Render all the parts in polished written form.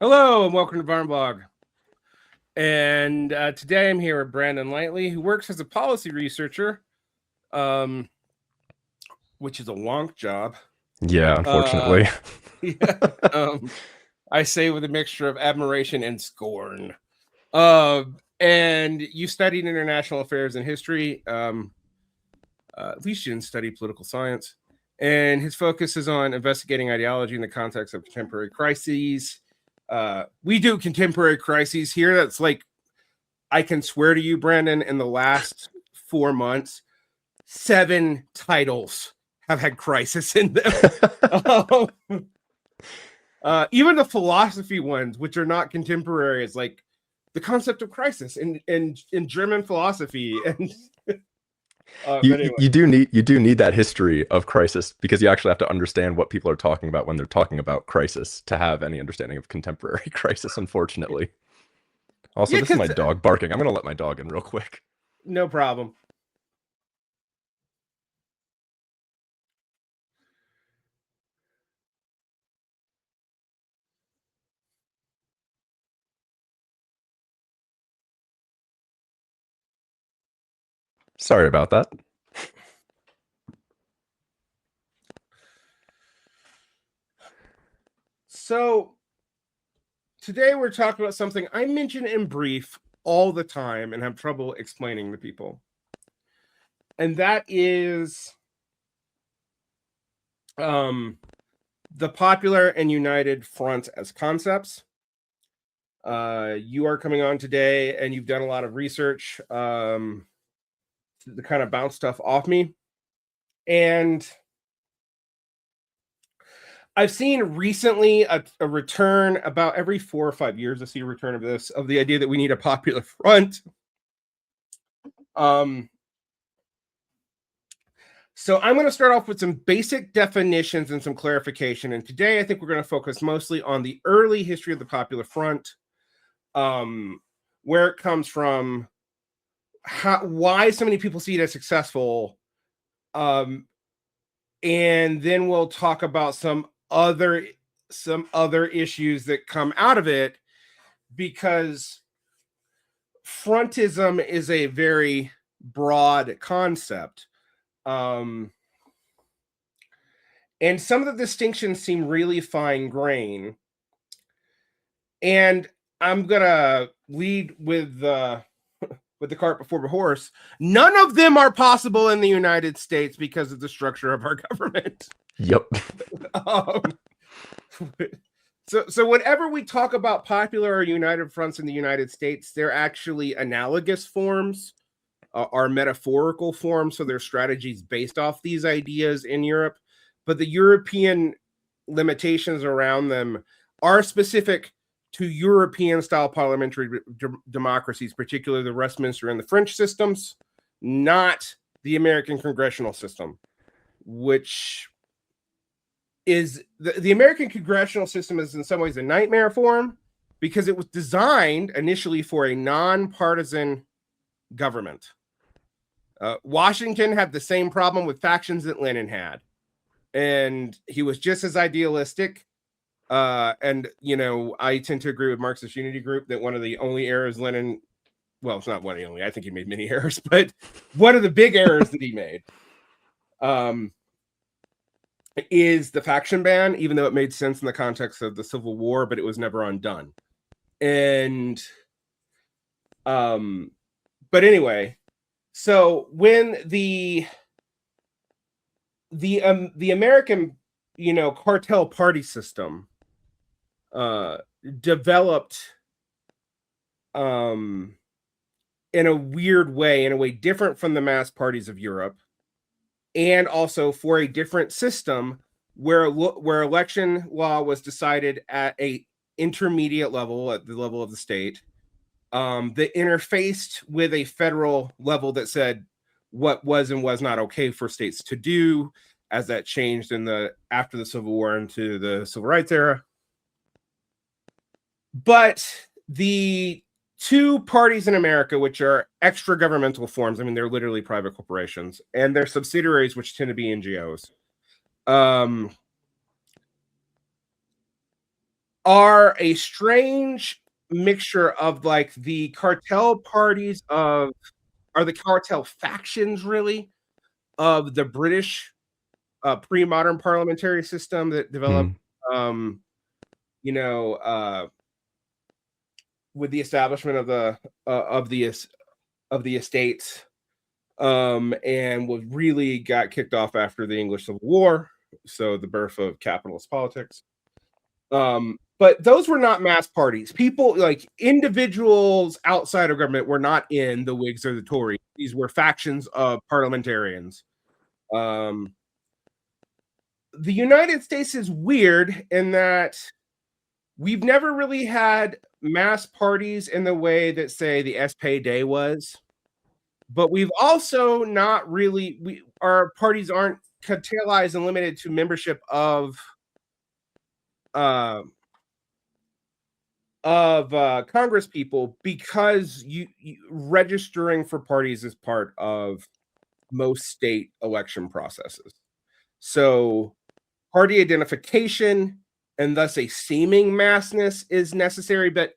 Hello and welcome to Barnblog. And today I'm here with Brandon Lightly, who works as a policy researcher, which is a wonk job. Yeah, unfortunately. Yeah, I say with a mixture of admiration and scorn. And you studied international affairs and history. At least you didn't study political science. And his focus is on investigating ideology in the context of contemporary crises. We do contemporary crises here. That's like, I can swear to you, Brandon, in the last 4 months, 7 titles have had crisis in them. Even the philosophy ones, which are not contemporary, is like the concept of crisis in German philosophy. And you, but anyway. you do need that history of crisis because you actually have to understand what people are talking about when they're talking about crisis to have any understanding of contemporary crisis, unfortunately. Also, Yeah, this is my because dog barking. I'm going to let my dog in real quick. no problem. Sorry about that. So today we're talking about something I mention in brief all the time and have trouble explaining to people. And that is the popular and united front as concepts. You are coming on today and you've done a lot of research to kind of bounce stuff off me. And I've seen recently a return about every 4 or 5 years. I see a return of this, of the idea that we need a popular front. So I'm going to start off with some basic definitions and some clarification. And today I think we're going to focus mostly on the early history of the Popular Front, where it comes from, why so many people see it as successful. And then we'll talk about some other issues that come out of it, because frontism is a very broad concept. And some of the distinctions seem really fine grain. And I'm gonna lead with the cart before the horse. None of them are possible in the United States because of the structure of our government. Yep. So whenever we talk about popular or united fronts in the United States, they're actually analogous forms, are metaphorical forms, so they're strategies based off these ideas in Europe. But the European limitations around them are specific to European-style parliamentary democracies, particularly the Westminster and the French systems, not the American congressional system, which is the American congressional system is in some ways a nightmare form because it was designed initially for a nonpartisan government. Washington had the same problem with factions that Lenin had, and he was just as idealistic. And I tend to agree with Marxist Unity Group that one of the only errors Lenin, well, it's not one of the only, I think he made many errors, but one of the big errors that he made is the faction ban, even though it made sense in the context of the Civil War, but it was never undone. And but anyway, so when the American cartel party system developed in a weird way, in a way different from the mass parties of Europe, and also for a different system where election law was decided at a intermediate level, at the level of the state, that interfaced with a federal level that said what was and was not okay for states to do, as that changed after the Civil War into the Civil Rights era. But the two parties in America, which are extra governmental forms, I mean, they're literally private corporations, and their subsidiaries, which tend to be NGOs, are a strange mixture of like the cartel parties of are the cartel factions really of the British pre-modern parliamentary system that developed Mhm. um, you know with the establishment of the estates and was really got kicked off after the English Civil War, so the birth of capitalist politics. But those were not mass parties. People like individuals outside of government were not in the Whigs or the Tories. These were factions of parliamentarians. Um, the United States is weird in that we've never really had mass parties in the way that, say, the SPD was. But we've also not really our parties aren't categorized and limited to membership uh, Congress people because you registering for parties is part of most state election processes. So party identification and thus a seeming massness is necessary, but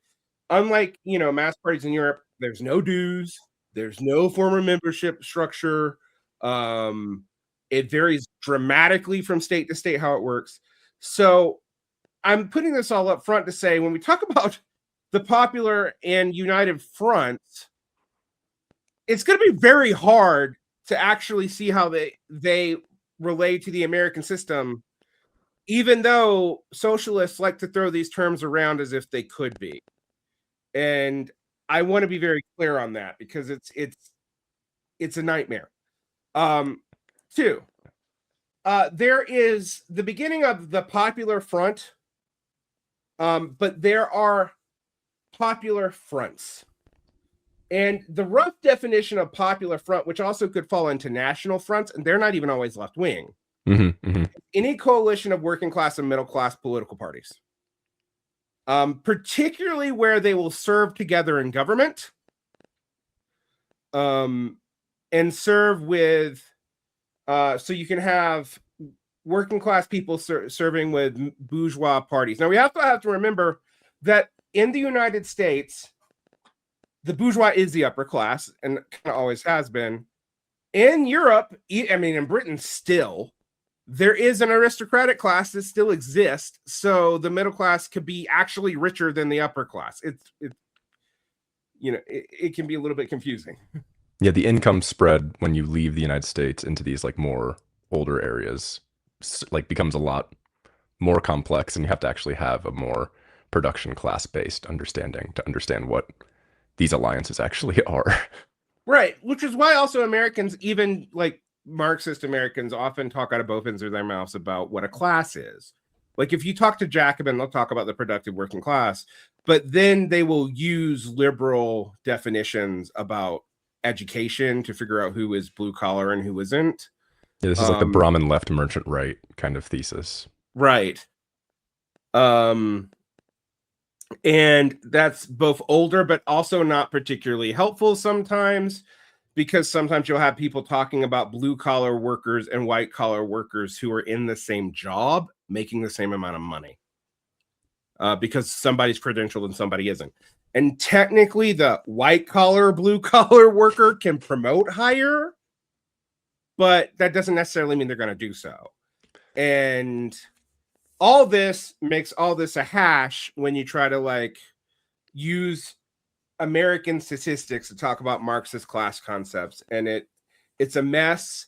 unlike mass parties in Europe, there's no dues, there's no formal membership structure. Um, it varies dramatically from state to state how it works. So I'm putting this all up front to say when we talk about the Popular and United Fronts, it's going to be very hard to actually see how they relate to the American system, even though socialists like to throw these terms around as if they could be. And I want to be very clear on that because it's a nightmare. Two, there is the beginning of the Popular Front, but there are popular fronts. And the rough definition of popular front, which also could fall into national fronts, and they're not even always left wing, any coalition of working class and middle class political parties, particularly where they will serve together in government, and serve with, so you can have working class people serving with bourgeois parties. Now we have to remember that in the United States, the bourgeois is the upper class and kind of always has been. In Europe, I mean, in Britain still, there is an aristocratic class that still exists. So the middle class could be actually richer than the upper class. It can be a little bit confusing. Yeah, the income spread when you leave the United States into these like more older areas like becomes a lot more complex, and you have to actually have a more production class based understanding to understand what these alliances actually are. Right, which is why also Americans, even like Marxist Americans, often talk out of both ends of their mouths about what a class is. Like if you talk to Jacobin, they'll talk about the productive working class, but then they will use liberal definitions about education to figure out who is blue collar and who isn't. Yeah, this is like the Brahmin left, merchant right kind of thesis. Right. And that's both older, but also not particularly helpful sometimes, because sometimes you'll have people talking about blue collar workers and white collar workers who are in the same job, making the same amount of money, because somebody's credentialed and somebody isn't. And technically, the white collar, blue collar worker can promote higher, but that doesn't necessarily mean they're going to do so. And all this makes all this a hash when you try to like use American statistics to talk about Marxist class concepts, and it's a mess.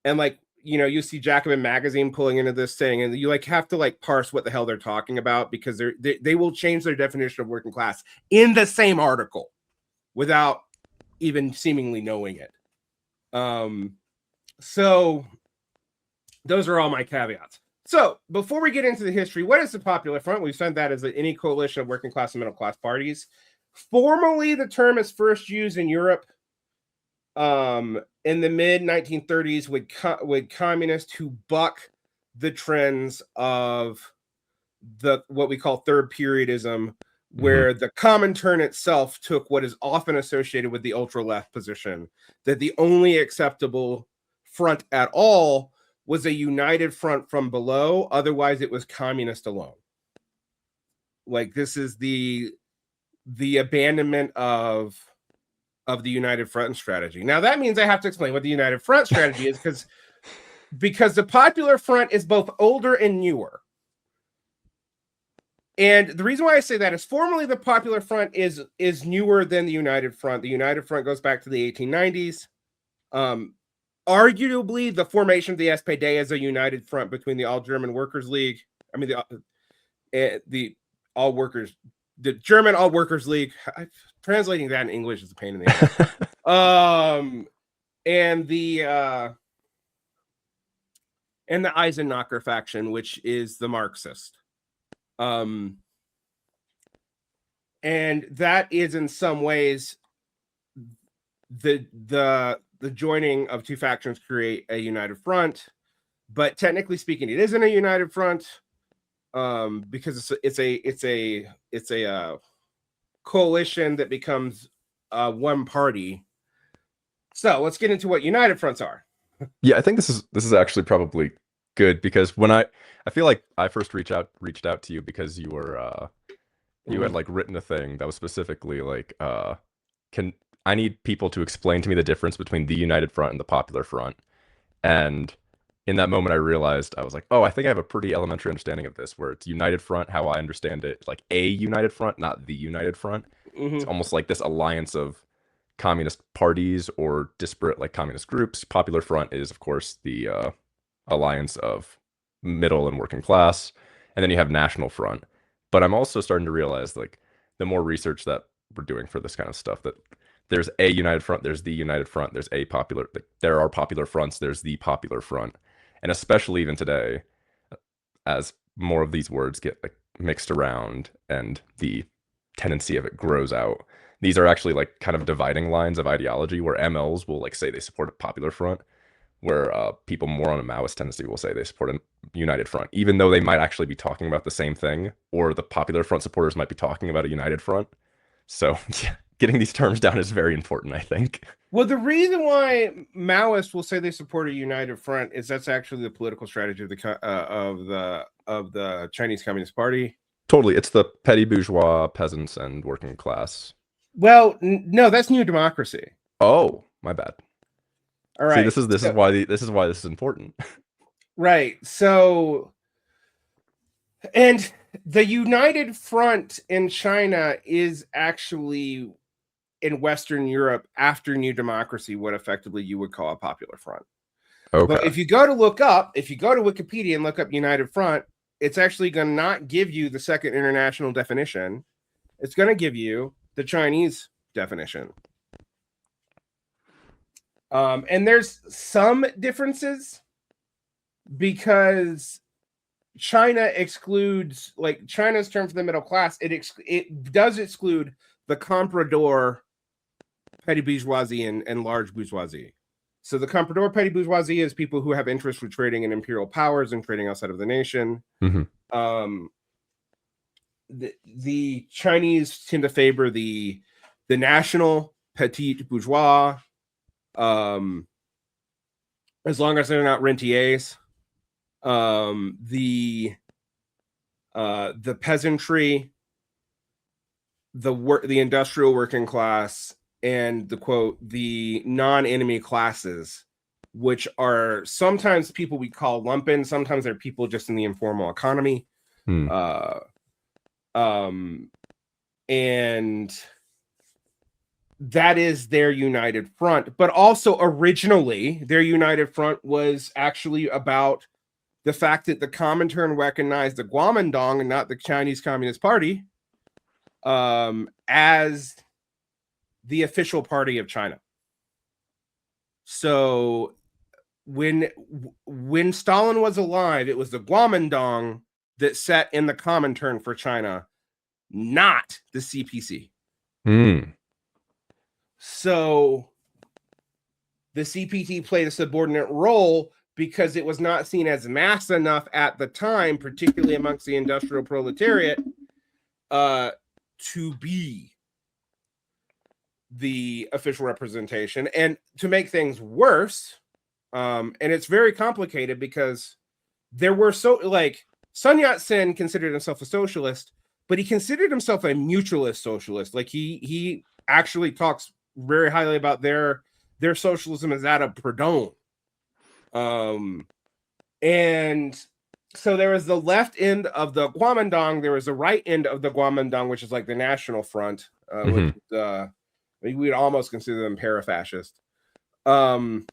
And like you see Jacobin magazine pulling into this thing, and you like have to like parse what the hell they're talking about, because they will change their definition of working class in the same article without even seemingly knowing it. So those are all my caveats. So before we get into the history, what is the Popular Front? We've said that as any coalition of working class and middle class parties. Formally, the term is first used in Europe in the mid 1930s with communists who buck the trends of what we call third periodism, where the Comintern itself took what is often associated with the ultra left position, that the only acceptable front at all was a united front from below. Otherwise, it was communist alone. Like this is the abandonment of the United Front strategy. Now that means I have to explain what the United Front strategy is, because the Popular Front is both older and newer. And the reason why I say that is formally the Popular Front is newer than the United Front. The United Front goes back to the 1890s. Arguably, the formation of the SPD as a united front between the All German Workers League, I mean the All Workers, the German All Workers League. Translating that in English is a pain in the ass. And the Eisenacher faction, which is the Marxist. And that is in some ways the joining of two factions create a united front, but technically speaking, it isn't a united front because it's a coalition that becomes one party. So let's get into what united fronts are. Yeah, I think this is actually probably good, because when I feel like I first reached out to you because you were you had like written a thing that was specifically like I need people to explain to me the difference between the United Front and the Popular Front. And in that moment I realized, I was like, oh, I think I have a pretty elementary understanding of this, where it's United Front, how I understand it, like a united front, not the United Front. It's almost like this alliance of communist parties or disparate like communist groups. Popular Front is of course the alliance of middle and working class, and then you have National Front. But I'm also starting to realize, like, the more research that we're doing for this kind of stuff, that there's a united front, there's the united front, there's a popular, there are popular fronts, there's the Popular Front. And especially even today, as more of these words get like mixed around and the tendency of it grows out, these are actually like kind of dividing lines of ideology, where MLs will like say they support a Popular Front, where people more on a Maoist tendency will say they support a united front, even though they might actually be talking about the same thing, or the Popular Front supporters might be talking about a united front. So yeah, getting these terms down is very important, I think. Well, the reason why Maoists will say they support a united front is that's actually the political strategy of the Chinese Communist Party. Totally, it's the petty bourgeois, peasants, and working class. Well, no, that's New Democracy. Oh, my bad. All right. See, this is why this is important. Right. So, and the United Front in China is actually in Western Europe after New Democracy, what effectively you would call a Popular Front. Okay. But if you go to Wikipedia and look up United Front, it's actually going to not give you the second international definition. It's going to give you the Chinese definition. And there's some differences because China excludes, like China's term for the middle class, it does exclude the comprador, petty bourgeoisie, and large bourgeoisie. So the comprador, petty bourgeoisie is people who have interest for trading in imperial powers and trading outside of the nation. The Chinese tend to favor the national petite bourgeois, as long as they're not rentiers. The peasantry, the industrial working class, and the non-enemy classes, which are sometimes people we call lumpen, sometimes they're people just in the informal economy. And that is their united front. But also originally, their united front was actually about the fact that the Comintern recognized the Kuomintang and not the Chinese Communist Party as the official party of China. So when Stalin was alive, it was the Kuomintang that set in the Comintern for China, not the CPC. So the CPT played a subordinate role because it was not seen as mass enough at the time, particularly amongst the industrial proletariat, to be the official representation. And to make things worse, and it's very complicated because there were Sun Yat-sen considered himself a socialist, but he considered himself a mutualist socialist. Like he actually talks very highly about their socialism as that of Proudhon. And so there was the left end of the Kuomintang, there was the right end of the Kuomintang, which is like the National Front, which we would almost consider them para-fascist. And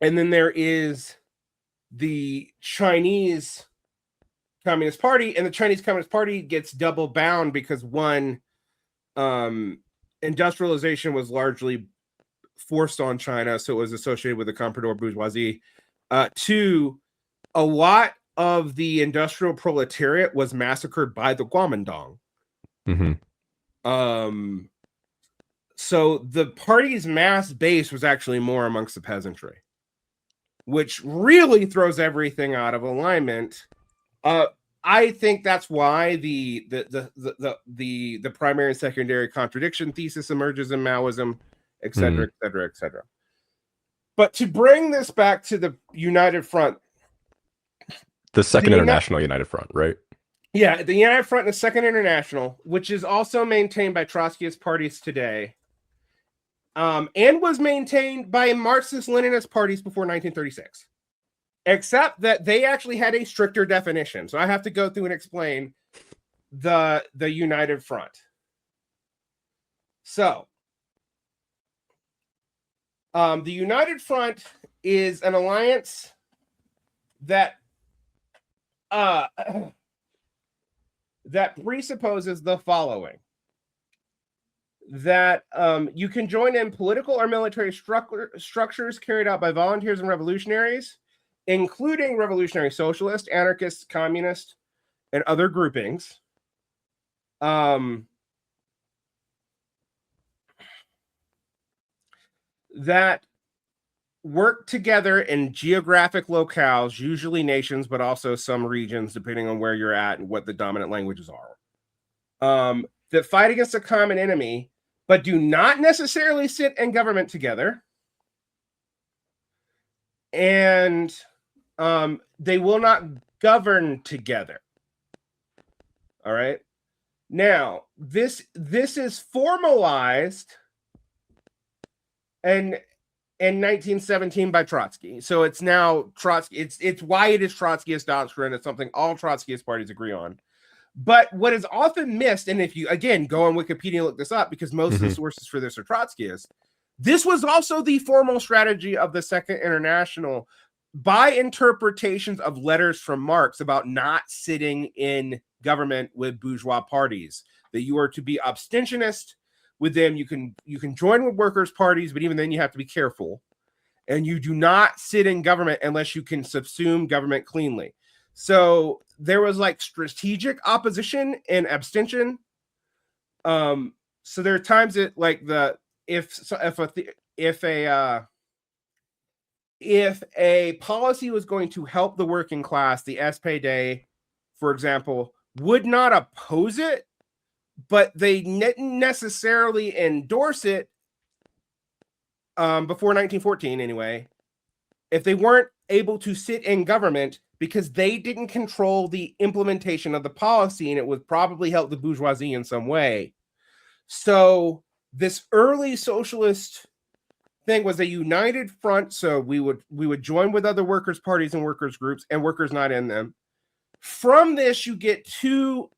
then there is the Chinese Communist Party, and the Chinese Communist Party gets double bound because one, industrialization was largely forced on China, so it was associated with the comprador bourgeoisie. Two, a lot of the industrial proletariat was massacred by the Kuomintang. So the party's mass base was actually more amongst the peasantry, which really throws everything out of alignment. I think that's why the primary and secondary contradiction thesis emerges in Maoism, et cetera, et cetera, et cetera. But to bring this back to the United Front, the Second International United Front, right? Yeah, the United Front and the Second International, which is also maintained by Trotskyist parties today, and was maintained by Marxist-Leninist parties before 1936, except that they actually had a stricter definition. So I have to go through and explain the United Front. So the United Front is an alliance that that presupposes the following: that you can join in political or military structures carried out by volunteers and revolutionaries, including revolutionary socialists, anarchists, communists, and other groupings. That work together in geographic locales, usually nations, but also some regions, depending on where you're at and what the dominant languages are. That fight against a common enemy, but do not necessarily sit in government together. And they will not govern together. All right. Now, this is formalized in 1917 by Trotsky. So it's now Trotsky. It's why it is Trotskyist doctrine. It's something all Trotskyist parties agree on. But what is often missed, and if you, again, go on Wikipedia and look this up, because most of the sources for this are Trotskyist, this was also the formal strategy of the Second International by interpretations of letters from Marx about not sitting in government with bourgeois parties, that you are to be abstentionist with them. You can join with workers' parties, but even then you have to be careful. And you do not sit in government unless you can subsume government cleanly. So there was like strategic opposition and abstention. So there are times that like if a policy was going to help the working class, the SPD, for example, would not oppose it, but they didn't necessarily endorse it before 1914 anyway, if they weren't able to sit in government because they didn't control the implementation of the policy, and it would probably help the bourgeoisie in some way. So this early socialist thing was a united front. So we would join with other workers' parties and workers' groups, and workers not in them. From this, you get two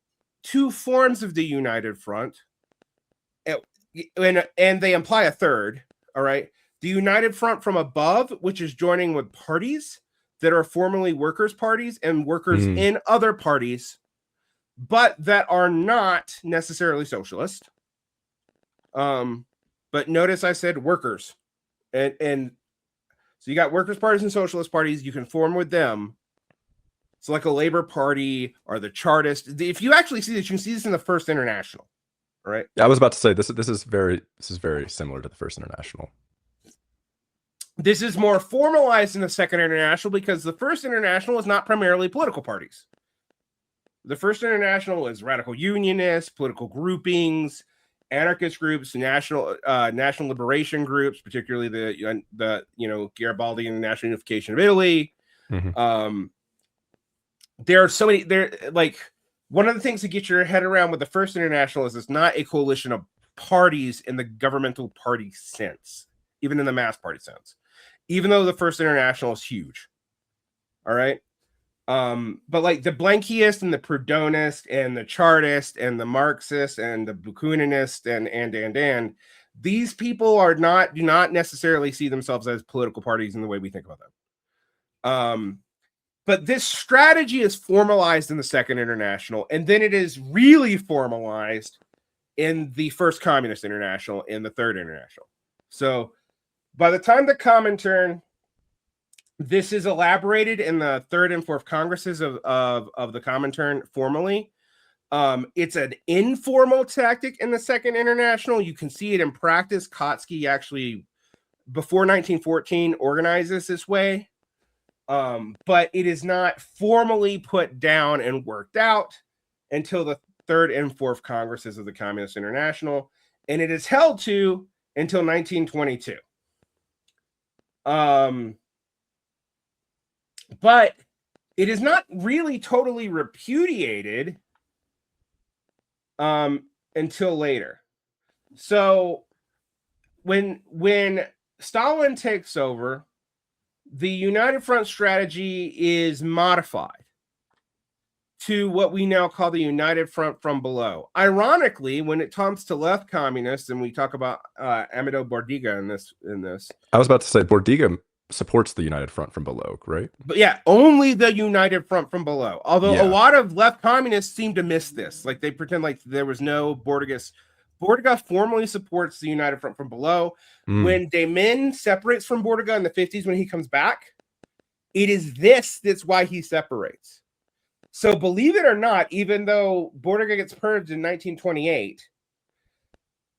forms of the united front, and they imply a third. All right, the united front from above, which is joining with parties that are formerly workers' parties and workers in other parties, but that are not necessarily socialist. But notice I said workers, and so you got workers' parties and socialist parties. You can form with them. So like a Labor Party or the Chartist. If you actually see this, you can see this in the First International. All right. I was about to say this is very similar to the First International. This is more formalized in the Second International because the First International is not primarily political parties. The First International is radical unionists, political groupings, anarchist groups, national liberation groups, particularly the Garibaldi and the National Unification of Italy. There are so many. There like one of the things to get your head around with the First International is it's not a coalition of parties in the governmental party sense, even in the mass party sense, even though the First International is huge. All right. But like the Blanquists and the Proudhonists and the Chartists and the Marxists and the Bakuninists and these people do not necessarily see themselves as political parties in the way we think about them. But this strategy is formalized in the Second International, and then it is really formalized in the First Communist International and the Third International. So by the time the Comintern, this is elaborated in the Third and Fourth Congresses of the Comintern formally. It's an informal tactic in the Second International. You can see it in practice. Kautsky actually, before 1914, organizes this way. But it is not formally put down and worked out until the Third and Fourth Congresses of the Communist International, and it is held to until 1922. But it is not really totally repudiated until later. So when Stalin takes over, the United Front strategy is modified to what we now call the United Front from below. Ironically, when it comes to left communists, and we talk about Amadou Bordiga in this, I was about to say Bordiga supports the United Front from below, right? But yeah, only the United Front from below. Although a lot of left communists seem to miss this, like they pretend like there was no Bordiga. Bordiga formally supports the United Front from below. When De Min separates from Bordiga in the 50s, when he comes back, it is that's why he separates. So believe it or not, even though Bordiga gets purged in 1928,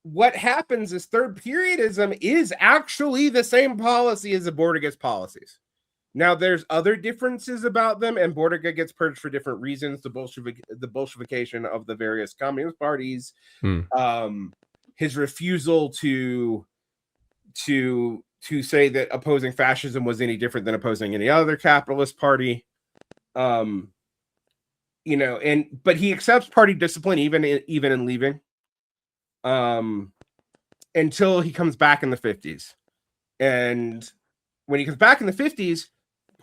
what happens is third periodism is actually the same policy as the Bordiga's policies. Now, there's other differences about them, and Bordiga gets purged for different reasons. The Bolshevication of the various communist parties, his refusal to say that opposing fascism was any different than opposing any other capitalist party. But he accepts party discipline even in leaving. Until he comes back in the 50s. And when he comes back in the 50s,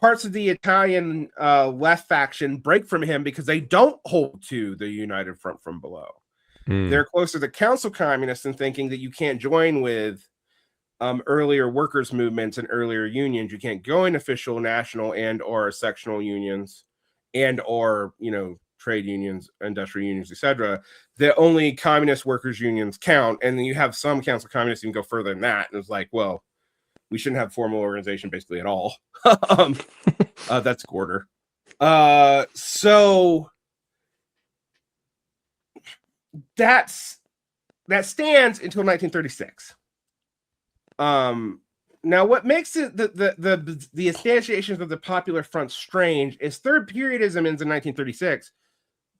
parts of the Italian left faction break from him because they don't hold to the United Front from below. They're closer to the council communists and thinking that you can't join with earlier workers' movements and earlier unions. You can't join official national and or sectional unions and or, trade unions, industrial unions, etc. The only communist workers unions count, and then you have some council communists who can go further than that. And it's like, well, we shouldn't have formal organization basically at all. That's quarter. So that stands until 1936. Now, what makes it the instantiations of the Popular Front strange is third periodism ends in 1936.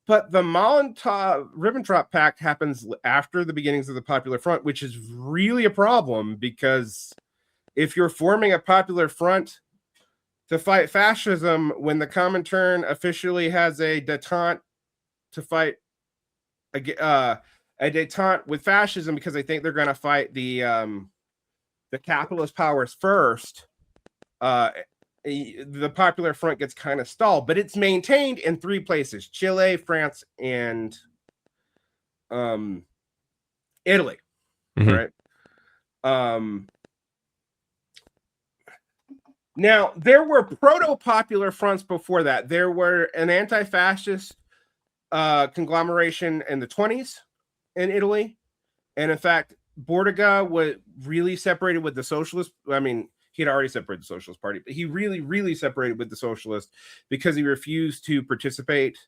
But the Molotov-Ribbentrop Pact happens after the beginnings of the Popular Front, which is really a problem because if you're forming a Popular Front to fight fascism when the Comintern officially has a détente to fight a détente with fascism because they think they're going to fight the capitalist powers first, the Popular Front gets kind of stalled, but it's maintained in three places: Chile, France, and Italy. Right. Now, there were proto-popular fronts before that. There were an anti-fascist conglomeration in the 1920s in Italy. And in fact, Bordiga was really separated with the socialists. I mean, he had already separated the Socialist Party, but he really, really separated with the socialists because he refused to participate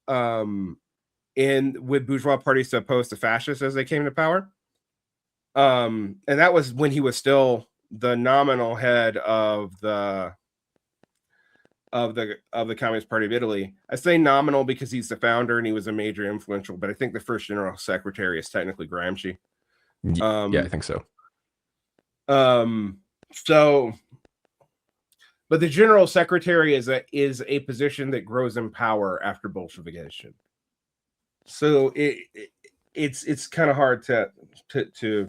with bourgeois parties to oppose the fascists as they came to power. And that was when he was still the nominal head of the Communist Party of Italy. I say nominal because he's the founder and he was a major influential, but I think the first general secretary is technically Gramsci. Yeah, I think so. But the general secretary is a position that grows in power after Bolshevikition. So it's kind of hard to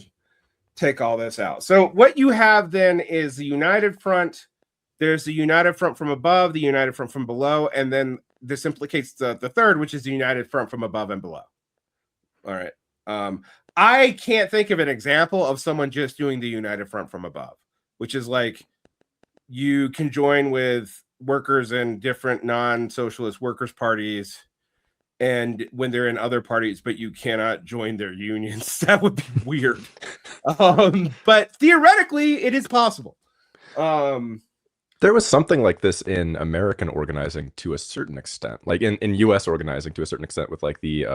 take all this out. So what you have then is the United Front. There's the United Front from above, the United Front from below, and then this implicates the third, which is the United Front from above and below. All right. I can't think of an example of someone just doing the United Front from above, which is like you can join with workers in different non-socialist workers' parties, and when they're in other parties, but you cannot join their unions. That would be weird. But theoretically, it is possible. There was something like this in American organizing to a certain extent, like in U.S. organizing to a certain extent with like the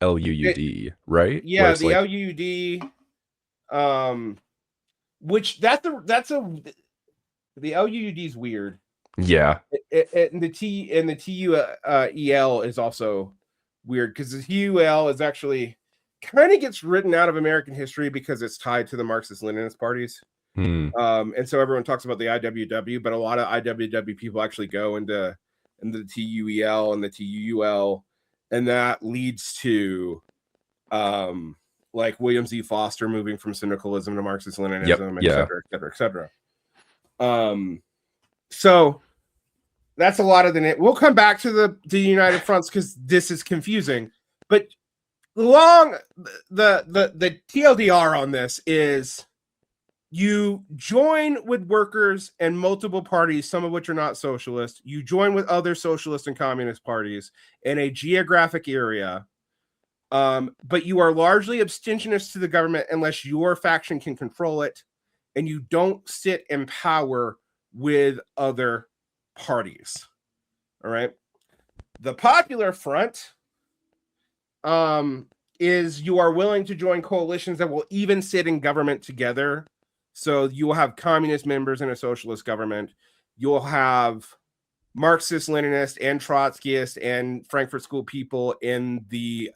LUUD, right? Yeah, the like, LUUD, which the LUUD is weird. Yeah, and the TUEL is also weird because the TUEL is actually kind of gets written out of American history because it's tied to the Marxist-Leninist parties. And so everyone talks about the IWW, but a lot of IWW people actually go into the TUEL and the TUUL, and that leads to like William Z. Foster moving from syndicalism to Marxist-Leninism, et cetera, et cetera, et cetera. So that's a lot of we'll come back to the United Fronts because this is confusing, but the TLDR on this is you join with workers and multiple parties, some of which are not socialist. You join with other socialist and communist parties in a geographic area, but you are largely abstentionist to the government unless your faction can control it, and you don't sit in power with other parties. All right. The Popular Front is you are willing to join coalitions that will even sit in government together. So you will have communist members in a socialist government. You'll have Marxist, Leninist, and Trotskyist and Frankfurt School people in the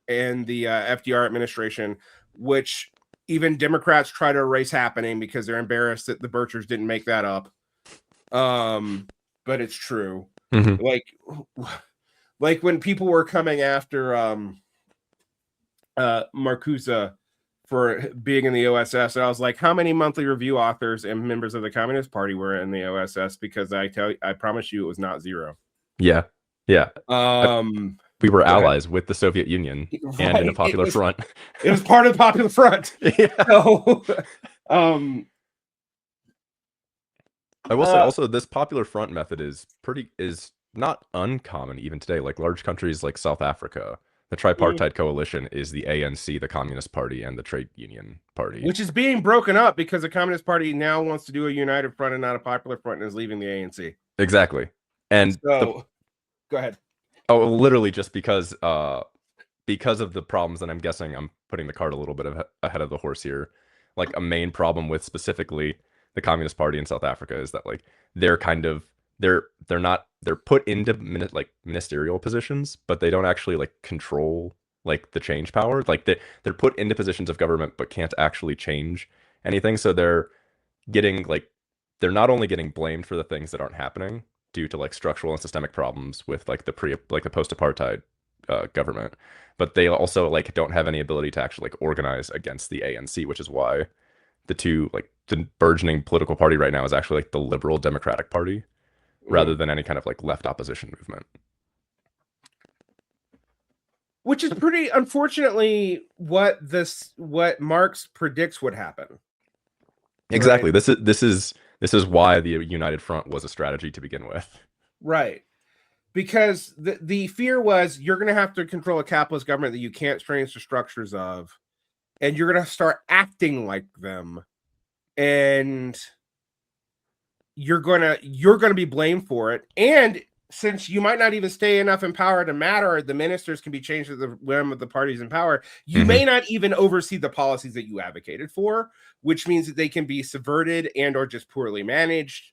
FDR administration, which even Democrats try to erase happening because they're embarrassed that the Birchers didn't make that up. But it's true. Mm-hmm. Like when people were coming after Marcuse for being in the OSS, I was like, how many monthly review authors and members of the Communist Party were in the OSS? Because I promise you it was not zero. Yeah. We were allies with the Soviet Union and in a Popular Front. It was part of the Popular Front. Yeah. So, I will say also this Popular Front method is not uncommon even today. Like large countries like South Africa, the tripartite coalition is the ANC, the Communist Party, and the Trade Union Party, which is being broken up because the Communist Party now wants to do a united front and not a Popular Front and is leaving the ANC. Exactly. And so, go ahead. Oh, literally just because of the problems, and I'm guessing I'm putting the cart a little bit ahead of the horse here. Like a main problem with specifically the Communist Party in South Africa is that like they're put into ministerial positions, but they don't actually like control like the change power. Like they're put into positions of government but can't actually change anything. So they're not only getting blamed for the things that aren't happening due to like structural and systemic problems with like the post-apartheid government, but they also like don't have any ability to actually like organize against the ANC, which is why the burgeoning political party right now is actually like the Liberal Democratic Party rather than any kind of like left opposition movement. Which is pretty unfortunately what Marx predicts would happen. Exactly. Right? This is why the United Front was a strategy to begin with. Right. Because the fear was you're going to have to control a capitalist government that you can't change the structures of, and you're going to start acting like them, and you're going to be blamed for it. And since you might not even stay enough in power to matter, the ministers can be changed at the whim of the parties in power. You may not even oversee the policies that you advocated for, which means that they can be subverted and or just poorly managed.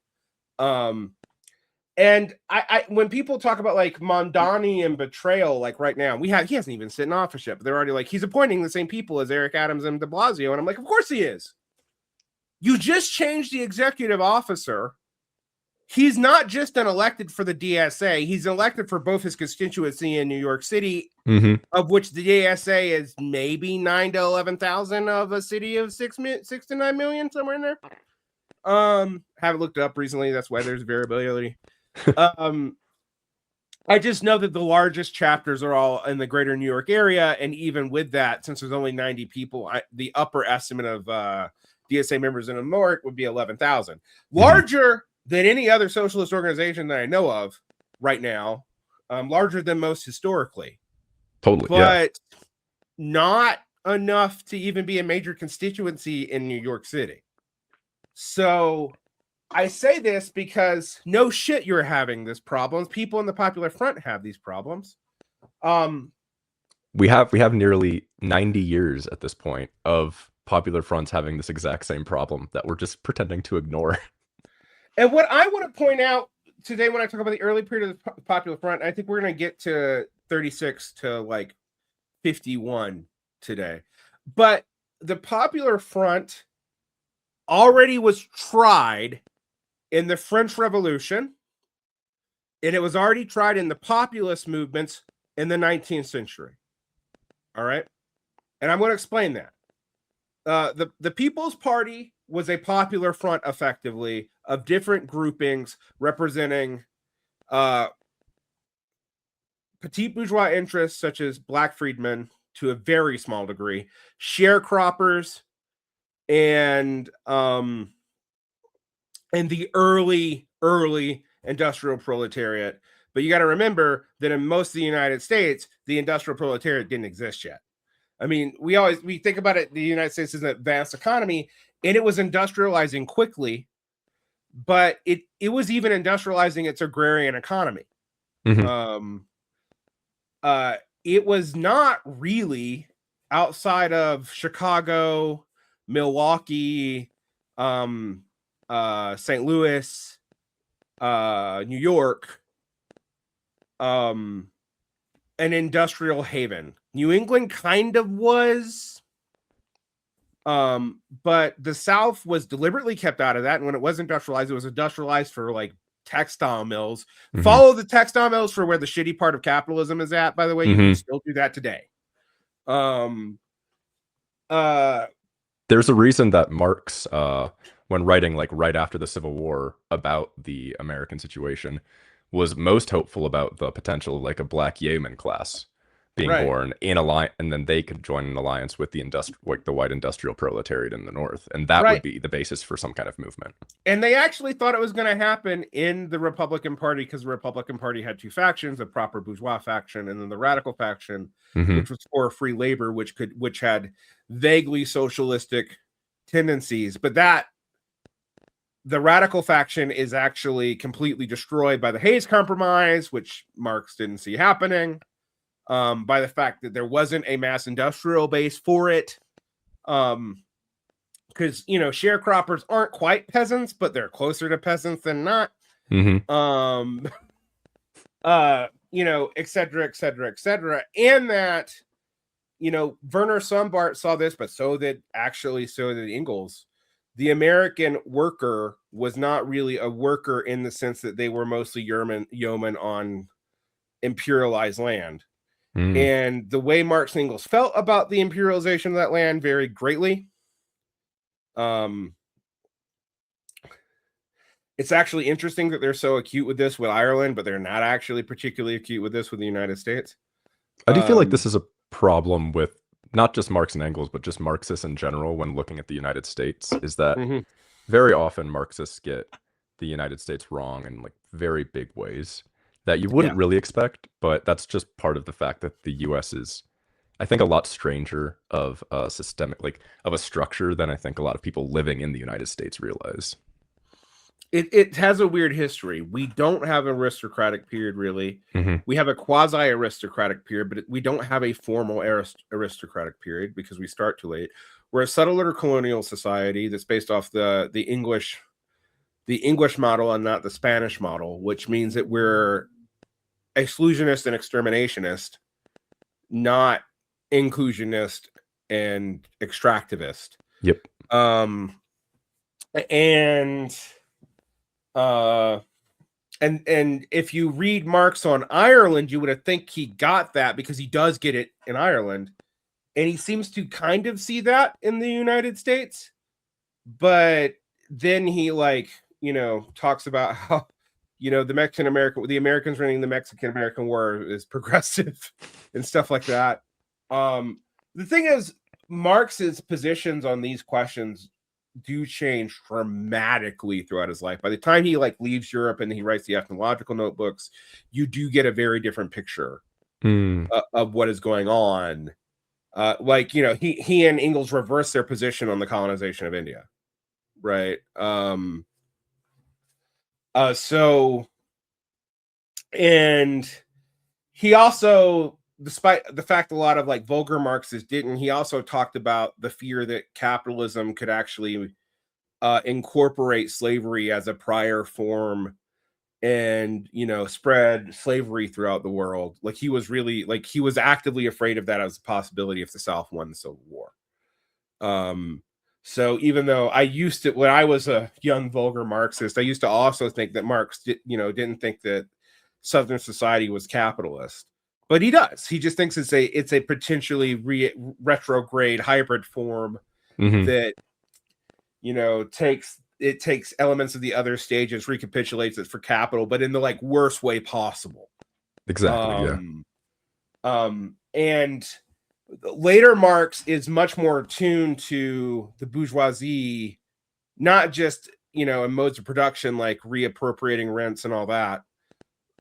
And I when people talk about like Mondani and betrayal, like right now, he hasn't even sit in office yet, but they're already like, he's appointing the same people as Eric Adams and de Blasio. And I'm like, of course he is. You just changed the executive officer. he's not just an elected for the DSA, he's elected for both his constituency in New York City, of which the DSA is maybe 9 to 11,000 of a city of 6 to 9 million, somewhere in there. Haven't looked it up recently, that's why there's variability. I just know that the largest chapters are all in the greater New York area, and even with that, since there's only 90 people, the upper estimate of DSA members in New York would be 11,000. Larger than any other socialist organization that I know of right now, larger than most historically. Totally, but not enough to even be a major constituency in New York City. So I say this because no shit, you're having this problems. People in the Popular Front have these problems. We have nearly 90 years at this point of Popular Fronts having this exact same problem that we're just pretending to ignore. And what I want to point out today when I talk about the early period of the Popular Front, I think we're going to get to 36 to like 51 today. But the Popular Front already was tried in the French Revolution, and it was already tried in the populist movements in the 19th century. All right? And I'm going to explain that. The People's Party was a popular front, effectively, of different groupings representing petit bourgeois interests, such as black freedmen, to a very small degree, sharecroppers, and the early industrial proletariat. But you got to remember that in most of the United States, the industrial proletariat didn't exist yet. I mean, we think about it, the United States is an advanced economy, and it was industrializing quickly, but it was even industrializing its agrarian economy. It was not really outside of Chicago, Milwaukee, St. Louis, New York, an industrial haven. New England kind of was, but the South was deliberately kept out of that. And when it was industrialized, it was industrialized for like textile mills. Follow the textile mills for where the shitty part of capitalism is at, by the way. You can still do that today. There's a reason that Marx, when writing like right after the Civil War about the American situation, was most hopeful about the potential of like a black yeoman class being born in alliance, and then they could join an alliance with the the white industrial proletariat in the North, and that would be the basis for some kind of movement. And they actually thought it was going to happen in the Republican Party, because the Republican Party had two factions: a proper bourgeois faction, and then the radical faction, which was for free labor, which had vaguely socialistic tendencies. But the radical faction is actually completely destroyed by the Hayes Compromise, which Marx didn't see happening. By the fact that there wasn't a mass industrial base for it. Because, sharecroppers aren't quite peasants, but they're closer to peasants than not. Et cetera, et cetera, et cetera. And that, Werner Sombart saw this, but so did Engels. The American worker was not really a worker in the sense that they were mostly yeomen on imperialized land. And the way Marx and Engels felt about the imperialization of that land varied greatly. It's actually interesting that they're so acute with this with Ireland, but they're not actually particularly acute with this with the United States. I do feel like this is a problem with not just Marx and Engels, but just Marxists in general when looking at the United States, is that very often Marxists get the United States wrong in like very big ways that you wouldn't really expect, but that's just part of the fact that the U.S. is, I think, a lot stranger of a of a structure than I think a lot of people living in the United States realize. It has a weird history. We don't have an aristocratic period, really. We have a quasi-aristocratic period, but we don't have a formal aristocratic period because we start too late. We're a settler colonial society that's based off the English model and not the Spanish model, which means that we're exclusionist and exterminationist, not inclusionist and extractivist. Yep. And and if you read Marx on Ireland, you would have think he got that because he does get it in Ireland, and he seems to kind of see that in the United States. But then he talks about how the Americans running the Mexican-American War is progressive and stuff like that. The thing is, Marx's positions on these questions do change dramatically throughout his life. By the time he leaves Europe and he writes the ethnological notebooks, you do get a very different picture of what is going on. He and Engels reverse their position on the colonization of India, right? And he also, despite the fact a lot of vulgar Marxists didn't, he also talked about the fear that capitalism could actually incorporate slavery as a prior form and spread slavery throughout the world. He was actively afraid of that as a possibility if the South won the Civil War. So even though when I was a young vulgar Marxist, I used to also think that Marx didn't think that Southern society was capitalist, but he does. He just thinks it's a potentially retrograde hybrid form that takes elements of the other stages, recapitulates it for capital, but in the worst way possible. Exactly. And later Marx is much more attuned to the bourgeoisie, not just in modes of production like reappropriating rents and all that.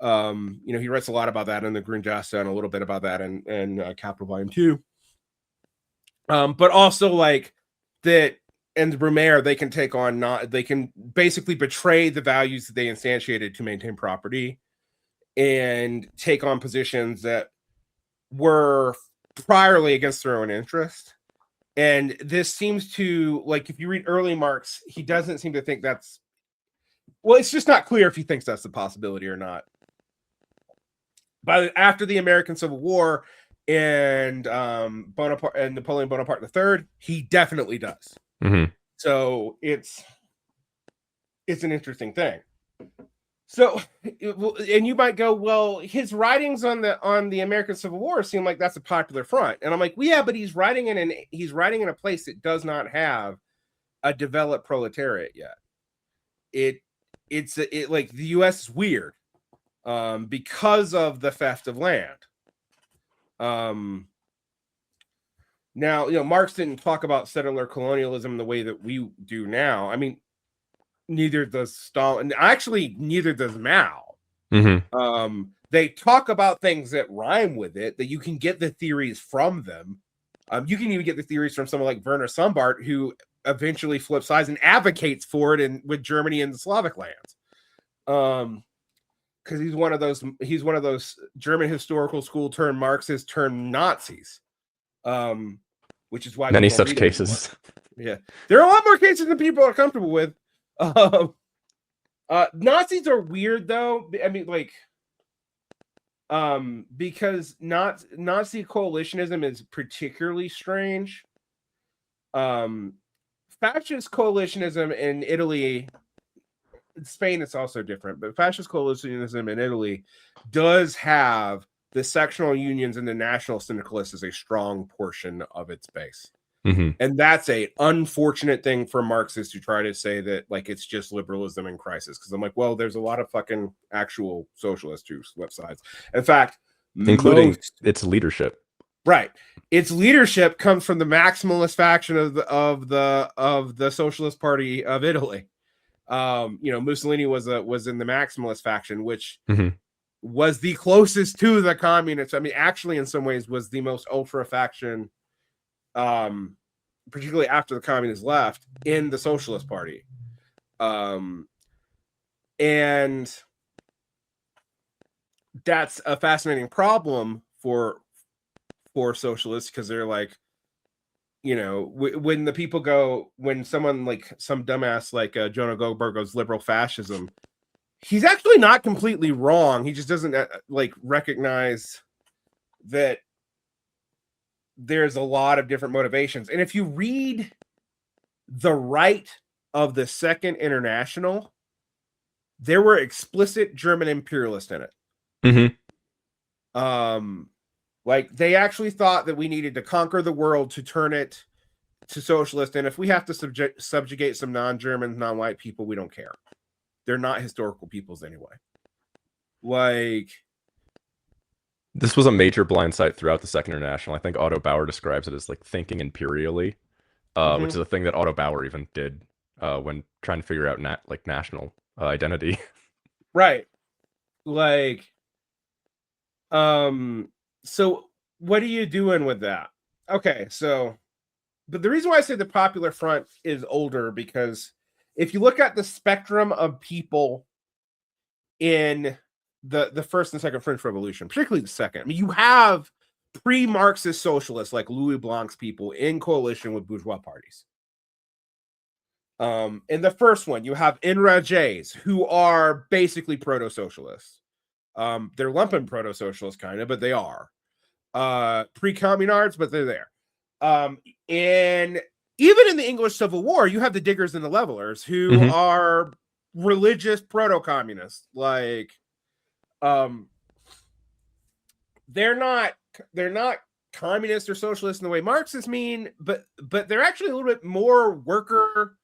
He writes a lot about that in the Grundrisse and a little bit about that in Capital Volume 2. But also that and Brumaire, they can basically betray the values that they instantiated to maintain property and take on positions that were priorly against their own interest. And this seems to, if you read early Marx, he doesn't seem to think that's, it's just not clear if he thinks that's a possibility or not. But after the American Civil War and Bonaparte and Napoleon Bonaparte III, he definitely does. So it's an interesting thing. So, and you might go, well, his writings on the American Civil War seem like that's a popular front, and I'm like, well, yeah, but he's writing in a place that does not have a developed proletariat yet. The U.S. is weird because of the theft of land. Now, Marx didn't talk about settler colonialism the way that we do now. I mean, neither does Stalin. Actually, neither does Mao. They talk about things that rhyme with it, that you can get the theories from them. You can even get the theories from someone like Werner Sombart, who eventually flips sides and advocates for it with Germany and the Slavic lands. Because he's one of those German historical school turned Marxist turned Nazis. Which is why many such cases. Yeah, there are a lot more cases than people are comfortable with. Nazis are weird though. I mean, because Nazi coalitionism is particularly strange. Fascist coalitionism in Italy, Spain is also different, but fascist coalitionism in Italy does have the sectional unions and the national syndicalists as a strong portion of its base. And that's a unfortunate thing for Marxists who try to say that it's just liberalism and crisis. Because I'm like, well, there's a lot of fucking actual socialists who flip sides. In fact, including its leadership. Right. Its leadership comes from the maximalist faction of the Socialist Party of Italy. Mussolini was in the maximalist faction, which was the closest to the communists. I mean, actually, in some ways, was the most ultra faction, particularly after the communists left, in the Socialist Party. And that's a fascinating problem for socialists, because they're like, when the people go, when someone like some dumbass like Jonah Goldberg goes liberal fascism, he's actually not completely wrong. He just doesn't recognize that there's a lot of different motivations. And if you read the right of the Second International, there were explicit German imperialists in it. Mm-hmm. Like they actually thought that we needed to conquer the world to turn it to socialist, and if we have to subjugate some non-German, non-white people, we don't care. They're not historical peoples anyway. Like, this was a major blind sight throughout the Second International. I think Otto Bauer describes it as like thinking imperially, which is a thing that Otto Bauer even did when trying to figure out like national identity. Right. Like, so what are you doing with that? Okay, so, but the reason why I say the Popular Front is older, because if you look at the spectrum of people in the first and second French Revolution, particularly the second, I mean, you have pre-Marxist socialists like Louis Blanc's people in coalition with bourgeois parties. In the first one, you have enragés, who are basically proto-socialists. They're lumpen proto-socialists, kind of, but they are. Pre-communards, but they're there. And even in the English Civil War, you have the diggers and the levelers, who are religious proto-communists. Like, they're not communist or socialist in the way Marxists mean, but they're actually a little bit more worker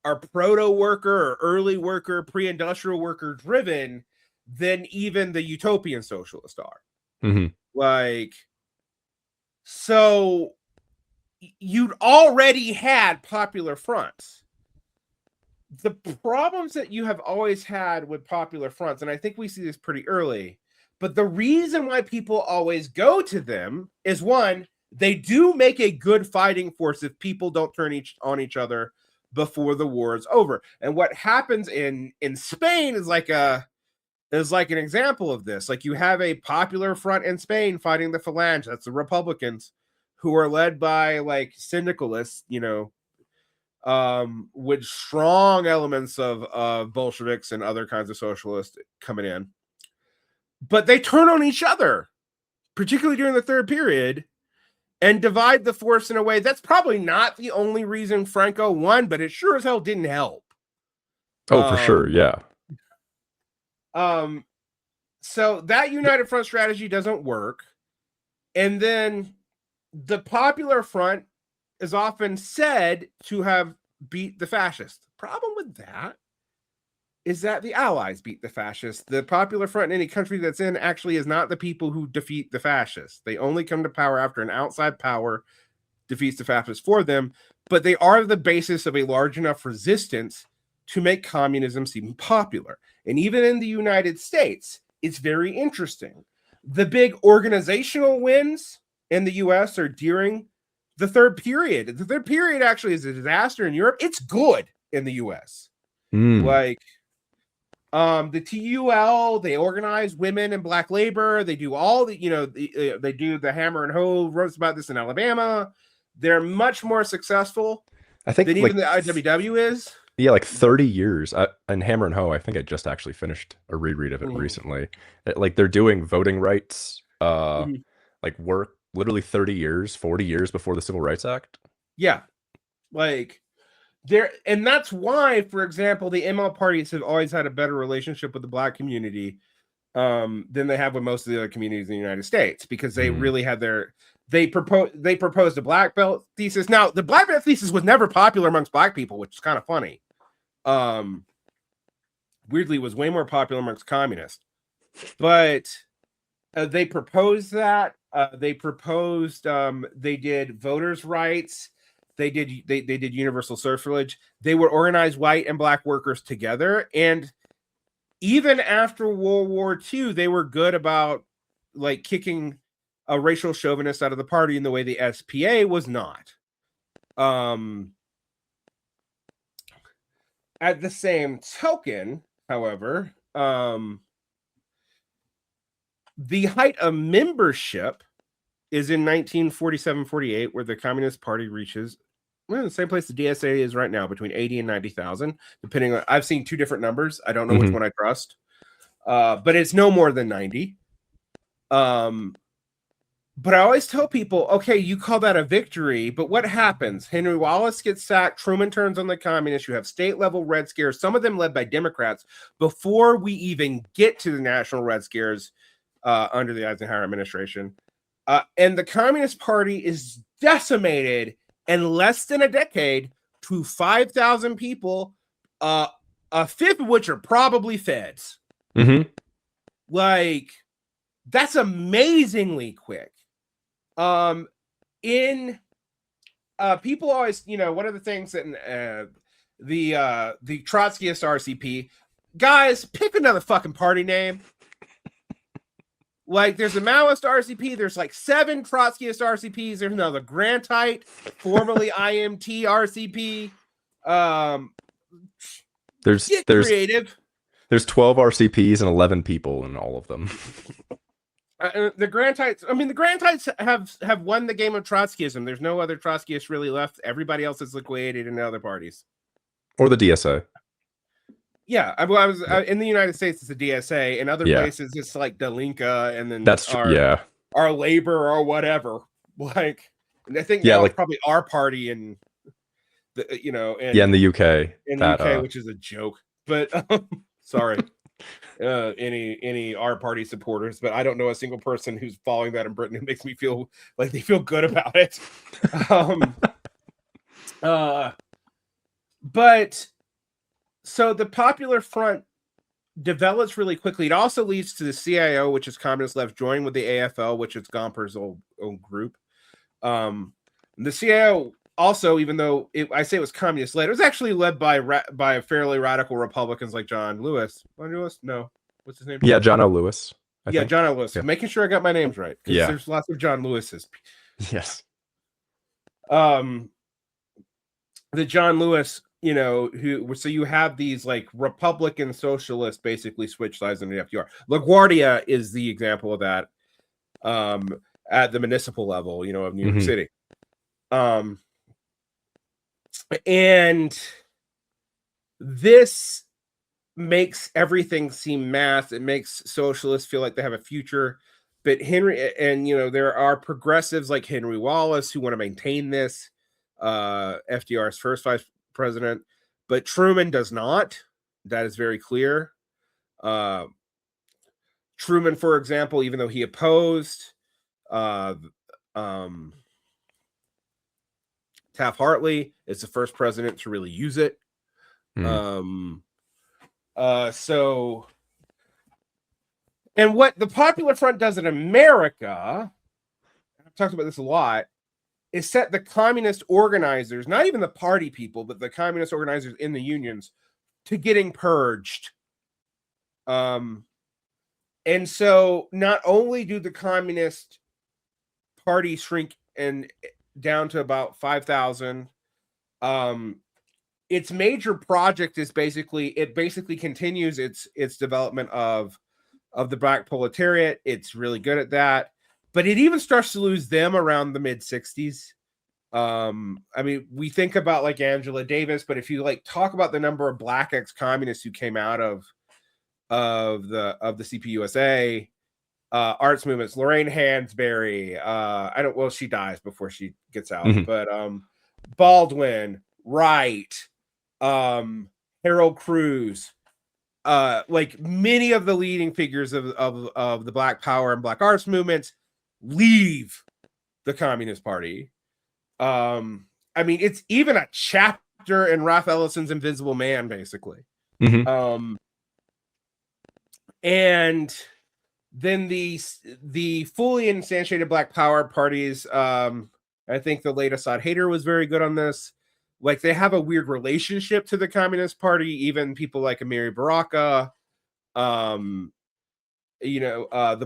or proto-worker or early worker, pre-industrial worker driven than even the utopian socialists are. Like, so you'd already had popular fronts. The problems that you have always had with popular fronts, and I think we see this pretty early, but the reason why people always go to them is, one, they do make a good fighting force if people don't turn on each other before the war is over. And what happens in Spain is like an example of this. Like, you have a popular front in Spain fighting the Falange, that's the Republicans, who are led by like syndicalists, you know, with strong elements of Bolsheviks and other kinds of socialists coming in. But they turn on each other, particularly during the third period, and divide the force in a way that's probably not the only reason Franco won, but it sure as hell didn't help. Oh, for sure, yeah. So that United Front strategy doesn't work. And then the Popular Front is often said to have beat the fascists. The problem with that is that the Allies beat the fascists. The Popular Front in any country that's in actually is not the people who defeat the fascists. They only come to power after an outside power defeats the fascists for them, but they are the basis of a large enough resistance to make communism seem popular. And even in the United States, it's very interesting. The big organizational wins in the US are during the third period. The third period actually is a disaster in Europe. It's good in the US. Like, the TUL, they organize women and black labor. They do all the, you know, they do the hammer and hoe, wrote about this in Alabama. They're much more successful, I think, than like, even the IWW is. Yeah, like 30 years. And Hammer and Hoe, I think I just actually finished a reread of it recently. Like, they're doing voting rights, like work literally 30 years, 40 years before the Civil Rights Act. Yeah. Like, there, and that's why, for example, the ML parties have always had a better relationship with the black community than they have with most of the other communities in the United States, because they really had they proposed a black belt thesis. Now, the black belt thesis was never popular amongst black people, which is kind of funny. Weirdly, was way more popular amongst communists, but they proposed that. They proposed, they did voters' rights. They did universal suffrage. They would organize white and black workers together. And even after World War II, they were good about like kicking a racial chauvinist out of the party in the way the SPA was not. At the same token, however, the height of membership is in 1947-48, where the Communist Party reaches the same place the DSA is right now, between 80 and 90,000, depending on, I've seen two different numbers. I don't know which one I trust, but it's no more than 90. But I always tell people, okay, you call that a victory, but what happens? Henry Wallace gets sacked, Truman turns on the communists, you have state level Red Scares, some of them led by Democrats, before we even get to the national Red Scares under the Eisenhower administration. And the Communist Party is decimated in less than a decade to 5,000 people, a fifth of which are probably feds. Mm-hmm. Like, that's amazingly quick. In people always, one of the things that the Trotskyist RCP guys, pick another fucking party name. Like, there's a Maoist RCP, there's like 7 Trotskyist RCPs, there's another Grantite, formerly IMT RCP. There's creative. There's 12 RCPs and 11 people in all of them. The Grantites have won the game of Trotskyism. There's no other Trotskyists really left. Everybody else is liquidated in other parties. Or the DSA. Yeah, I was in the United States. It's the DSA. In other places, it's like Dalinka, and then that's true. Our labor or whatever. Like, and I think it's probably our party in the in the UK. In the UK, which is a joke. But sorry. Any our party supporters, but I don't know a single person who's following that in Britain who makes me feel like they feel good about it. But so the Popular Front develops really quickly. It also leads to the CIO, which is Communist Left, joined with the AFL, which is Gomper's old group. The CIO also, even though I say it was communist led, it was actually led by fairly radical Republicans like John Lewis. John Lewis? No. What's his name? Yeah, John O. Lewis. I think. John O. Lewis. Yeah. Making sure I got my names right. Yeah. There's lots of John Lewises. Yes. The John Lewis, so you have these like Republican socialists basically switch sides in the FDR. LaGuardia is the example of that at the municipal level, of New York City. And this makes everything seem mass. It makes socialists feel like they have a future. But there are progressives like Henry Wallace who want to maintain this, FDR's first vice president, but Truman does not. That is very clear. Truman, for example, even though he opposed Taft-Hartley, is the first president to really use it. And what the Popular Front does in America, I've talked about this a lot, is set the communist organizers, not even the party people, but the communist organizers in the unions, to getting purged. And so not only do the Communist Party shrink and down to about 5,000, its major project is basically continues its development of the Black proletariat. It's really good at that, but it even starts to lose them around the mid 60s. We think about like Angela Davis, but if you like talk about the number of Black ex-communists who came out of the CPUSA arts movements, Lorraine Hansberry, she dies before she gets out, but Baldwin, Wright, Harold Cruz, like many of the leading figures of the Black Power and Black arts movements leave the Communist Party. It's even a chapter in Ralph Ellison's Invisible Man, basically. And then the fully instantiated Black Power parties, I think the late Assad Haider was very good on this. Like, they have a weird relationship to the Communist Party. Even people like Amiri Baraka, the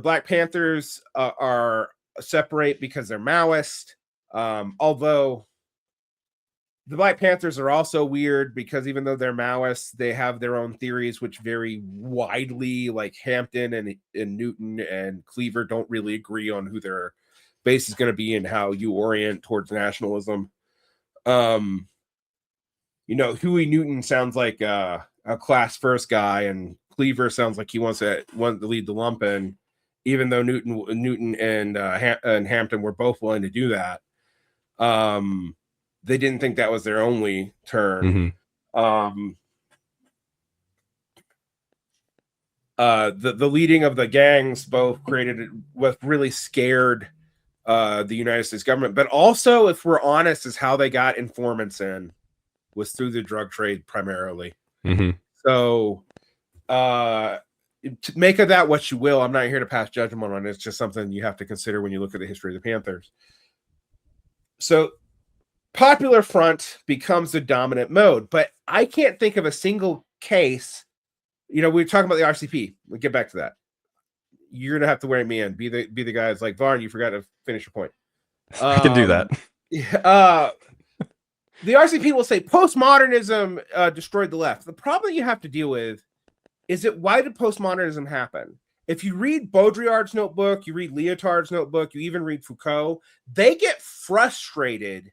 Black Panthers are separate because they're Maoist. Although the Black Panthers are also weird because even though they're Maoists, they have their own theories which vary widely. Like Hampton and Newton and Cleaver don't really agree on who their base is going to be and how you orient towards nationalism. Huey Newton sounds like a class first guy, and Cleaver sounds like he wants to lead the lumpen. even though Newton and Hampton were both willing to do that. They didn't think that was their only turn. Mm-hmm. The leading of the gangs both created what really scared the United States government, but also, if we're honest, is how they got informants in was through the drug trade primarily. Mm-hmm. So to make of that what you will. I'm not here to pass judgment on it. It's just something you have to consider when you look at the history of the Panthers. So Popular Front becomes the dominant mode, but I can't think of a single case. We were talking about the RCP. We'll get back to that. You're gonna have to wear me in. Be the guy that's like, Varn, you forgot to finish your point. I can do that. The RCP will say postmodernism destroyed the left. The problem you have to deal with is that why did postmodernism happen? If you read Baudrillard's notebook, you read Lyotard's notebook, you even read Foucault, they get frustrated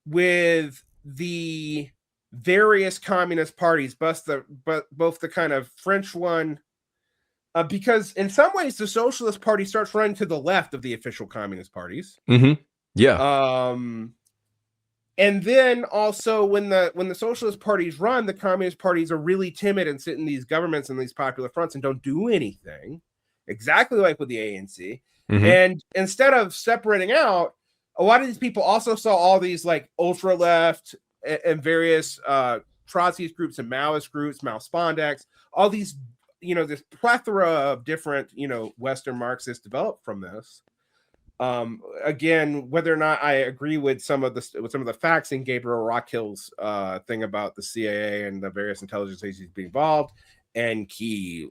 with the various communist parties, both the kind of French one, because in some ways the Socialist Party starts running to the left of the official communist parties. Mm-hmm. Yeah. And then also when the Socialist parties run, the communist parties are really timid and sit in these governments and these popular fronts and don't do anything, exactly like with the ANC. Mm-hmm. And instead of separating out, a lot of these people also saw all these like ultra left and various Trotskyist groups and Maoist groups, Mao Spandex, all these, this plethora of different, Western Marxists developed from this. Again, whether or not I agree with some of the facts in Gabriel Rockhill's thing about the CIA and the various intelligence agencies being involved and key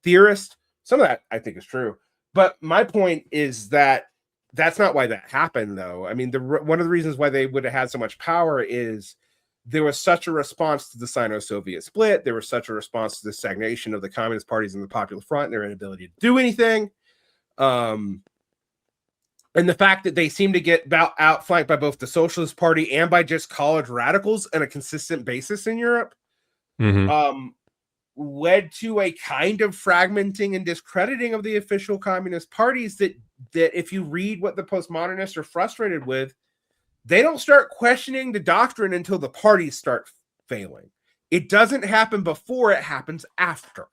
theorists, some of that I think is true. But my point is that that's not why that happened, though. I mean, one of the reasons why they would have had so much power is there was such a response to the Sino-Soviet split. There was such a response to the stagnation of the communist parties and the Popular Front and their inability to do anything. And the fact that they seem to get outflanked by both the Socialist Party and by just college radicals on a consistent basis in Europe, led to a kind of fragmenting and discrediting of the official communist parties that if you read what the postmodernists are frustrated with, they don't start questioning the doctrine until the parties start failing. It doesn't happen before, it happens after.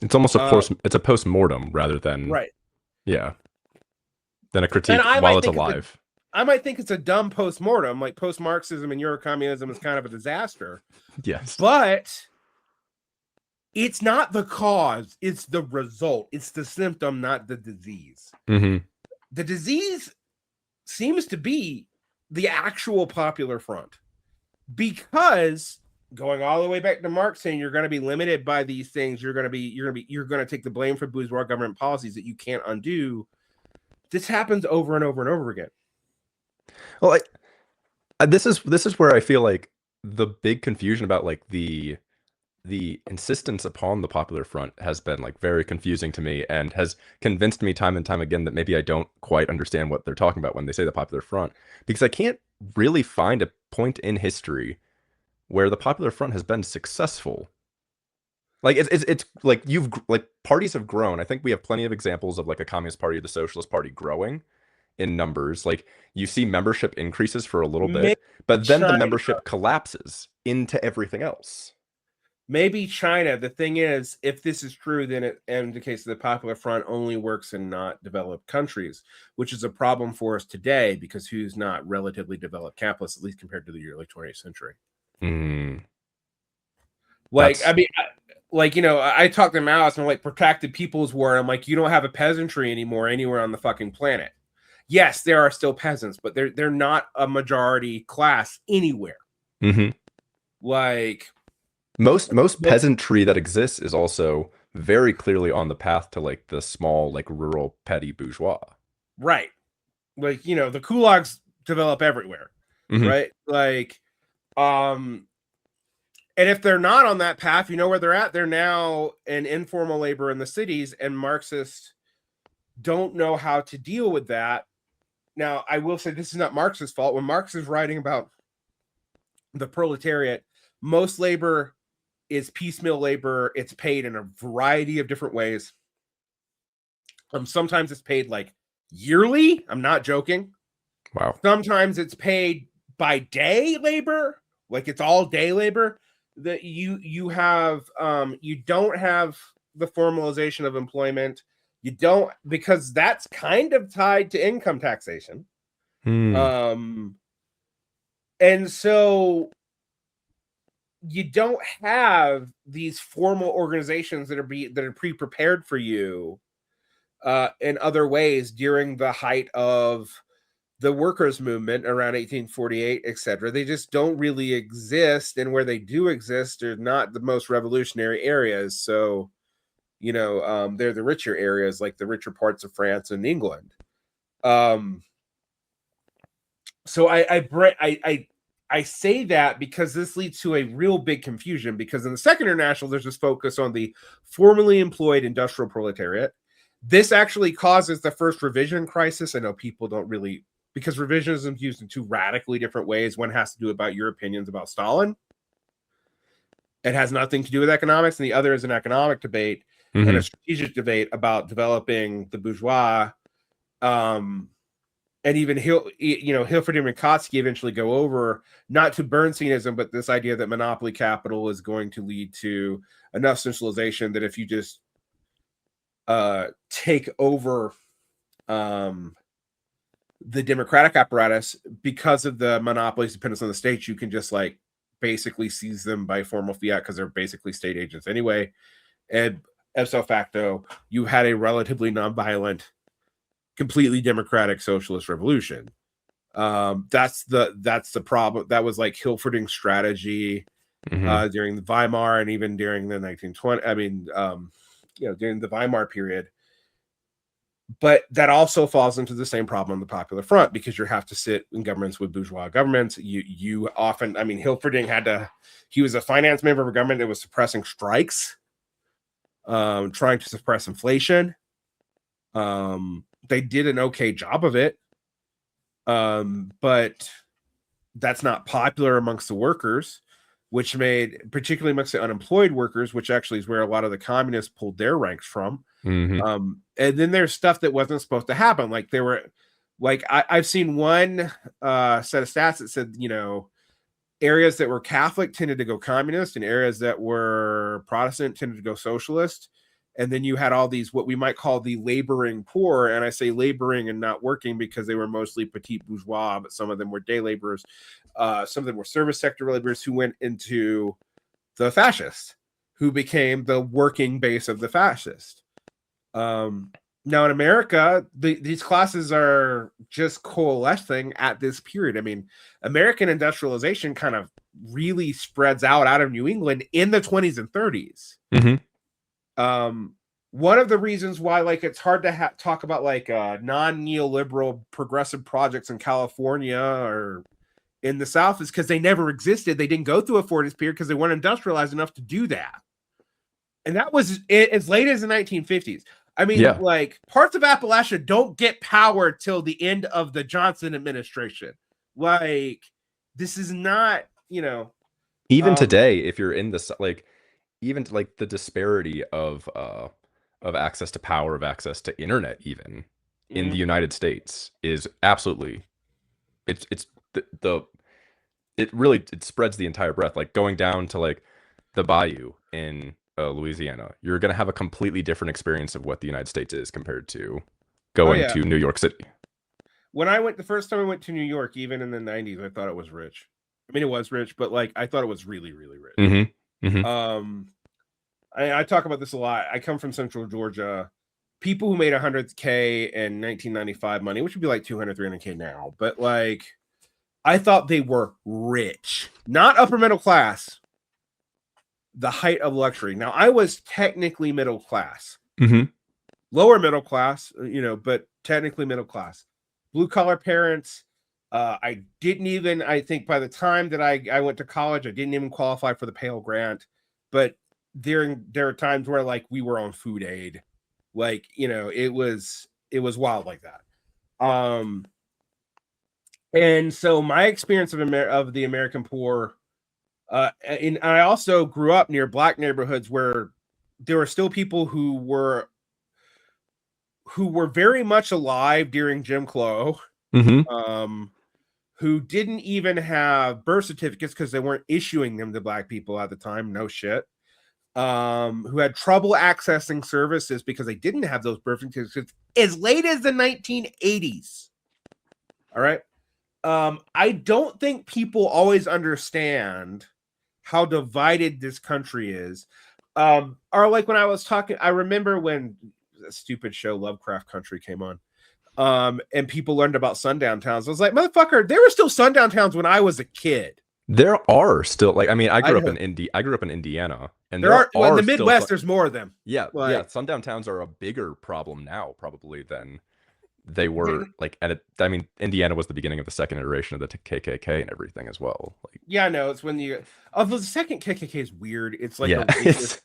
It's almost it's a post-mortem rather than right. Yeah. Than a critique while it's alive. I might think it's a dumb post-mortem, like post-Marxism and Eurocommunism is kind of a disaster. Yes. But it's not the cause, it's the result. It's the symptom, not the disease. Mm-hmm. The disease seems to be the actual Popular Front. Because going all the way back to Marx saying you're going to be limited by these things, you're going to take the blame for bourgeois government policies that you can't undo. This happens over and over and over again. Well, this is where I feel like the big confusion about like the insistence upon the Popular Front has been like very confusing to me and has convinced me time and time again that maybe I don't quite understand what they're talking about when they say the Popular Front, because I can't really find a point in history where the Popular Front has been successful. Like it's like parties have grown. I think we have plenty of examples of like a Communist Party or the Socialist Party growing in numbers. Like you see membership increases for a little bit, but then the membership collapses into everything else. Maybe China. The thing is, if this is true, then it indicates that the Popular Front only works in not developed countries, which is a problem for us today because who's not relatively developed capitalists, at least compared to the early 20th century? I talk to Maoists and I'm like, protracted people's war. I'm like, you don't have a peasantry anymore anywhere on the fucking planet. Yes, there are still peasants, but they're not a majority class anywhere. Mm-hmm. Like most peasantry that exists is also very clearly on the path to like the small, like rural petty bourgeois. Right. Like, the kulaks develop everywhere. Mm-hmm. Right. Like, and if they're not on that path, you know where they're at. They're now in informal labor in the cities, and Marxists don't know how to deal with that. Now, I will say this is not Marx's fault. When Marx is writing about the proletariat, most labor is piecemeal labor. It's paid in a variety of different ways. Sometimes it's paid like yearly. I'm not joking. Wow. Sometimes it's paid by day labor, like it's all day labor. That you have you don't have the formalization of employment. You don't, because that's kind of tied to income taxation. And so you don't have these formal organizations that are pre-prepared for you in other ways during the height of the workers' movement around 1848, etc. They just don't really exist, and where they do exist are not the most revolutionary areas. So, they're the richer areas, like the richer parts of France and England. So I say that because this leads to a real big confusion, because in the Second International, there's this focus on the formally employed industrial proletariat. This actually causes the first revision crisis. I know people don't really, because revisionism is used in two radically different ways. One has to do about your opinions about Stalin. It has nothing to do with economics, and the other is an economic debate and a strategic debate about developing the bourgeois. And even Hilford and Mikotsky eventually go over, not to Bernsteinism, but this idea that monopoly capital is going to lead to enough centralization that if you just take over the democratic apparatus, because of the monopoly's dependence on the states, you can just like basically seize them by formal fiat because they're basically state agents anyway. And ipso facto, you had a relatively nonviolent, completely democratic socialist revolution. That's the problem. That was like Hilferding's strategy during the Weimar and even during the 1920. I mean, during the Weimar period. But that also falls into the same problem on the Popular Front, because you have to sit in governments with bourgeois governments. You often, I mean, Hilferding he was a finance member of a government that was suppressing strikes, trying to suppress inflation. They did an okay job of it, but that's not popular amongst the workers, which made, particularly amongst the unemployed workers, which actually is where a lot of the communists pulled their ranks from. And then there's stuff that wasn't supposed to happen. Like there were, like I've seen one set of stats that said, areas that were Catholic tended to go communist, and areas that were Protestant tended to go socialist. And then you had all these, what we might call the laboring poor. And I say laboring and not working because they were mostly petit bourgeois, but some of them were day laborers. Some of them were service sector laborers who went into the fascists, who became the working base of the fascist. Now in America, these classes are just coalescing at this period. I mean, American industrialization kind of really spreads out of New England in the 20s and 30s. One of the reasons why, like, it's hard to talk about like non-neoliberal progressive projects in California or in the South is because they never existed. They didn't go through a Fordist period because they weren't industrialized enough to do that. And that was as late as the 1950s. I mean, like, parts of Appalachia don't get power till the end of the Johnson administration. Like, this is not, even today, if you're in this, like, even like the disparity of access to power, of access to internet, even in the United States, is absolutely, it really spreads the entire breadth. Like going down to like the Bayou in Louisiana, you're going to have a completely different experience of what the United States is compared to going to New York City. When the first time I went to New York, even in the 90s, I thought it was rich. I mean, it was rich, but like I thought it was really, really rich. I talk about this a lot. I come from Central Georgia. People who made 100K in 1995 money, which would be like 200, 300K now, but like I thought they were rich, not upper middle class. The height of luxury. Now, I was technically middle class, lower middle class, but technically middle class. Blue collar parents. I think by the time that I went to college, I didn't even qualify for the Pell Grant. But there are times where like we were on food aid, like it was wild like that. And so my experience of the American poor. And I also grew up near Black neighborhoods where there were still people who who were very much alive during Jim Crow, who didn't even have birth certificates because they weren't issuing them to black people at the time. No shit. Who had trouble accessing services because they didn't have those birth certificates as late as the 1980s. All right. I don't think people always understand how divided this country is. Or like when I was talking, I remember when a stupid show Lovecraft Country came on, and people learned about sundown towns. I was like, motherfucker, there were still sundown towns when I was a kid. There are still, like, I mean, I grew up in Indiana, and there are in the Midwest. Still, there's more of them. Yeah, yeah. Sundown towns are a bigger problem now, probably, than they were. Like, I mean, Indiana was the beginning of the second iteration of the KKK and everything as well. Like, yeah, no, it's when you. Although the second KKK is weird. It's like it's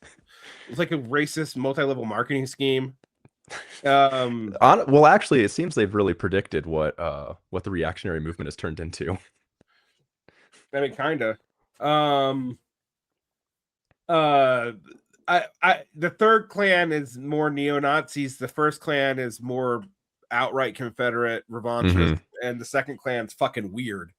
like a racist multi-level marketing scheme. Well, actually, it seems they've really predicted what the reactionary movement has turned into. I mean, kind of. The third clan is more neo-Nazis. The first clan is more outright Confederate revanchist, and the second clan's fucking weird.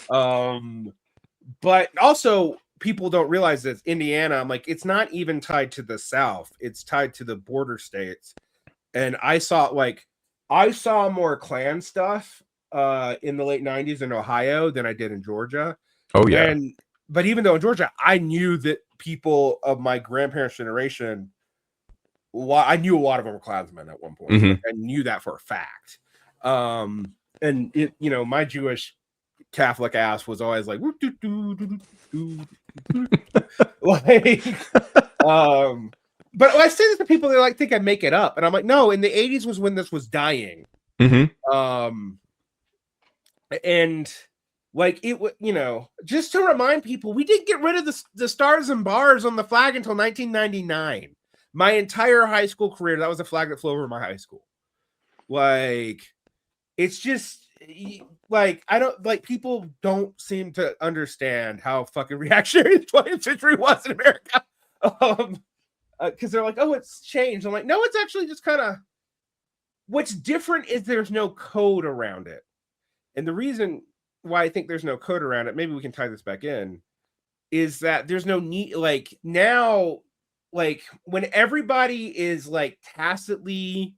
But also people don't realize that Indiana, I'm like, it's not even tied to the South. It's tied to the border states. And I saw more Klan stuff in the late 90s in Ohio than I did in Georgia. Oh yeah. But even though in Georgia, I knew that people of my grandparents' generation, I knew a lot of them were Klansmen at one point. Like, I knew that for a fact. And it, my Jewish Catholic ass was always like, like, but when I say this to people, they like think I make it up, and I'm like, no. In the 80s was when this was dying, and like it, just to remind people, we didn't get rid of the stars and bars on the flag until 1999. My entire high school career, that was the flag that flew over my high school. Like, it's just like people don't seem to understand how fucking reactionary the 20th century was in America. Because they're like, oh, it's changed. I'm like, no, it's actually just kind of, what's different is there's no code around it. And the reason why I think there's no code around it, maybe we can tie this back in, is that there's no need, like now, like when everybody is like tacitly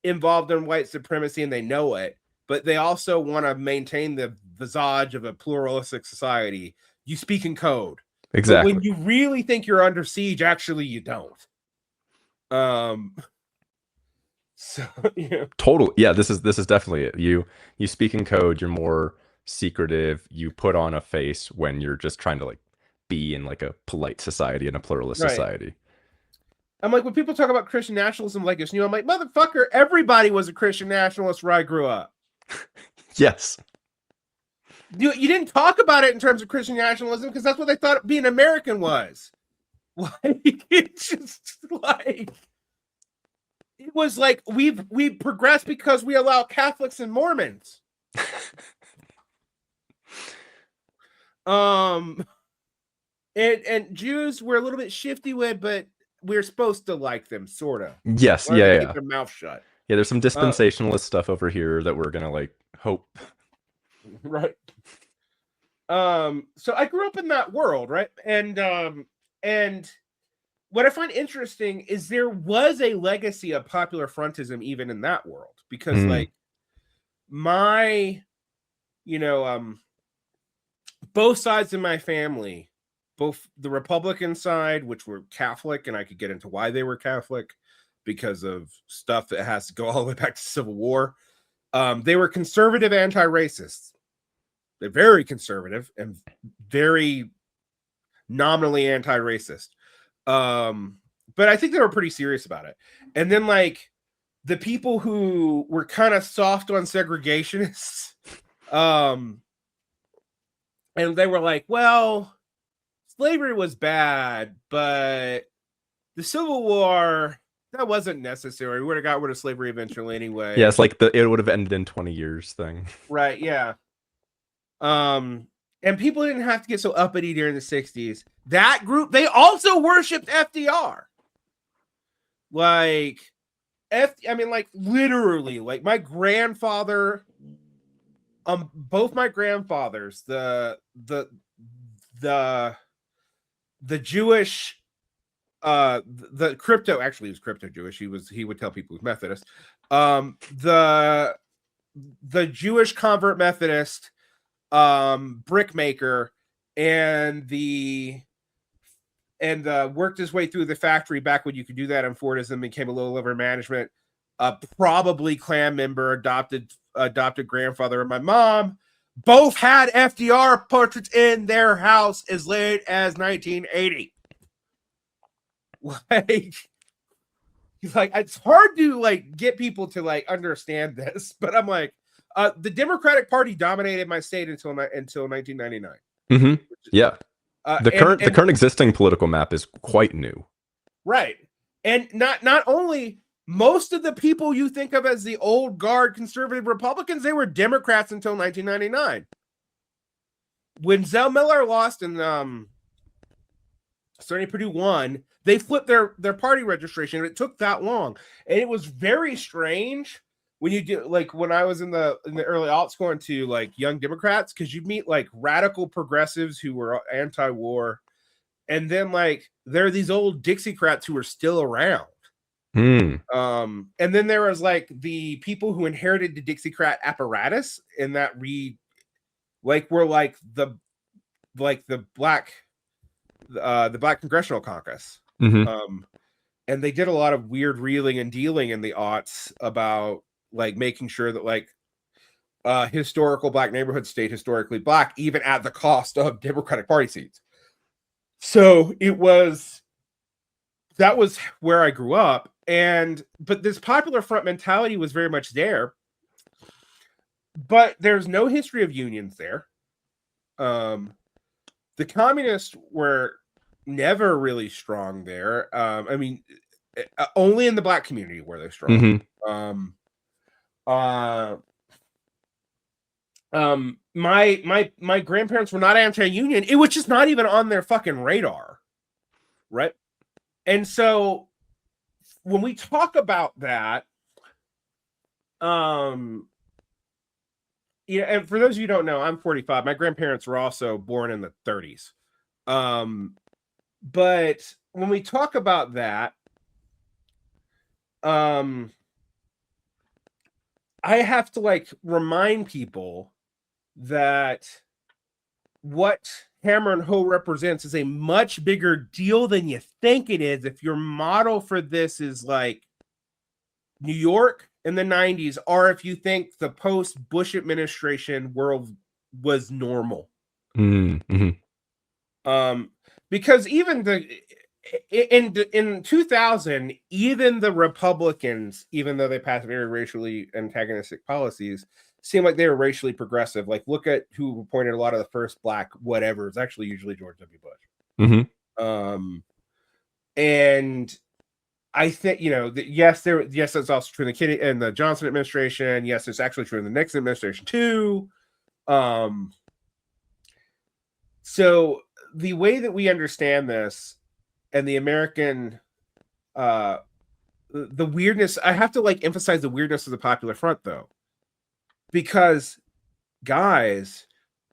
involved in white supremacy and they know it, but they also want to maintain the visage of a pluralistic society, you speak in code. Exactly. But when you really think you're under siege, actually you don't. So yeah. Totally. Yeah, this is definitely it. You speak in code, you're more secretive, you put on a face when you're just trying to like be in like a polite society and a pluralist society. I'm like, when people talk about Christian nationalism like it's new, I'm like, motherfucker, everybody was a Christian nationalist where I grew up. Yes. You didn't talk about it in terms of Christian nationalism because that's what they thought being American was. Like, it's just like, it was like we progressed because we allow Catholics and Mormons. And Jews were a little bit shifty with, but we're supposed to like them, sort of. Yes, yeah. Keep their mouth shut. Yeah, there's some dispensationalist stuff over here that we're gonna like hope. Right. So I grew up in that world, right? And what I find interesting is there was a legacy of popular frontism even in that world, because like my, both sides of my family, both the Republican side, which were Catholic, and I could get into why they were Catholic because of stuff that has to go all the way back to Civil War. They were conservative anti-racists. They're very conservative and very nominally anti-racist. But I think they were pretty serious about it. And then like the people who were kind of soft on segregationists, and they were like, well, slavery was bad, but the Civil War, that wasn't necessary. We would have got rid of slavery eventually anyway. Yeah, it's like it would have ended in 20 years thing. Right, yeah. And people didn't have to get so uppity during the 60s. That group, they also worshipped FDR. Like, I mean, like literally, like my grandfather, both my grandfathers, the Jewish, the crypto, actually he was crypto Jewish. He would tell people he was Methodist. The Jewish convert Methodist, brick maker, and worked his way through the factory back when you could do that in Fordism, became a little over management. Probably Klan member, adopted grandfather of my mom. Both had FDR portraits in their house as late as 1980. Like it's hard to like get people to like understand this, but I'm like, the Democratic Party dominated my state until 1999. Mm-hmm. Yeah. The current existing political map is quite new. Right. And not only most of the people you think of as the old guard conservative Republicans, they were Democrats until 1999. When Zell Miller lost and Sonny Perdue won, they flipped their party registration. It took that long. And it was very strange when you do, like when I was in the early aughts going to like Young Democrats, because you meet like radical progressives who were anti-war. And then like there are these old Dixiecrats who are still around. And then there was like the people who inherited the Dixiecrat apparatus, and that were like the black Congressional Caucus. And they did a lot of weird reeling and dealing in the aughts about like making sure that like historical black neighborhoods stayed historically black, even at the cost of Democratic Party seats. So that was where I grew up. But this Popular Front mentality was very much there, but there's no history of unions there. The communists were never really strong there. I mean, only in the black community were they strong. My grandparents were not anti-union. It was just not even on their fucking radar, right? And so when we talk about that, and for those of you who don't know, I'm 45. My grandparents were also born in the 30s. But when we talk about that, I have to like remind people that what Hammer and Hoe represents is a much bigger deal than you think it is. If your model for this is like New York in the 90s, or if you think the post-Bush administration world was normal. Because even in 2000, even the Republicans, even though they passed very racially antagonistic policies, seemed like they were racially progressive. Like, look at who appointed a lot of the first black whatever. It's actually usually George W. Bush. And I think, yes, that's also true in the Kennedy and the Johnson administration. Yes, it's actually true in the Nixon administration too. So the way that we understand this and the American, the weirdness, I have to like emphasize the weirdness of the Popular Front though, because guys,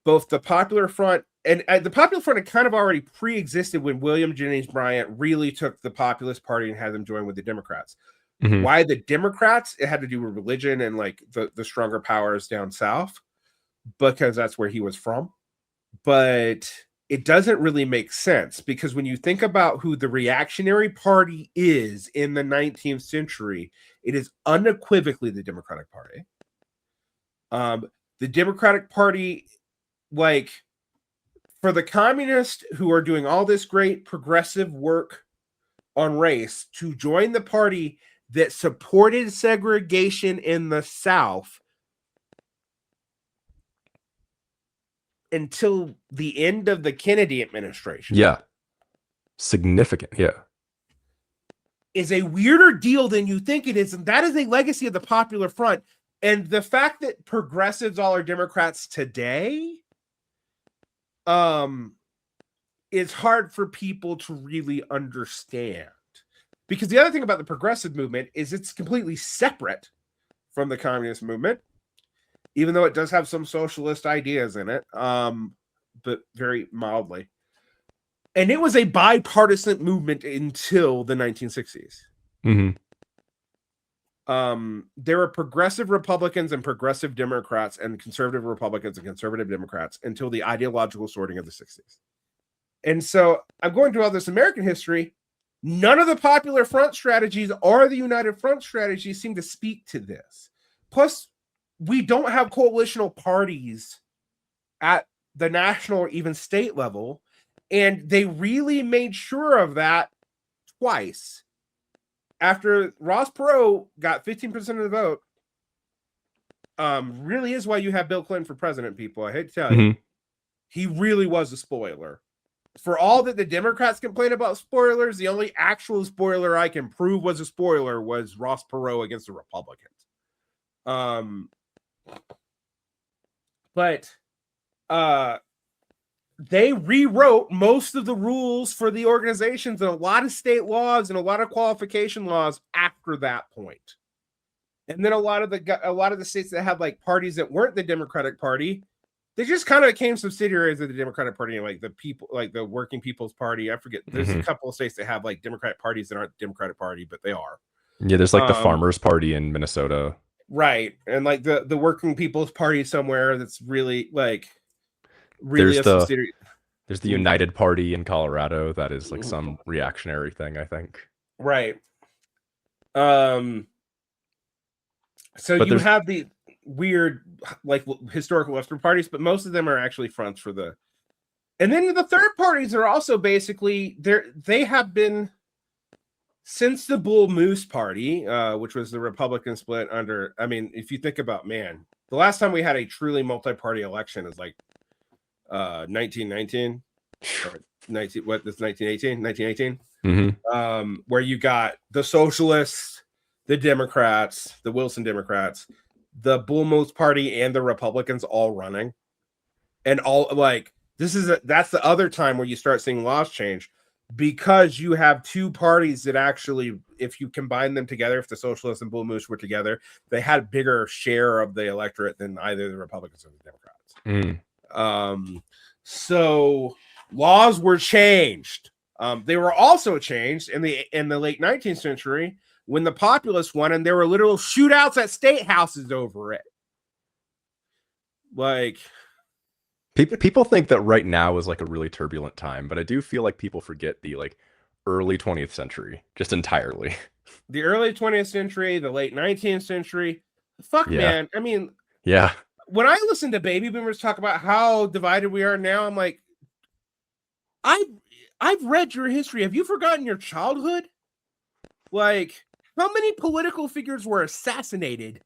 both the Popular Front and the Popular Front had kind of already pre-existed when William Jennings Bryan really took the Populist Party and had them join with the Democrats. Why the Democrats? It had to do with religion and like the stronger powers down south, because that's where he was from. But it doesn't really make sense, because when you think about who the reactionary party is in the 19th century, it is unequivocally the Democratic Party. The Democratic Party, like, for the communists who are doing all this great progressive work on race to join the party that supported segregation in the South until the end of the Kennedy administration. Yeah. Significant. Yeah. Is a weirder deal than you think it is. And that is a legacy of the Popular Front. And the fact that progressives all are Democrats today, it's hard for people to really understand. Because the other thing about the progressive movement is it's completely separate from the communist movement, even though it does have some socialist ideas in it, but very mildly. And it was a bipartisan movement until the 1960s. Mm-hmm. There were progressive Republicans and progressive Democrats and conservative Republicans and conservative Democrats until the ideological sorting of the 60s. And so I'm going through all this American history. None of the Popular Front strategies or the United Front strategies seem to speak to this. Plus, we don't have coalitional parties at the national or even state level. And they really made sure of that twice. After Ross Perot got 15% of the vote, really is why you have Bill Clinton for president, people. I hate to tell you. He really was a spoiler. For all that the Democrats complain about spoilers, the only actual spoiler I can prove was a spoiler was Ross Perot against the Republicans. But they rewrote most of the rules for the organizations and a lot of state laws and a lot of qualification laws after that point. And then a lot of the states that had like parties that weren't the Democratic Party, they just kind of became subsidiaries of the Democratic Party, like the people, like the Working People's Party. I forget. There's a couple of states that have like Democratic parties that aren't the Democratic Party, but they are. Yeah, there's like the Farmers Party in Minnesota. Right. And like the Working People's Party somewhere that's really like really there's a subsidiary. There's the United Party in Colorado that is like some reactionary thing, I think. Right. So but you have the weird like historical Western parties, but most of them are actually fronts for the. And then the third parties are also basically they have been since the Bull Moose Party, which was the Republican split under. I mean, if you think about the last time we had a truly multi-party election is like 1919 or 1918 where you got the socialists, the Democrats, the Wilson Democrats, the Bull Moose Party, and the Republicans all running, and all like that's the other time where you start seeing laws change, because you have two parties that actually, if you combine them together, if the socialists and Bull Moose were together, they had a bigger share of the electorate than either the Republicans or the Democrats. So laws were changed. They were also changed in the late 19th century when the populists won, and there were literal shootouts at state houses over it. Like, people think that right now is like a really turbulent time, but I do feel like people forget the like early 20th century just entirely. The early 20th century, the late 19th century. Man. I mean, yeah. When I listen to baby boomers talk about how divided we are now, I'm like, I've read your history. Have you forgotten your childhood? Like, how many political figures were assassinated?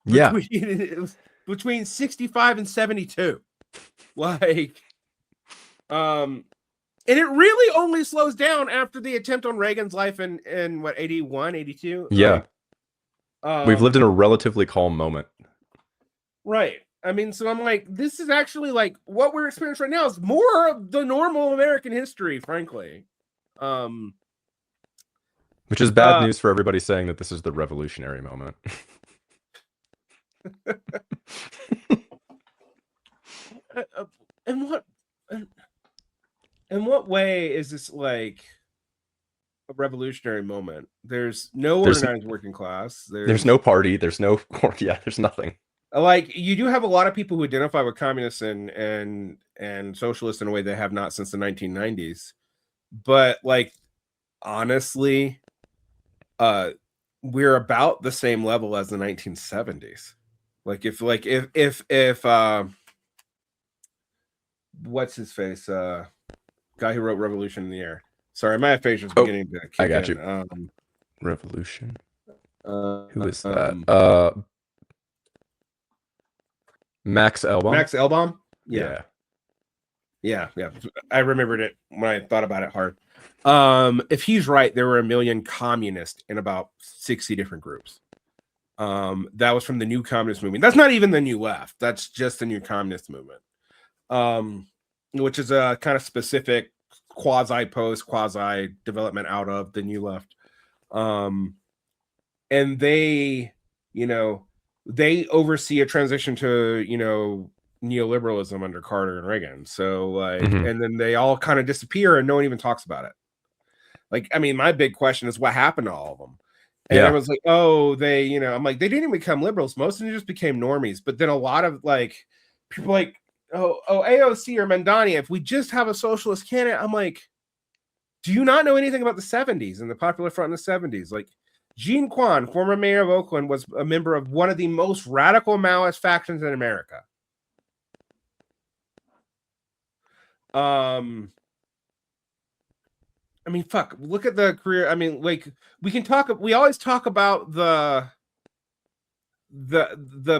Between 65 and 72. Like, and it really only slows down after the attempt on Reagan's life in what, 81, 82? Yeah. We've lived in a relatively calm moment. Right. I mean, so I'm like, this is actually like what we're experiencing right now is more of the normal American history, frankly. Which is bad news for everybody saying that this is the revolutionary moment. In what way is this like a revolutionary moment? There's no organized working class. There's no party. There's no there's nothing. Like, you do have a lot of people who identify with communists and socialists in a way they have not since the 1990s. But like, honestly, we're about the same level as the 1970s. Like if what's his face? Guy who wrote Revolution in the Air. Sorry, my aphasia is beginning to kick I got in. you. Revolution. Who is that? Max Elbaum. Max Elbaum? Yeah. I remembered it when I thought about it hard. If he's right, there were 1 million communists in about 60 different groups. That was from the New Communist Movement. That's not even the New Left. That's just the New Communist Movement, which is a kind of specific quasi post, quasi development out of the New Left. And they, you know, they oversee a transition to, you know, neoliberalism under Carter and Reagan. So like, and then they all kind of disappear and no one even talks about it. Like, I mean, my big question is what happened to all of them? And Yeah. everyone's like, oh, they, you know, I'm like, they didn't even become liberals. Most of them just became normies. But then a lot of like people like, oh, AOC or Mandani, if we just have a socialist candidate, I'm like, do you not know anything about the 70s and the Popular Front in the 70s? Like, Jean Quan, former mayor of Oakland, was a member of one of the most radical Maoist factions in America. I mean, fuck, look at the career. I mean, like, we always talk about the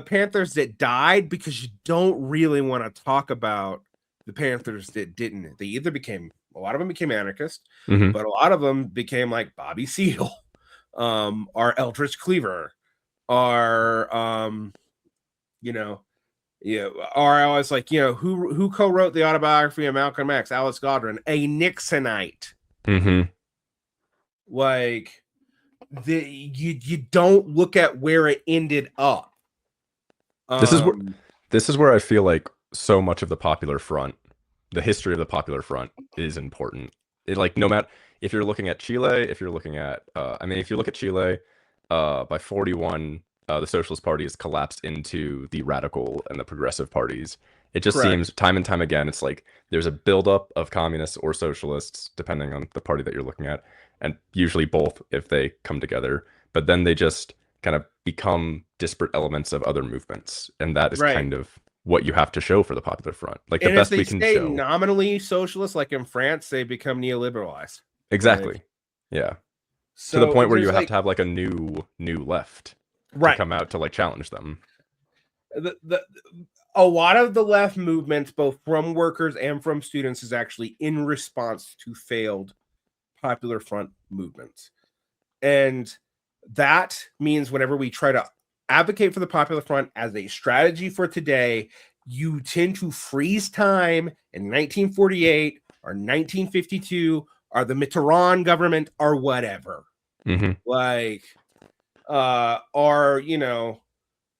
Panthers that died because you don't really want to talk about the Panthers that didn't. They either became, a lot of them became anarchist, but a lot of them became like Bobby Seale, or Eldridge Cleaver, or you know, or I was like, you know, who co-wrote the autobiography of Malcolm X? Alice Godwin, a Nixonite. Like, you don't look at where it ended up. This is where I feel like so much of the Popular Front, the history of the Popular Front, is important. It, like, no matter if you're looking at Chile, if you're looking at, I mean, if you look at Chile, by 41, the Socialist Party has collapsed into the radical and the progressive parties. It just seems time and time again, it's like there's a buildup of communists or socialists, depending on the party that you're looking at, and usually both if they come together. But then they just kind of become disparate elements of other movements, and that is kind of what you have to show for the Popular Front. Like, the best we can show. If they stay nominally socialist, like in France, they become neoliberalized. Exactly. Like, yeah. So to the point where you have to have like a new left to come out to like challenge them. A lot of the left movements, both from workers and from students, is actually in response to failed Popular Front movements. And that means whenever we try to advocate for the Popular Front as a strategy for today, you tend to freeze time in 1948 or 1952 or the Mitterrand government or whatever. Like, or, you know,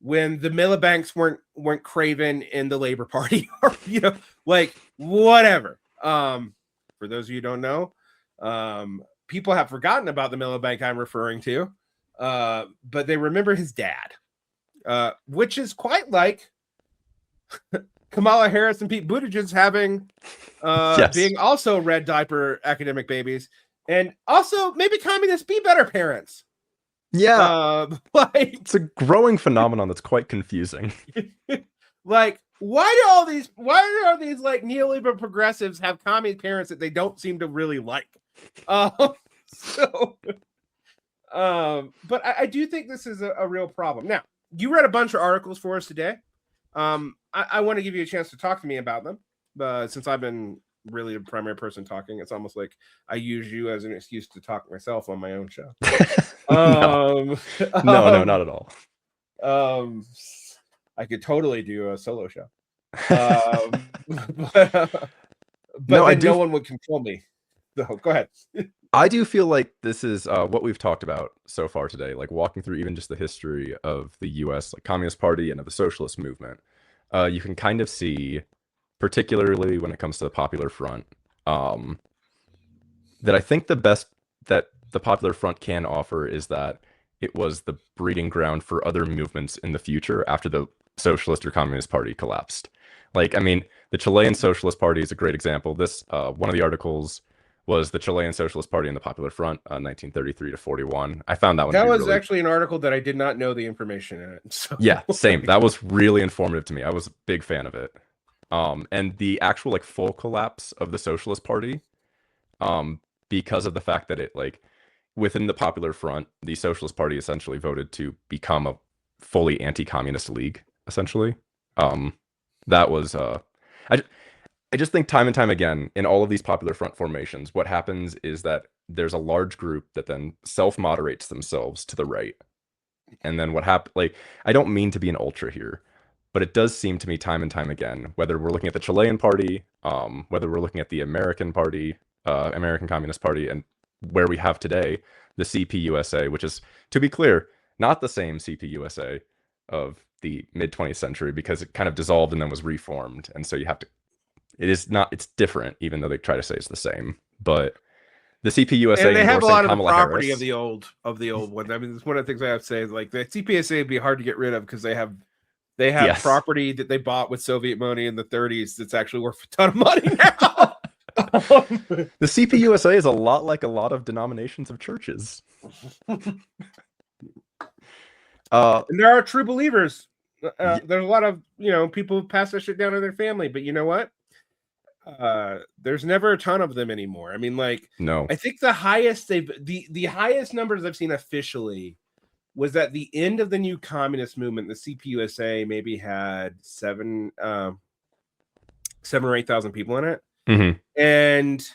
when the Miliband's weren't craven in the Labor Party, or, you know, like, whatever. For those of you who don't know, people have forgotten about the Miliband I'm referring to, but they remember his dad, which is quite like Kamala Harris and Pete Buttigieg having, being also red diaper academic babies, and also maybe communists be better parents. Yeah, like, it's a growing phenomenon that's quite confusing. Like, why do all these like neoliberal progressives have communist parents that they don't seem to really like? But I do think this is a real problem. Now, you read a bunch of articles for us today. I want to give you a chance to talk to me about them. Since I've been really the primary person talking, it's almost like I use you as an excuse to talk myself on my own show. No, not at all. I could totally do a solo show. But no one would control me. So go ahead. I do feel like this is what we've talked about so far today, like walking through even just the history of the US like Communist Party and of the socialist movement. You can kind of see, particularly when it comes to the Popular Front, that I think the best that the Popular Front can offer is that it was the breeding ground for other movements in the future after the Socialist or Communist Party collapsed. Like, I mean, the Chilean Socialist Party is a great example. This one of the articles was the Chilean Socialist Party and the Popular Front, 1933 to 41. I found that one. That was actually an article that I did not know the information in it. So. Yeah, same. That was really informative to me. I was a big fan of it. And the actual like full collapse of the Socialist Party, because of the fact that it like within the Popular Front, the Socialist Party essentially voted to become a fully anti-communist league. Essentially, that was I just think time and time again in all of these Popular Front formations, what happens is that there's a large group that then self-moderates themselves to the right. And then what happens, like, I don't mean to be an ultra here, but it does seem to me time and time again, whether we're looking at the Chilean party, whether we're looking at the American party, American Communist Party, and where we have today the CPUSA, which is, to be clear, not the same CPUSA of the mid 20th century, because it kind of dissolved and then was reformed, and so you have to. It is not. It's different, even though they try to say it's the same. But the CPUSA and they have a endorsing lot of the Kamala property Harris, of the old one. I mean, it's one of the things I have to say is like the CPSA would be hard to get rid of because they have Yes. property that they bought with Soviet money in the 30s that's actually worth a ton of money now. The CPUSA is a lot like a lot of denominations of churches. And there are true believers. There's a lot of people who pass that shit down to their family, but you know what? There's never a ton of them anymore. I mean, like, no, I think the highest the highest numbers I've seen officially was at the end of the new communist movement. The CPUSA maybe had 7 or 8,000 people in it. Mm-hmm. And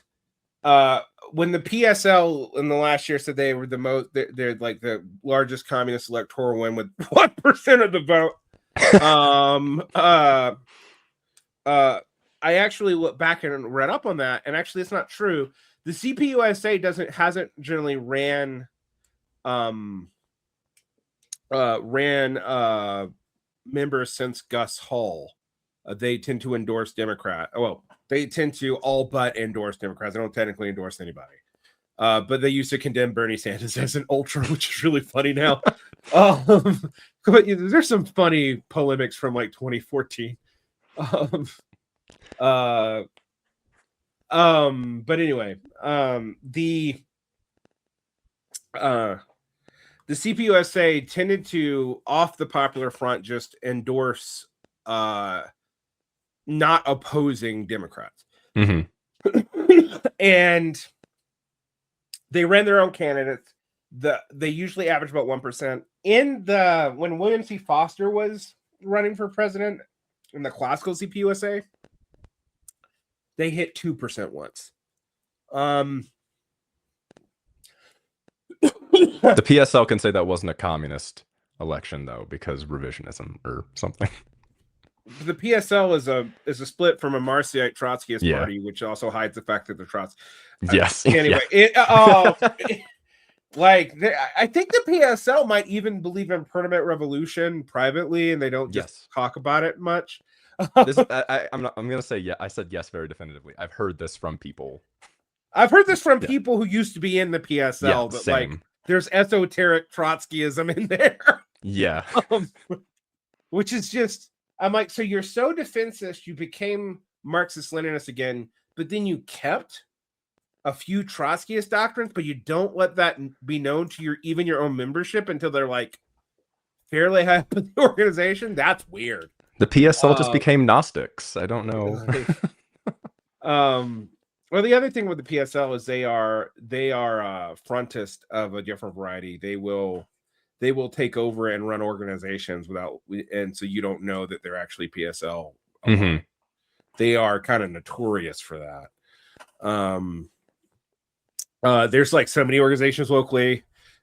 when the PSL in the last year said they were the most, they're like the largest communist electoral win with 1% of the vote. I actually looked back and read up on that, and actually it's not true. The CPUSA hasn't generally ran members since Gus Hall. They tend to endorse Democrat. Well, they tend to all but endorse Democrats. They don't technically endorse anybody. But they used to condemn Bernie Sanders as an ultra, which is really funny now. But there's some funny polemics from like 2014. But anyway, the CPUSA tended to, off the popular front, just endorse not opposing Democrats. Mm-hmm. And they ran their own candidates. They usually average about 1%. When William C. Foster was running for president in the classical CPUSA, they hit 2% once. The PSL can say that wasn't a communist election though, because revisionism or something. The PSL is a split from a Marxist Trotskyist party, which also hides the fact that they're Trotsky. Yes. Anyway, I think the PSL might even believe in permanent revolution privately, and they don't just talk about it much. I'm gonna say yeah. I said yes very definitively. I've heard this from people. I've heard this from people who used to be in the PSL, but same. like there's esoteric Trotskyism in there. Yeah. Which is just, I'm like, so you're so defensist, you became Marxist-Leninist again, but then you kept a few Trotskyist doctrines, but you don't let that be known to even your own membership until they're like fairly high up in the organization. That's weird. The PSL just became Gnostics. I don't know. Well, the other thing with the PSL is they are frontist of a different variety. They will take over and run organizations and so you don't know that they're actually PSL. Mm-hmm. They are kind of notorious for that. There's like so many organizations locally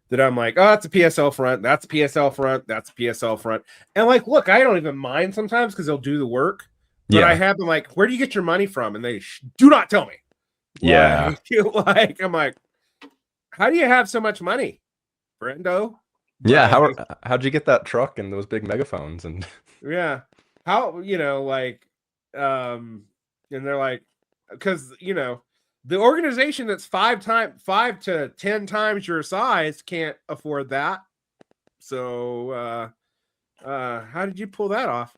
that I'm like, oh, that's a PSL front, that's a PSL front, that's a PSL front. And like, look, I don't even mind sometimes because they'll do the work. But I have them like, where do you get your money from? And they do not tell me. Yeah. I'm like, how do you have so much money, Brendo? Yeah, how'd you get that truck and those big megaphones? And yeah, how, and they're like, because the organization that's 5 to 10 times your size can't afford that. So how did you pull that off?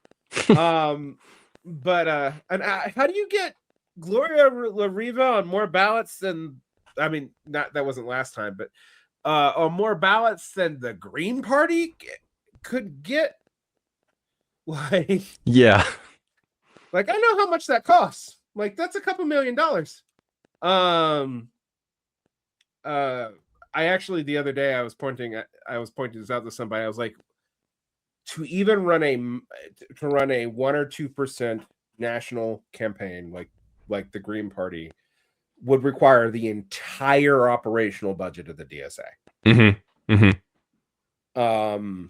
But how do you get Gloria La Riva on more ballots than, I mean, that wasn't last time, but on more ballots than the Green Party could get? Like, yeah, like I know how much that costs. Like that's a couple $1 million. I actually the other day I was pointing this out to somebody. I was like, to even run a 1 or 2% national campaign like the Green Party would require the entire operational budget of the DSA. Mm-hmm. Mm-hmm.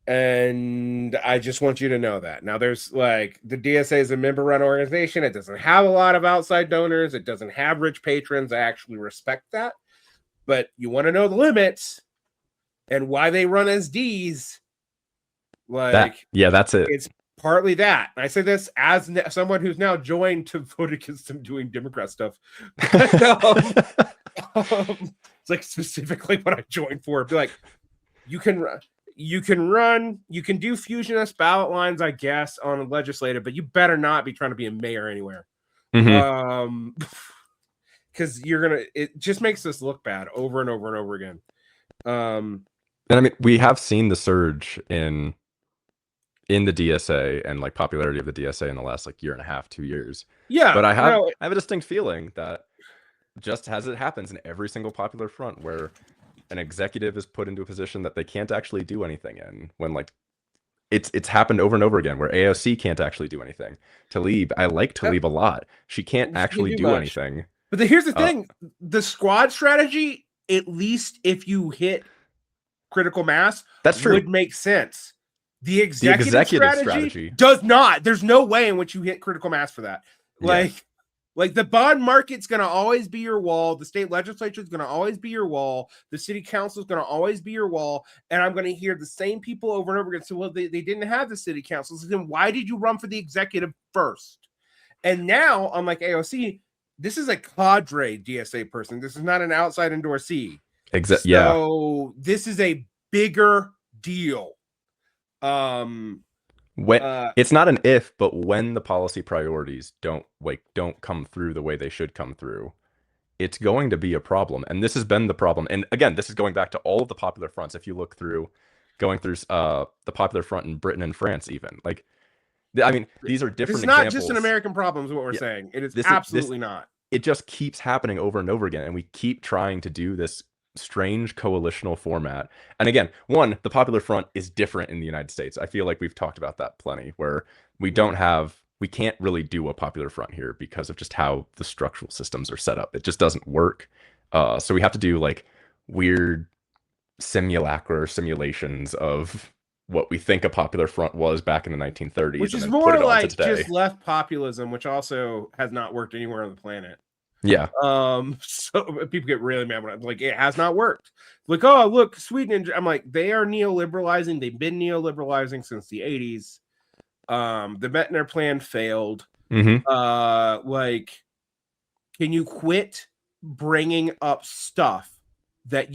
And I just want you to know that. Now, there's like the DSA is a member-run organization. It doesn't have a lot of outside donors. It doesn't have rich patrons. I actually respect that. But you want to know the limits and why they run as Ds. Like, that's it. It's partly that. I say this as someone who's now joined to vote against them doing Democrat stuff. It's like specifically what I joined for. Be like, you can run, you can do fusionist ballot lines, I guess, on a legislative, but you better not be trying to be a mayor anywhere. Mm-hmm. Because it just makes us look bad over and over and over again. And I mean, we have seen the surge in the DSA and like popularity of the DSA in the last like year and a half, 2 years. Yeah, but I have a distinct feeling that just as it happens in every single popular front where an executive is put into a position that they can't actually do anything in, when like it's happened over and over again where AOC can't actually do anything. Tlaib, I like Tlaib a lot. She can't actually do anything. But here's the thing, the squad strategy, at least if you hit critical mass, that's true, would make sense. The executive strategy does not. There's no way in which you hit critical mass for that. Like the bond market's going to always be your wall. The state legislature is going to always be your wall. The city council is going to always be your wall. And I'm going to hear the same people over and over again. So, well, they didn't have the city councils. Then why did you run for the executive first? And now, unlike AOC, this is a cadre DSA person. This is not an outside endorsee. Exactly. So this is a bigger deal. When it's not an if, but when the policy priorities don't come through the way they should come through, it's going to be a problem. And this has been the problem. And again, this is going back to all of the popular fronts. If you look through, going through the popular front in Britain and France, even like, I mean, these are different. It's not just an American problem, is what we're saying. It is absolutely not. It just keeps happening over and over again, and we keep trying to do this strange coalitional format. And again, the popular front is different in the United States. I feel like we've talked about that plenty, where we can't really do a popular front here because of just how the structural systems are set up. It just doesn't work. So we have to do like weird simulations of what we think a popular front was back in the 1930s, which is more like just left populism, which also has not worked anywhere on the planet. Yeah. So people get really mad when I'm like, it has not worked. Like, oh, look, Sweden. I'm like, they are neoliberalizing. They've been neoliberalizing since the 80s. The Mettner plan failed. Mm-hmm. Like, can you quit bringing up stuff that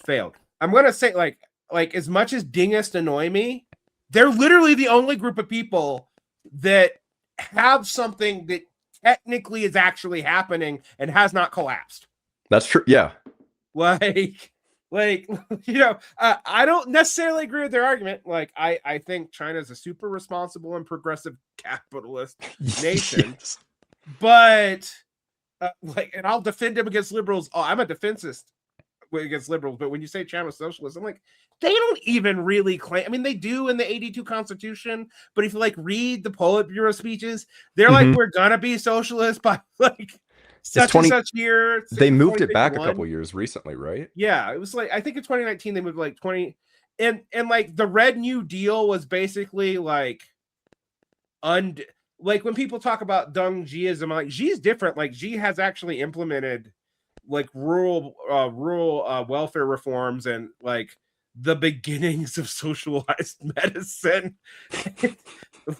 failed? I'm gonna say, like as much as dingists annoy me, they're literally the only group of people that have something that technically is actually happening and has not collapsed. That's true. Yeah. Like, I don't necessarily agree with their argument. Like, I think China is a super responsible and progressive capitalist nation, yes. But and I'll defend them against liberals. Oh, I'm a defensist against liberals. But when you say China's socialist, I'm like, they don't even really claim. I mean, they do in the 82 Constitution, but if you like read the Politburo speeches, they're like, we're gonna be socialist by like such and such year. They moved it back a couple years recently, right? Yeah, it was like, I think in 2019 they moved like 20, and like the Red New Deal was basically like like when people talk about Deng Xiism, like Xi's different. Like Xi has actually implemented like rural welfare reforms and like the beginnings of socialized medicine,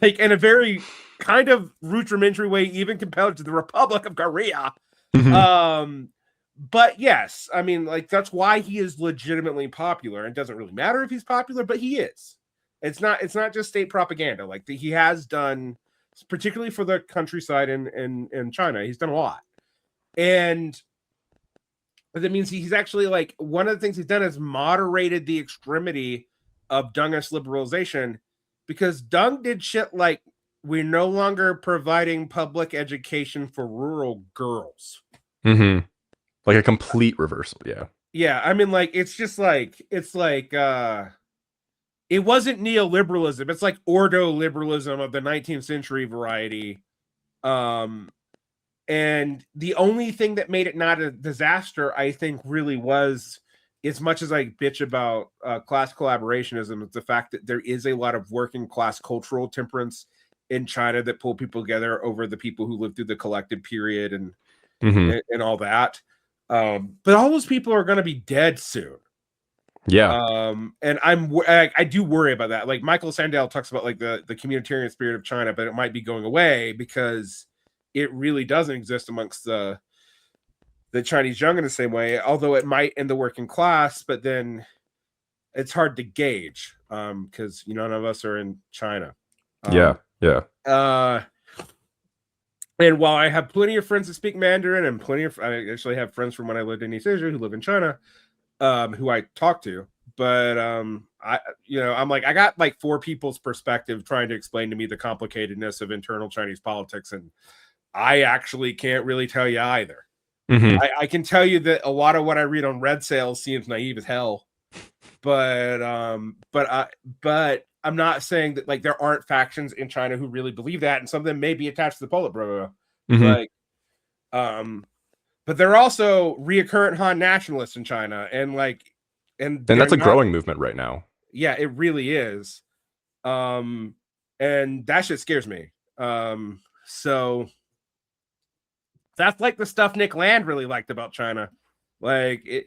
like in a very kind of rudimentary way, even compared to the Republic of Korea. But yes, I mean, like that's why he is legitimately popular. It doesn't really matter if he's popular, but he is. It's not just state propaganda. Like he has done, particularly for the countryside in China, he's done a lot. And that means he's actually like, one of the things he's done is moderated the extremity of Dengist liberalization, because Deng did shit like, we're no longer providing public education for rural girls. Like a complete reversal. Yeah. I mean, like, it's just like, it wasn't neoliberalism. It's like ordo-liberalism of the 19th century variety. And the only thing that made it not a disaster, I think, really was as much as I bitch about class collaborationism, it's the fact that there is a lot of working class cultural temperance in China that pull people together over the people who lived through the collective period and all that. But all those people are going to be dead soon. Yeah. And I do worry about that. Like Michael Sandel talks about like the communitarian spirit of China, but it might be going away because it really doesn't exist amongst the Chinese young in the same way, although it might in the working class, but then it's hard to gauge because none of us are in China. Yeah. And while I have plenty of friends that speak Mandarin and I actually have friends from when I lived in East Asia who live in China, who I talk to, but I'm like, I got like 4 people's perspective trying to explain to me the complicatedness of internal Chinese politics, and I actually can't really tell you either. I can tell you that a lot of what I read on Red Sales seems naive as hell, but I'm not saying that like there aren't factions in China who really believe that, and some of them may be attached to the Politburo, like, but they're also reoccurrent Han nationalists in China, and that's a growing movement right now. Yeah, it really is, and that shit scares me. So that's like the stuff Nick Land really liked about China, like it,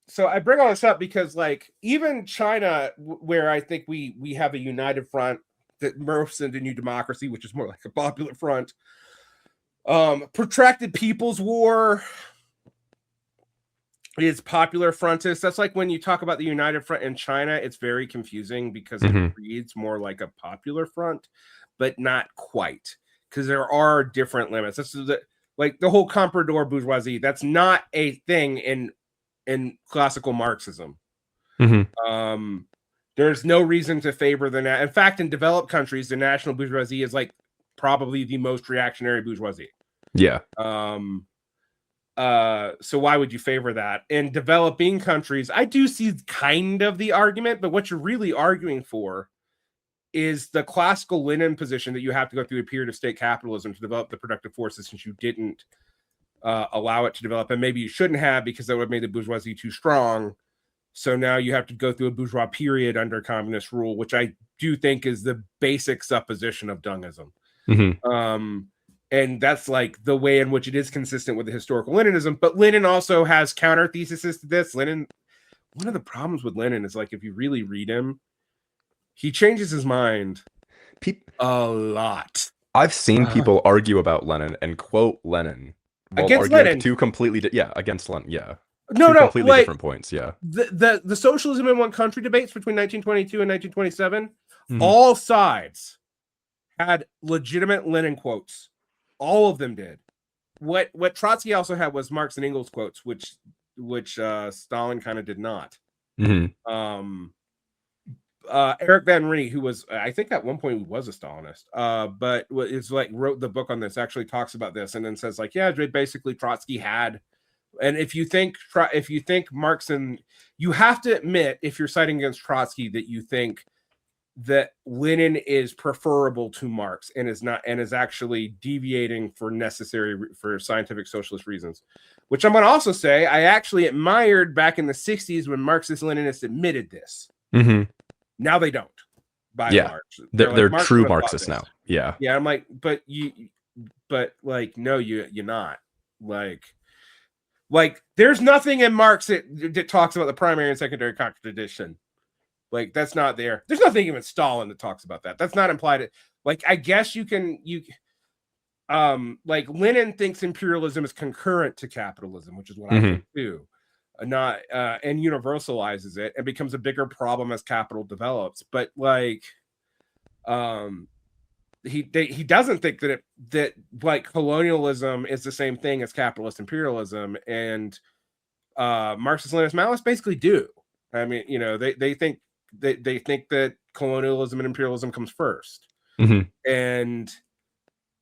So I bring all this up because, like, even China, where I think we have a united front that morphs into New Democracy, which is more like a popular front, protracted People's War is popular frontist. That's like when you talk about the united front in China, it's very confusing because it reads more like a popular front, but not quite, because there are different limits. This is like the whole comprador bourgeoisie. That's not a thing in classical Marxism. There's no reason to favor the in fact, in developed countries, the national bourgeoisie is like probably the most reactionary bourgeoisie. Yeah. So why would you favor that? In developing countries, I do see kind of the argument, but what you're really arguing for is the classical Lenin position that you have to go through a period of state capitalism to develop the productive forces, since you didn't allow it to develop, and maybe you shouldn't have because that would have made the bourgeoisie too strong. So now you have to go through a bourgeois period under communist rule, which I do think is the basic supposition of Dungism. And that's like the way in which it is consistent with the historical Leninism. But Lenin also has counter theses to this. Lenin, one of the problems with Lenin is, like, if you really read him, he changes his mind a lot. I've seen people argue about Lenin and quote Lenin against Lenin. Two completely against Lenin. Yeah. No, completely like, different points. Yeah. The socialism in one country debates between 1922 and 1927, all sides had legitimate Lenin quotes. All of them did. What Trotsky also had was Marx and Engels quotes, which Stalin kind of did not. Eric Van Ree, who was, I think at one point he was a Stalinist, but is like wrote the book on this, actually talks about this, and then says like, yeah, basically Trotsky had. And if you think Marx, and you have to admit, if you're citing against Trotsky, that you think that Lenin is preferable to Marx and is actually deviating for scientific socialist reasons, which I'm going to also say I actually admired back in the 60s when Marxist-Leninists admitted this. Now they don't. By and large, they're like, true Marxists now. Yeah. I'm like, but no, you're not. Like, there's nothing in Marx that talks about the primary and secondary contradiction. Like, that's not there. There's nothing even Stalin that talks about that. That's not implied. Like, I guess like Lenin thinks imperialism is concurrent to capitalism, which is what I think too. And universalizes it and becomes a bigger problem as capital develops. But like, he doesn't think that like colonialism is the same thing as capitalist imperialism, and Marxist-Leninist Maoists basically do. I mean, they think that colonialism and imperialism comes first, and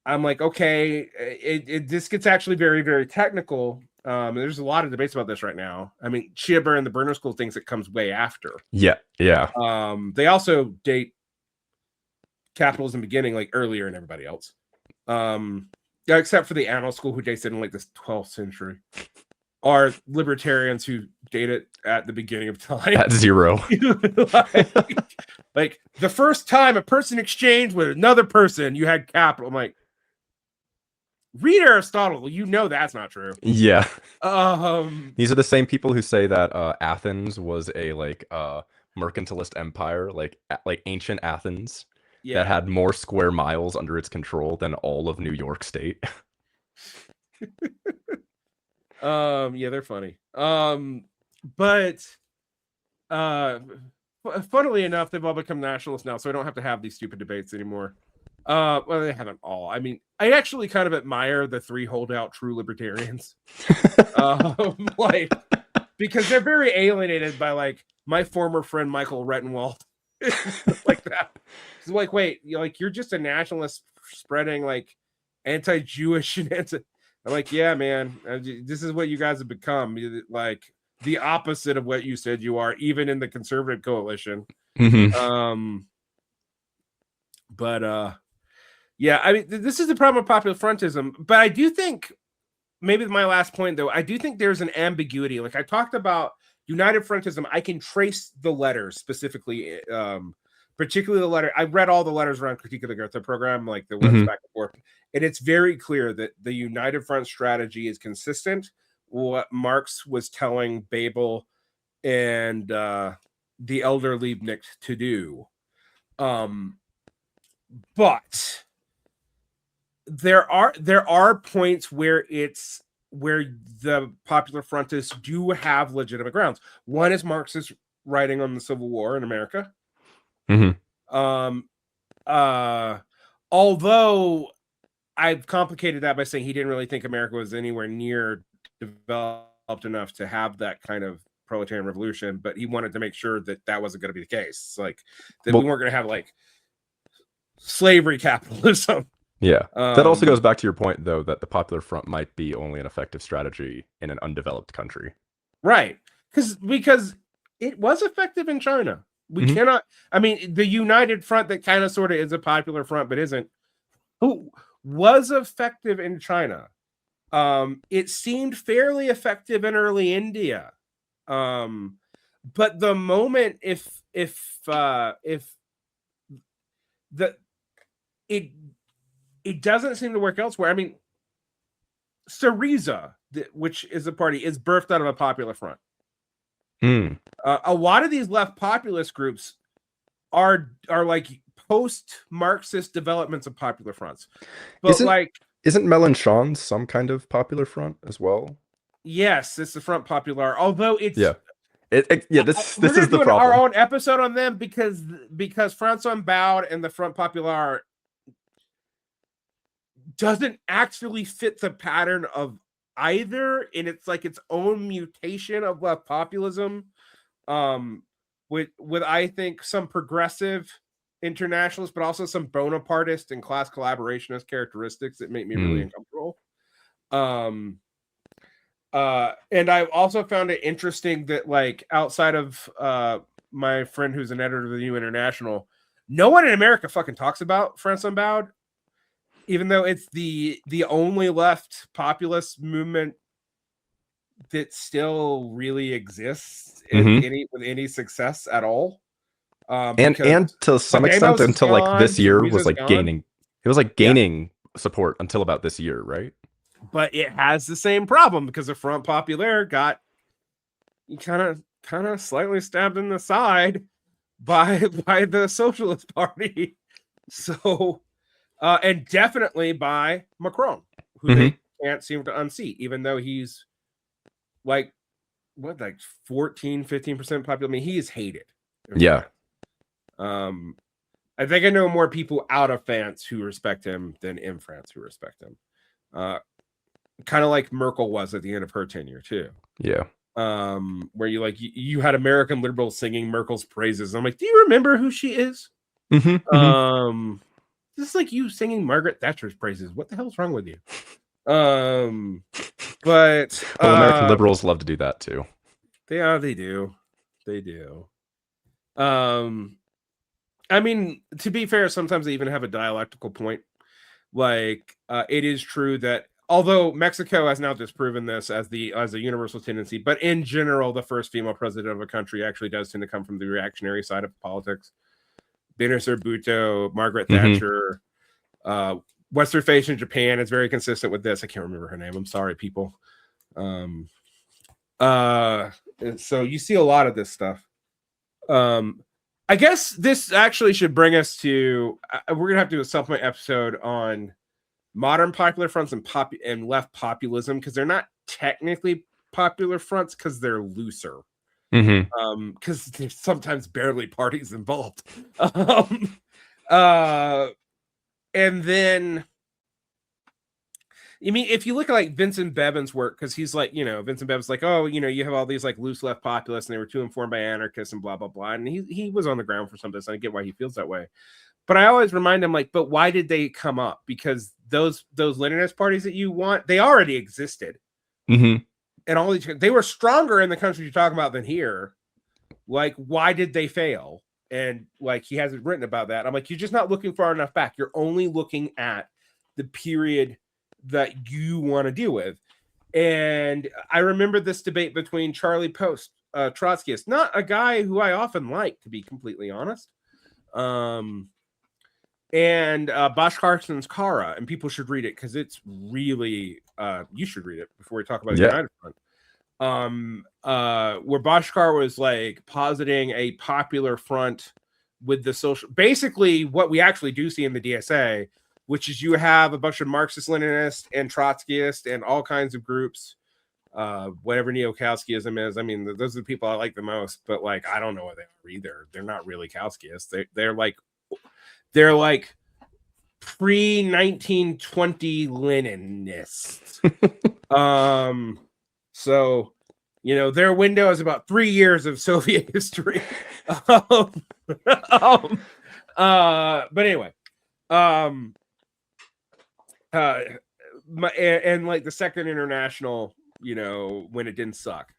I'm like, okay, this gets actually very, very technical. There's a lot of debates about this right now. I mean, Chiaber and the Berner School thinks it comes way after. Yeah. They also date capitalism beginning like earlier than everybody else. Except for the Annal School, who dates it in like this 12th century. are libertarians who date it at the beginning of time. At zero. like the first time a person exchanged with another person, you had capital. I'm like, read Aristotle. You know that's not true. Yeah. These are the same people who say that Athens was a mercantilist empire, like ancient Athens, that had more square miles under its control than all of New York State. Yeah, they're funny. But funnily enough, they've all become nationalists now, so I don't have to have these stupid debates anymore. Well, they haven't all. I mean, I actually kind of admire the three holdout true libertarians. Like, because they're very alienated by like my former friend Michael Rettenwald. Like that. It's like, wait, you're just a nationalist spreading like anti-Jewish and I'm like, yeah, man, this is what you guys have become. Like the opposite of what you said you are, even in the conservative coalition. Mm-hmm. Yeah, I mean, this is the problem with popular frontism. But I do think, maybe my last point though, I do think there's an ambiguity. Like I talked about United Frontism, I can trace the letters specifically, particularly the letter. I read all the letters around Critique of the Goethe program, like the ones back and forth, and it's very clear that the United Front strategy is consistent. What Marx was telling Bebel and the elder Liebknecht to do, but there are points where the popular frontists do have legitimate grounds. One is Marx's writing on the Civil War in America. Although I've complicated that by saying he didn't really think America was anywhere near developed enough to have that kind of proletarian revolution, but he wanted to make sure that that wasn't going to be the case, like that we weren't going to have like slavery capitalism. Yeah. That also goes back to your point, though, that the Popular Front might be only an effective strategy in an undeveloped country. Right. Because it was effective in China. We cannot, I mean, the United Front that kind of sort of is a popular front, but isn't, who was effective in China. It seemed fairly effective in early India. But the moment it doesn't seem to work elsewhere. I mean, Syriza, which is a party, is birthed out of a popular front. A lot of these left populist groups are like post-Marxist developments of popular fronts. But isn't Mélenchon some kind of popular front as well? Yes, it's the Front Populaire. Although it's this is the problem. Our own episode on them because François Baud and the Front Populaire doesn't actually fit the pattern of either, and it's like its own mutation of left populism, with I think some progressive internationalists, but also some Bonapartist and class collaborationist characteristics that make me really uncomfortable. And I've also found it interesting that, like, outside of my friend who's an editor of the New International, no one in America fucking talks about François Baud, even though it's the only left populist movement that still really exists with any success at all. And to some extent, until like this year, was like gaining. It was like gaining support until about this year, right? But it has the same problem because the Front Populaire got kind of slightly stabbed in the side by the Socialist Party. So, and definitely by Macron, who they can't seem to unseat, even though he's like 14-15% popular. I mean, he is hated. Yeah. I think I know more people out of France who respect him than in France who respect him. Kind of like Merkel was at the end of her tenure too. Yeah. Where you had American liberals singing Merkel's praises. I'm like, do you remember who she is? This is like you singing Margaret Thatcher's praises. What the hell's wrong with you? But American liberals love to do that too. They do. I mean, to be fair, sometimes they even have a dialectical point. Like, it is true that although Mexico has now disproven this as a universal tendency, but in general, the first female president of a country actually does tend to come from the reactionary side of politics. Benazir Bhutto, Margaret Thatcher, what's her face in Japan is very consistent with this. I can't remember her name. I'm sorry, people. So you see a lot of this stuff. I guess this actually should bring us to we're gonna have to do a supplement episode on modern popular fronts and left populism, because they're not technically popular fronts because they're looser. Because there's sometimes barely parties involved. And then, I mean, if you look at like Vincent Bevan's work, because he's like, Vincent Bevan's like, oh, you have all these like loose left populists and they were too informed by anarchists and blah, blah, blah. And he was on the ground for some of this. I get why he feels that way. But I always remind him, like, but why did they come up? Because those Leninist parties that you want, they already existed. And all these, they were stronger in the country you're talking about than here. Like, why did they fail? And like, he hasn't written about that. I'm like, you're just not looking far enough back. You're only looking at the period that you want to deal with. And I remember this debate between Charlie Post, Trotskyist, not a guy who I often like, to be completely honest, and Bashkarson's Kara, and people should read it because it's really you should read it before we talk about the United Front. Where Bashkar was like positing a popular front with the social, basically what we actually do see in the DSA, which is you have a bunch of Marxist Leninists and Trotskyist and all kinds of groups, whatever neo-Kautskyism is. I mean, those are the people I like the most, but like, I don't know what they are either. They're not really Kautskyists. They're like pre-1920 Leninists. So, their window is about 3 years of Soviet history. But anyway, and like the Second International, when it didn't suck,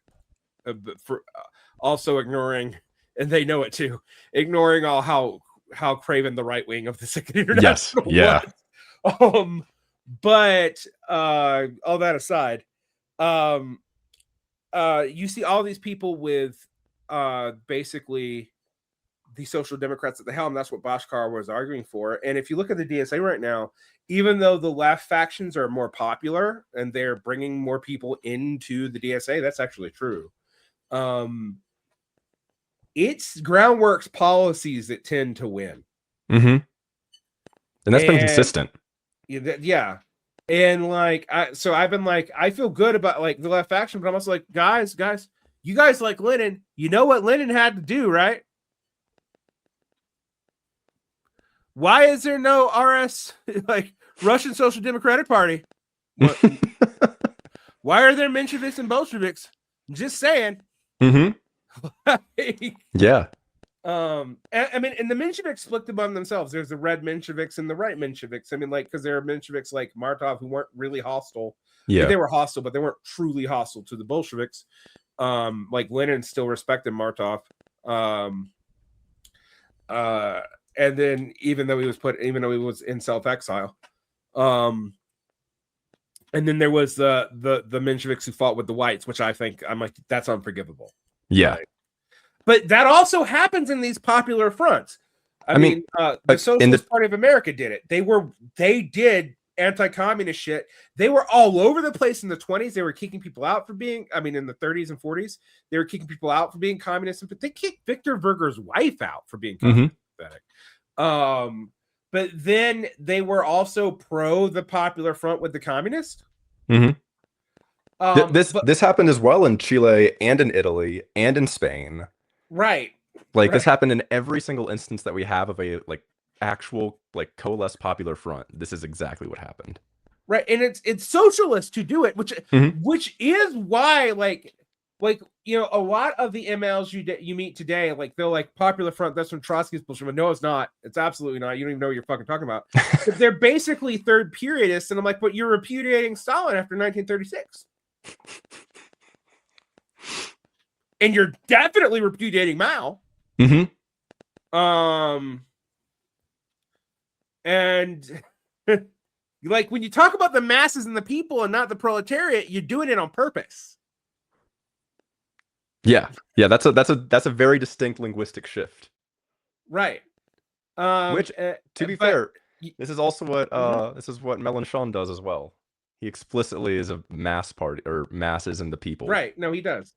for also ignoring, and they know it too, ignoring all how craven the right wing of the Second International was. But all that aside, you see all these people with basically the Social Democrats at the helm. That's what Bashkar was arguing for. And if you look at the DSA right now, even though the left factions are more popular and they're bringing more people into the DSA, that's actually true. It's groundworks policies that tend to win. And that's been consistent. Yeah. And like, I've been like, I feel good about like the left faction, but I'm also like, guys, you guys like Lenin. You know what Lenin had to do, right? Why is there no RS, like Russian Social Democratic Party? Why are there Mensheviks and Bolsheviks? Just saying. Yeah. I mean, and the Mensheviks split among themselves. There's the red Mensheviks and the right Mensheviks. I mean, like, because there are Mensheviks like Martov who weren't really hostile. Yeah, they were hostile, but they weren't truly hostile to the Bolsheviks. Like Lenin still respected Martov. And then even though he was in self-exile, and then there was the Mensheviks who fought with the whites, which I'm like, that's unforgivable. Yeah. Right? But that also happens in these popular fronts. I mean, the Socialist Party of America did it. They did anti-communist shit. They were all over the place in the 20s. They were kicking people out for being, in the 30s and 40s, they were kicking people out for being communist. But they kicked Victor Verger's wife out for being communist. But then they were also pro the popular front with the communists. This happened as well in Chile and in Italy and in Spain. Right. Like this happened in every single instance that we have of a like actual like coalesced popular front. This is exactly what happened. Right. And it's socialists who do it, which is why like a lot of the MLs you meet today, like they're like popular front, that's from Trotsky's bullshit. But no, it's not. It's absolutely not. You don't even know what you're fucking talking about. But they're basically third periodists, and I'm like, but you're repudiating Stalin after 1936. And you're definitely repudiating Mao. And Like when you talk about the masses and the people and not the proletariat, you're doing it on purpose. Yeah, that's a very distinct linguistic shift. Right. Which, to be fair, this is also what Mélenchon does as well. He explicitly is a mass party, or masses and the people. Right. No, he does.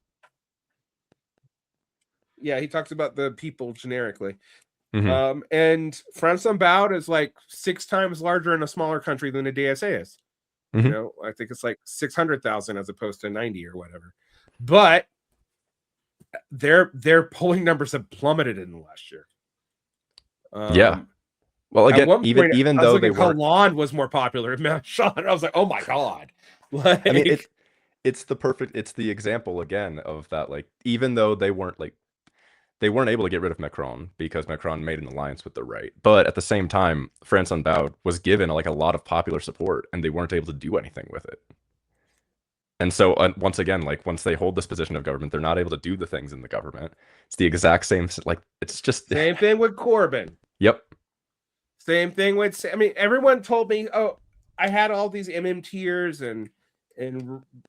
Yeah, he talks about the people generically. And France Unbowed is like 6 times larger in a smaller country than the DSA is. You know, I think it's like 600,000 as opposed to 90 or whatever. But their polling numbers have plummeted in the last year. Yeah. Well, again, even though they were, Hollande was more popular than Mélenchon. I was like, oh my god. Like, I mean, it's the example again of that. Like, even though they weren't able to get rid of Macron because Macron made an alliance with the right, but at the same time, France Unbowed was given like a lot of popular support, and they weren't able to do anything with it. And so once again, like once they hold this position of government, they're not able to do the things in the government. It's the exact same. Like it's just same thing with Corbyn. Yep. Same thing with. I mean, everyone told me, oh, I had all these MMTers and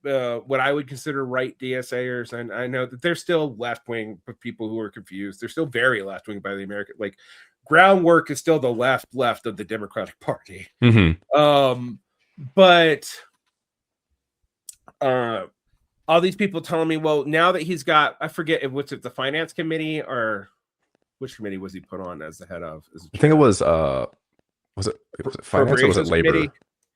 what I would consider right DSAers, and I know that they're still left wing people who are confused. They're still very left wing by the American, like groundwork is still the left of the Democratic Party. But all these people telling me, well, now that he's got, I forget if what's it, the finance committee or which committee was he put on as the head of? I think it was it finance or was it labor? Committee?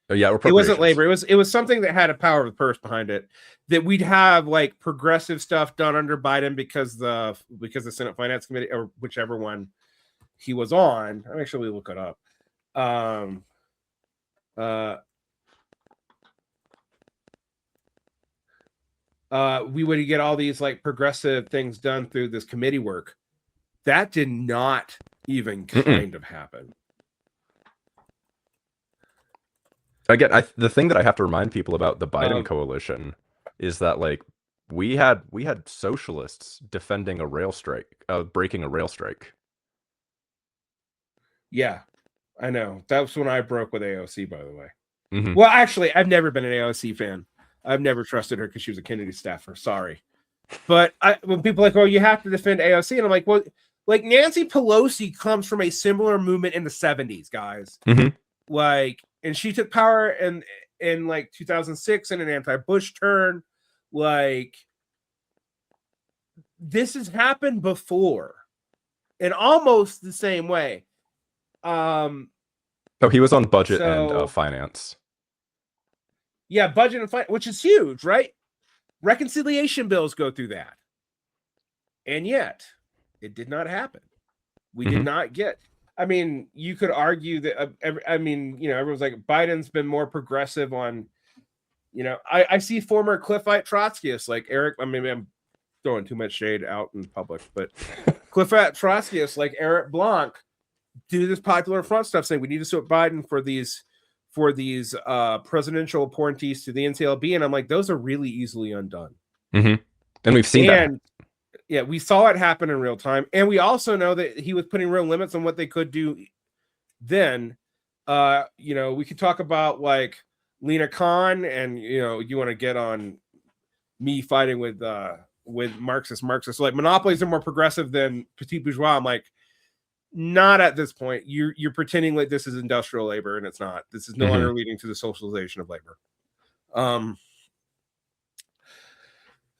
Yeah, it wasn't labor. It was something that had a power of the purse behind it. That we'd have like progressive stuff done under Biden because the Senate Finance Committee or whichever one he was on. I'm actually look it up. We would get all these like progressive things done through this committee work. That did not even kind of happen. Again, the thing that I have to remind people about the Biden coalition is that like we had socialists defending a rail strike, breaking a rail strike. Yeah, I know. That was when I broke with AOC, by the way. Well, actually, I've never been an AOC fan. I've never trusted her because she was a Kennedy staffer. Sorry. But when people are like, oh, you have to defend AOC. And I'm like, well, like Nancy Pelosi comes from a similar movement in the 70s, guys. Like, and she took power in like 2006 in an anti-Bush turn. Like, this has happened before in almost the same way. Oh, he was on budget and finance. Yeah, budget and finance, which is huge, right? Reconciliation bills go through that. And yet, it did not happen. We did not get... I mean, you could argue that, everyone's like, Biden's been more progressive on, I see former Cliffite Trotskyists like Eric, maybe I'm throwing too much shade out in public, but Cliffite Trotskyists like Eric Blanc do this popular front stuff saying we need to support Biden for these presidential appointees to the NCLB. And I'm like, those are really easily undone. And we've seen that. Yeah, we saw it happen in real time. And we also know that he was putting real limits on what they could do then. We could talk about like Lena Khan and, you want to get on me fighting with Marxists. Like monopolies are more progressive than petit bourgeois. I'm like, not at this point. You're pretending like this is industrial labor, and it's not. This is no longer leading to the socialization of labor.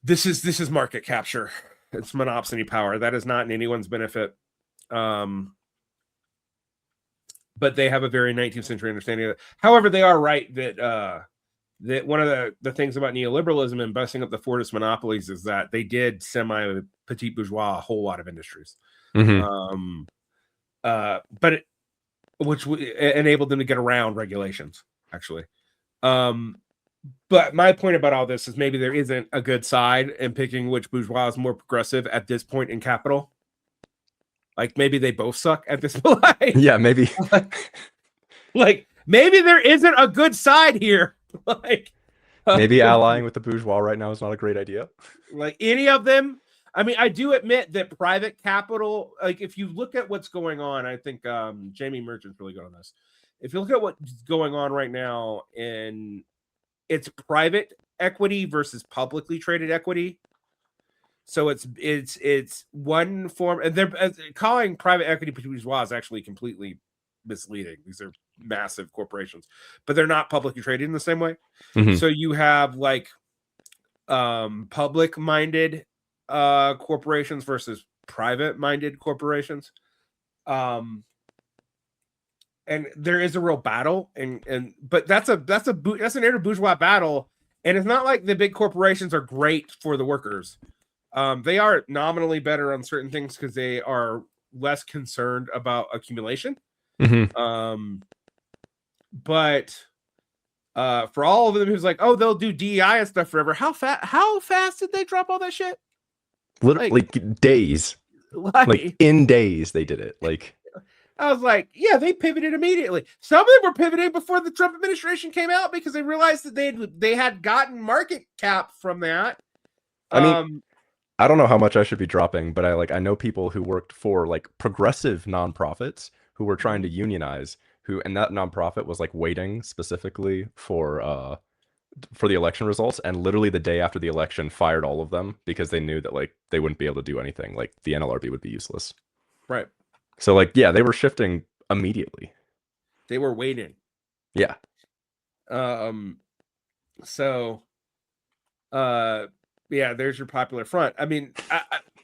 This is market capture. It's monopsony power. That is not in anyone's benefit. But they have a very 19th century understanding of it. However, they are right that one of the things about neoliberalism and busting up the Fordist monopolies is that they did semi-petit bourgeois a whole lot of industries. Which enabled them to get around regulations, actually. But my point about all this is maybe there isn't a good side in picking which bourgeois is more progressive at this point in capital. Like maybe they both suck at this point. Yeah, maybe. like maybe there isn't a good side here. Like maybe allying with the bourgeois right now is not a great idea. Like any of them. I mean, I do admit that private capital, like if you look at what's going on, I think Jamie Merchant's really good on this. if you look at what's going on right now in it's private equity versus publicly traded equity. So it's one form, and they're calling private equity bourgeois is actually completely misleading. These are massive corporations, but they're not publicly traded in the same way. Mhm. So you have like public minded corporations versus private minded corporations. And there is a real battle, but that's an inter-bourgeois battle, and it's not like the big corporations are great for the workers. They are nominally better on certain things because they are less concerned about accumulation. Mhm. But for all of them who's like, oh, they'll do DEI and stuff forever. How fast did they drop all that shit? Literally like days. Like in days they did it. Like I was like, yeah, they pivoted immediately. Some of them were pivoting before the Trump administration came out because they realized that they had gotten market cap from that. I mean, I don't know how much I should be dropping, but I know people who worked for like progressive nonprofits who were trying to unionize, and that nonprofit was like waiting specifically for the election results, and literally the day after the election fired all of them because they knew that like they wouldn't be able to do anything. Like the NLRB would be useless. Right. So like yeah, they were shifting immediately. They were waiting. Yeah. So yeah, there's your popular front. I mean,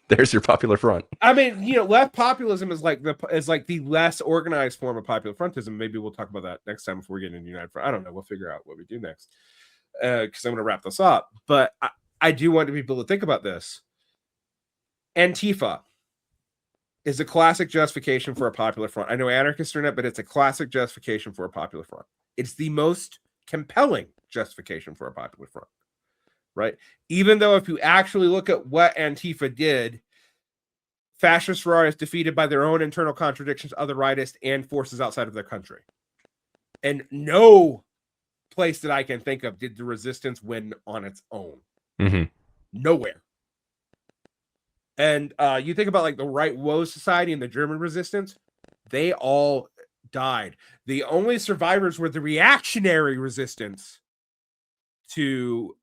there's your popular front. I mean, left populism is like the less organized form of popular frontism. Maybe we'll talk about that next time before we get into United Front. I don't know. We'll figure out what we do next because I'm going to wrap this up. But I do want people to think about this. Antifa is a classic justification for a popular front. I know anarchists are in it, but it's a classic justification for a popular front. It's the most compelling justification for a popular front, right? Even though if you actually look at what Antifa did, fascists were always defeated by their own internal contradictions, other rightists, and forces outside of their country. And no place that I can think of did the resistance win on its own. Mm-hmm. Nowhere. And you think about like the Right Woe Society and the German resistance, they all died. The only survivors were the reactionary resistance to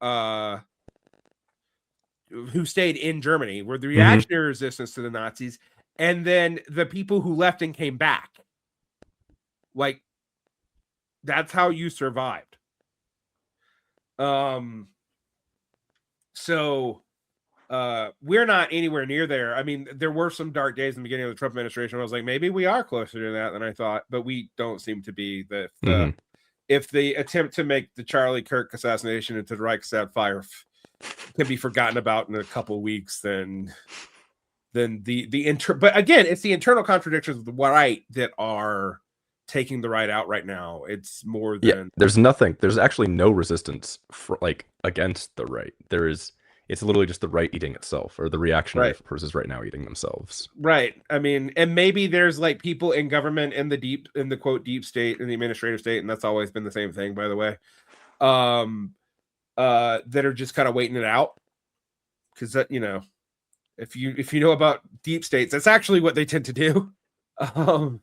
who stayed in Germany, were the reactionary resistance to the Nazis, and then the people who left and came back. Like, that's how you survived. So we're not anywhere near there. I mean, there were some dark days in the beginning of the Trump administration where I was like, maybe we are closer to that than I thought, but we don't seem to be. If the attempt to make the Charlie Kirk assassination into the Reichstag fire can be forgotten about in a couple of weeks, then but again, it's the internal contradictions of the right that are taking the right out right now. It's more than there's actually no resistance for like against the right. It's literally just the right eating itself, or the reactionary forces right now eating themselves. Right. I mean, and maybe there's like people in government in the quote deep state, in the administrative state, and that's always been the same thing, by the way. That are just kind of waiting it out. Because that, if you know about deep states, that's actually what they tend to do. But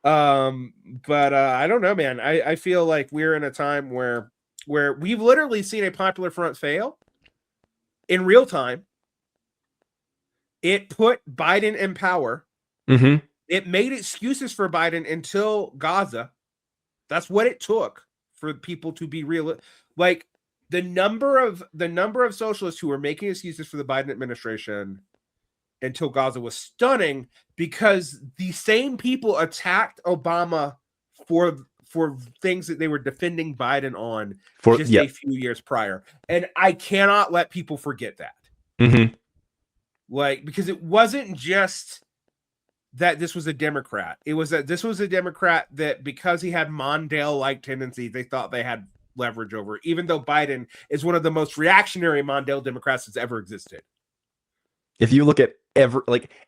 I don't know, man. I feel like we're in a time where we've literally seen a popular front fail in real time. It put Biden in power. Mm-hmm. It made excuses for Biden until Gaza. That's what it took for people to be real. Like the number of socialists who were making excuses for the Biden administration until Gaza was stunning, because the same people attacked Obama for things that they were defending Biden on a few years prior. And I cannot let people forget that. Mm-hmm. Like, because it wasn't just that this was a Democrat. It was that this was a Democrat that, because he had Mondale-like tendencies, they thought they had leverage over, even though Biden is one of the most reactionary Mondale Democrats that's ever existed. If you look at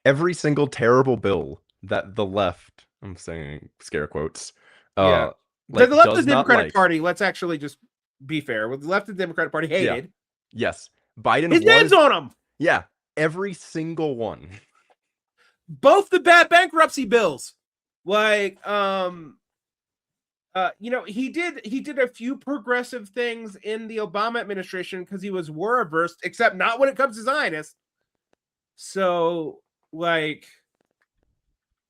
every single terrible bill that the left, I'm saying scare quotes, the left of the Democratic Party, let's actually just be fair, with the left of the Democratic Party hated. Yeah. Yes. Biden his name's on them. Yeah. Every single one. Both the bad bankruptcy bills. Like, he did a few progressive things in the Obama administration because he was war averse, except not when it comes to Zionists. So, like,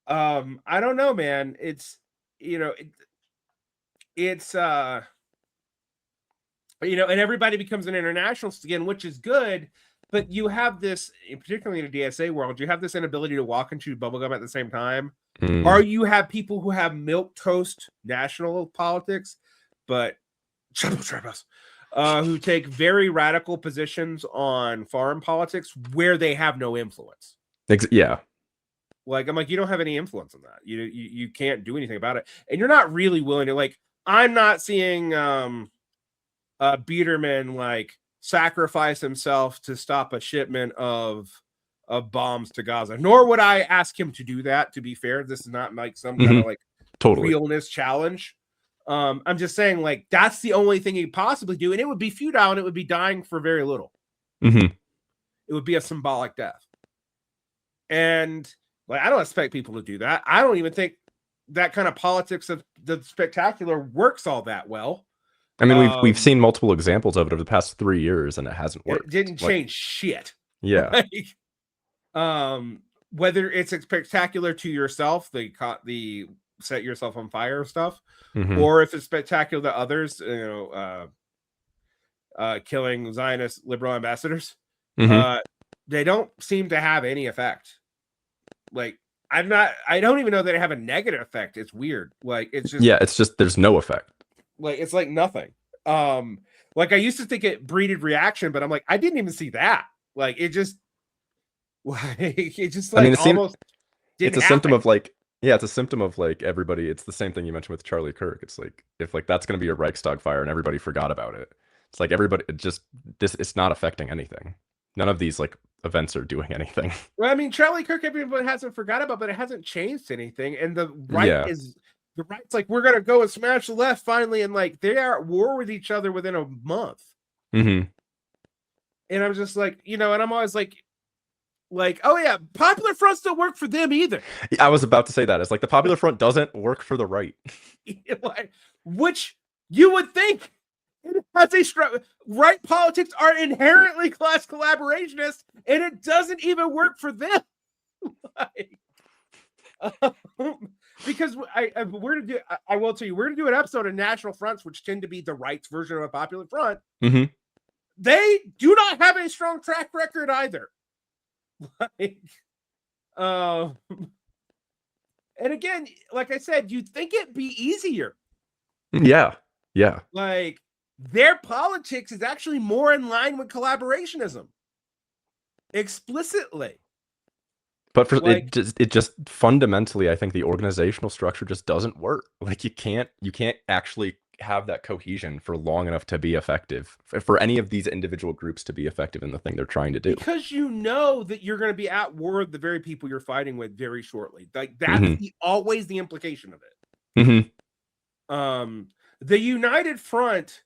I don't know, man. It's it's and everybody becomes an internationalist again, which is good. But you have this, particularly in the DSA world, you have this inability to walk and chew bubblegum at the same time. Or you have people who have milk toast national politics, but who take very radical positions on foreign politics where they have no influence. Yeah. Like, I'm like, you don't have any influence on that. You can't do anything about it. And you're not really willing to, like, I'm not seeing Biederman like sacrifice himself to stop a shipment of bombs to Gaza. Nor would I ask him to do that, to be fair. This is not like some kind of like realness challenge. I'm just saying, like, that's the only thing he'd possibly do, and it would be futile, and it would be dying for very little. It would be a symbolic death. And like, I don't expect people to do that. I don't even think that kind of politics of the spectacular works all that well. I mean, we've seen multiple examples of it over the past 3 years, and it hasn't worked. It didn't change shit. Yeah. Whether it's spectacular to yourself, the set yourself on fire stuff, or if it's spectacular to others, killing Zionist liberal ambassadors, they don't seem to have any effect. Like, I don't even know that they have a negative effect. It's weird. Like, it's just there's no effect. Like, it's like nothing. Like, I used to think it breeded reaction, but I'm like, I didn't even see that. Like, it just almost it's a symptom of like, it's a symptom of like everybody. It's the same thing you mentioned with Charlie Kirk. It's like, if like that's going to be a Reichstag fire and everybody forgot about it, it's like everybody it's not affecting anything. None of these like events are doing anything. Well, I mean, Charlie Kirk, everybody hasn't forgot about, but it hasn't changed anything. And the right's like, we're gonna go and smash the left finally, and like they are at war with each other within a month. And I'm just like, and I'm always like, oh yeah, Popular Fronts don't work for them either. I was about to say that. It's like the Popular Front doesn't work for the right. Which you would think it has a right politics are inherently class collaborationist, and it doesn't even work for them. Because I will tell you, we're to do an episode of national fronts, which tend to be the right's version of a Popular Front. They do not have a strong track record either. And again, like I said, you'd think it'd be easier. Yeah. Like, their politics is actually more in line with collaborationism explicitly. But for like, it just fundamentally, I think the organizational structure just doesn't work. Like, you can't actually have that cohesion for long enough to be effective, for any of these individual groups to be effective in the thing they're trying to do. Because you know that you're going to be at war with the very people you're fighting with very shortly. Like, that's always the implication of it. The United Front,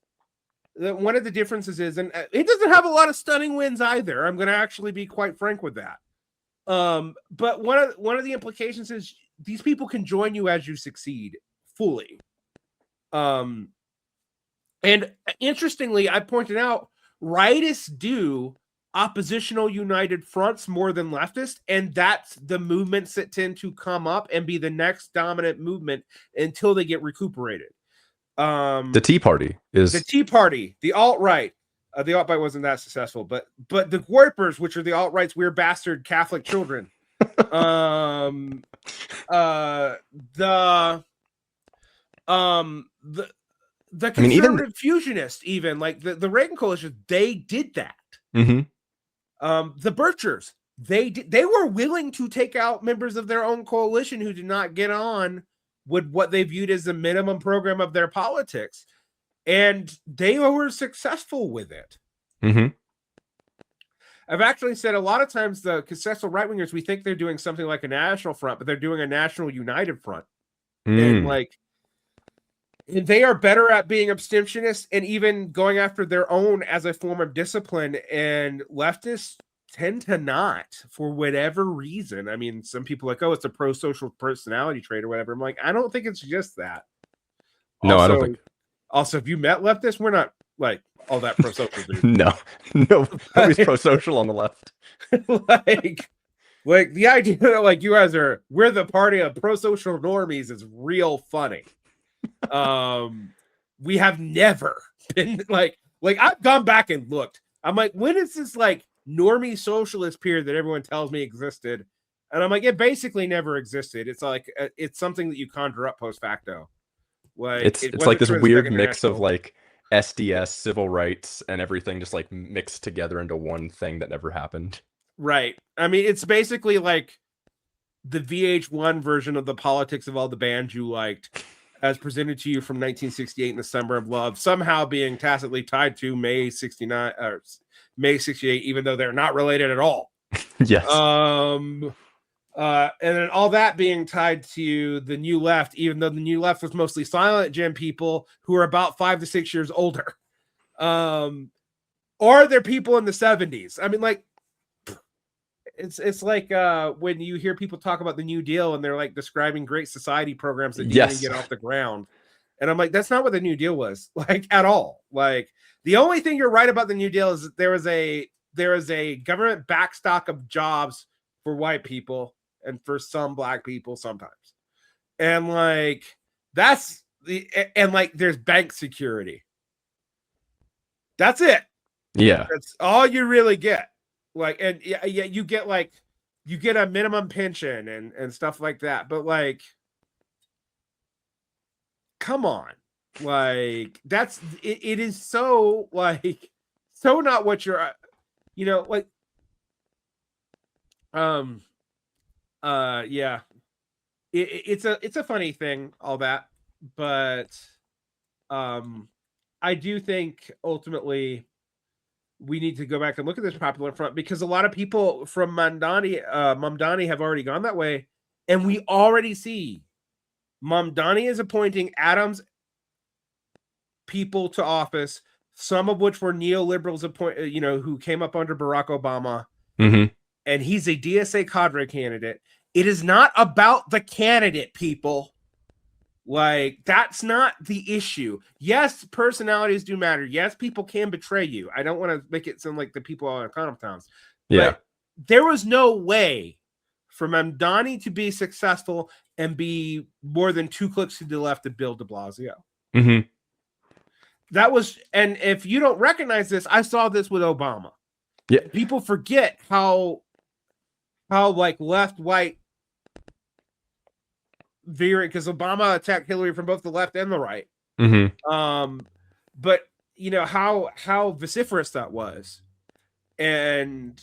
one of the differences is, and it doesn't have a lot of stunning wins either. I'm going to actually be quite frank with that. But one of the implications is these people can join you as you succeed fully. And interestingly, I pointed out, rightists do oppositional united fronts more than leftists, and that's the movements that tend to come up and be the next dominant movement until they get recuperated. The Tea Party, the alt-right. The alt-right wasn't that successful, but the Goipers, which are the alt-right's weird bastard Catholic children, the conservative fusionists, even like the Reagan coalition, they did that. The Birchers, they were willing to take out members of their own coalition who did not get on with what they viewed as the minimum program of their politics. And they were successful with it. I've actually said a lot of times the successful right-wingers, we think they're doing something like a national front, but they're doing a national united front. And like, they are better at being abstentionist and even going after their own as a form of discipline. And leftists tend to not, for whatever reason. I mean, some people are like, oh, it's a pro-social personality trait or whatever. I'm like, I don't think it's just that. No, I don't think. Also, if you met leftists, we're not like all that pro-social, dude. No, nobody's pro-social on the left. like the idea that like you guys we're the party of pro-social normies is real funny. We have never been like I've gone back and looked. I'm like, when is this like normie socialist period that everyone tells me existed? And I'm like, it basically never existed. It's like it's something that you conjure up post facto. Like it's like this weird mix of like SDS, civil rights, and everything just like mixed together into one thing that never happened. Right. I mean, it's basically like the VH1 version of the politics of all the bands you liked, as presented to you from 1968 in the Summer of Love, somehow being tacitly tied to May 69 or May 68, even though they're not related at all. Yes. And then all that being tied to the New Left, even though the New Left was mostly silent Jim people who are about 5 to 6 years older. Or they're people in the 70s. I mean, like, it's like when you hear people talk about the New Deal and they're like describing great society programs that didn't get off the ground. And I'm like, that's not what the New Deal was, like, at all. Like, the only thing you're right about the New Deal is that there is a government backstock of jobs for white people and for some black people sometimes. And like, and like, there's bank security. That's it. Yeah. That's all you really get. Like, and yeah, you get a minimum pension and stuff like that. But like, come on. Like, that's it is so like so not what you're like yeah. It's a funny thing, all that, but I do think ultimately we need to go back and look at this Popular Front, because a lot of people from Mamdani have already gone that way, and we already see Mamdani is appointing Adams people to office, some of which were neoliberals who came up under Barack Obama, and he's a DSA cadre candidate. It is not about the candidate, people. Like, that's not the issue. Yes, personalities do matter. Yes, people can betray you. I don't want to make it sound like the people on Economic Times. Yeah. But there was no way for Mamdani to be successful and be more than 2 clicks to the left of Bill de Blasio. That was, and if you don't recognize this, I saw this with Obama. Yeah. People forget how like left, white, veering, because Obama attacked Hillary from both the left and the right. But you know how vociferous that was, and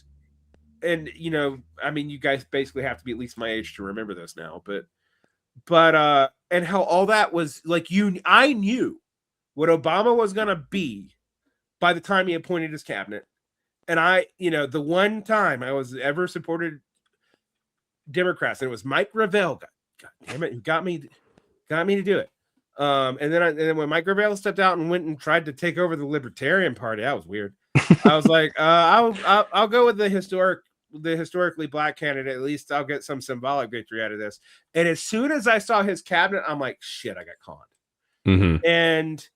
you know, I mean, you guys basically have to be at least my age to remember this now, but and how all that was like, I knew what Obama was gonna be by the time he appointed his cabinet, and the one time I was ever supported Democrats, and it was Mike Gravel. God damn it, who got me to do it. And then when Mike Gravel stepped out and went and tried to take over the Libertarian Party, that was weird. I was like, I'll go with the historically black candidate. At least I'll get some symbolic victory out of this. And as soon as I saw his cabinet, I'm like, shit, I got conned. And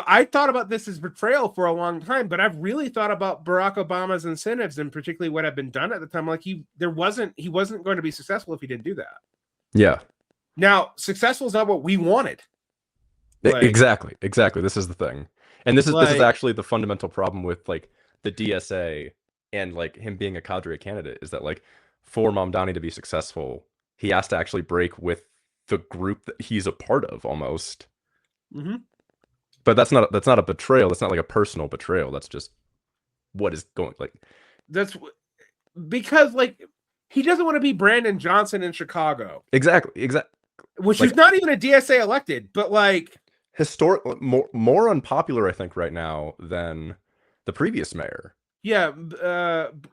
I thought about this as betrayal for a long time, but I've really thought about Barack Obama's incentives, and particularly what had been done at the time. Like, he wasn't going to be successful if he didn't do that. Yeah. Now, successful is not what we wanted. Like, exactly. This is the thing. And this is actually the fundamental problem with like the DSA and like him being a cadre candidate, is that like for Mamdani to be successful, he has to actually break with the group that he's a part of almost. But that's not a betrayal. That's not like a personal betrayal. That's just what is going, like, that's because like he doesn't want to be Brandon Johnson in Chicago. Exactly. Which is not even a DSA elected, but like more unpopular, I think, right now than the previous mayor. Yeah,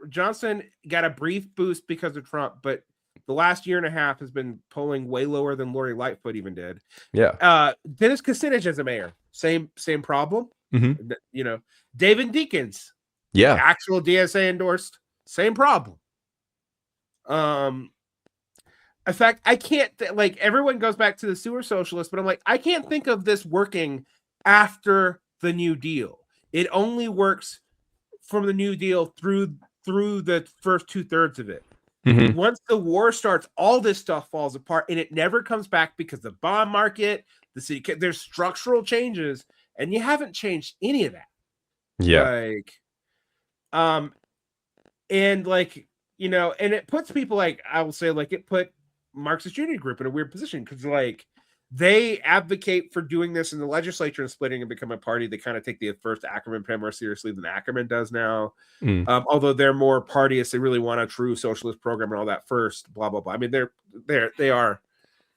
Johnson got a brief boost because of Trump, but the last year and a half has been polling way lower than Lori Lightfoot even did. Yeah. Dennis Kucinich as a mayor, same problem. David Deakins, actual DSA endorsed, same problem. In fact, I can't like everyone goes back to the sewer socialist, but I'm like, I can't think of this working after the New Deal. It only works from the New Deal through the first 2/3 of it. Mm-hmm. Once the war starts, all this stuff falls apart, and it never comes back because the bond market, the city, there's structural changes, and you haven't changed any of that. Yeah. Like, and like, you know, and it puts people like, I will say, like, it put Marxist Union Group in a weird position because like they advocate for doing this in the legislature and splitting and become a party. They kind of take the first Ackerman plan more seriously than Ackerman does now. Although they're more partyists, they really want a true socialist program and all that first, blah, blah, blah. I mean, they are,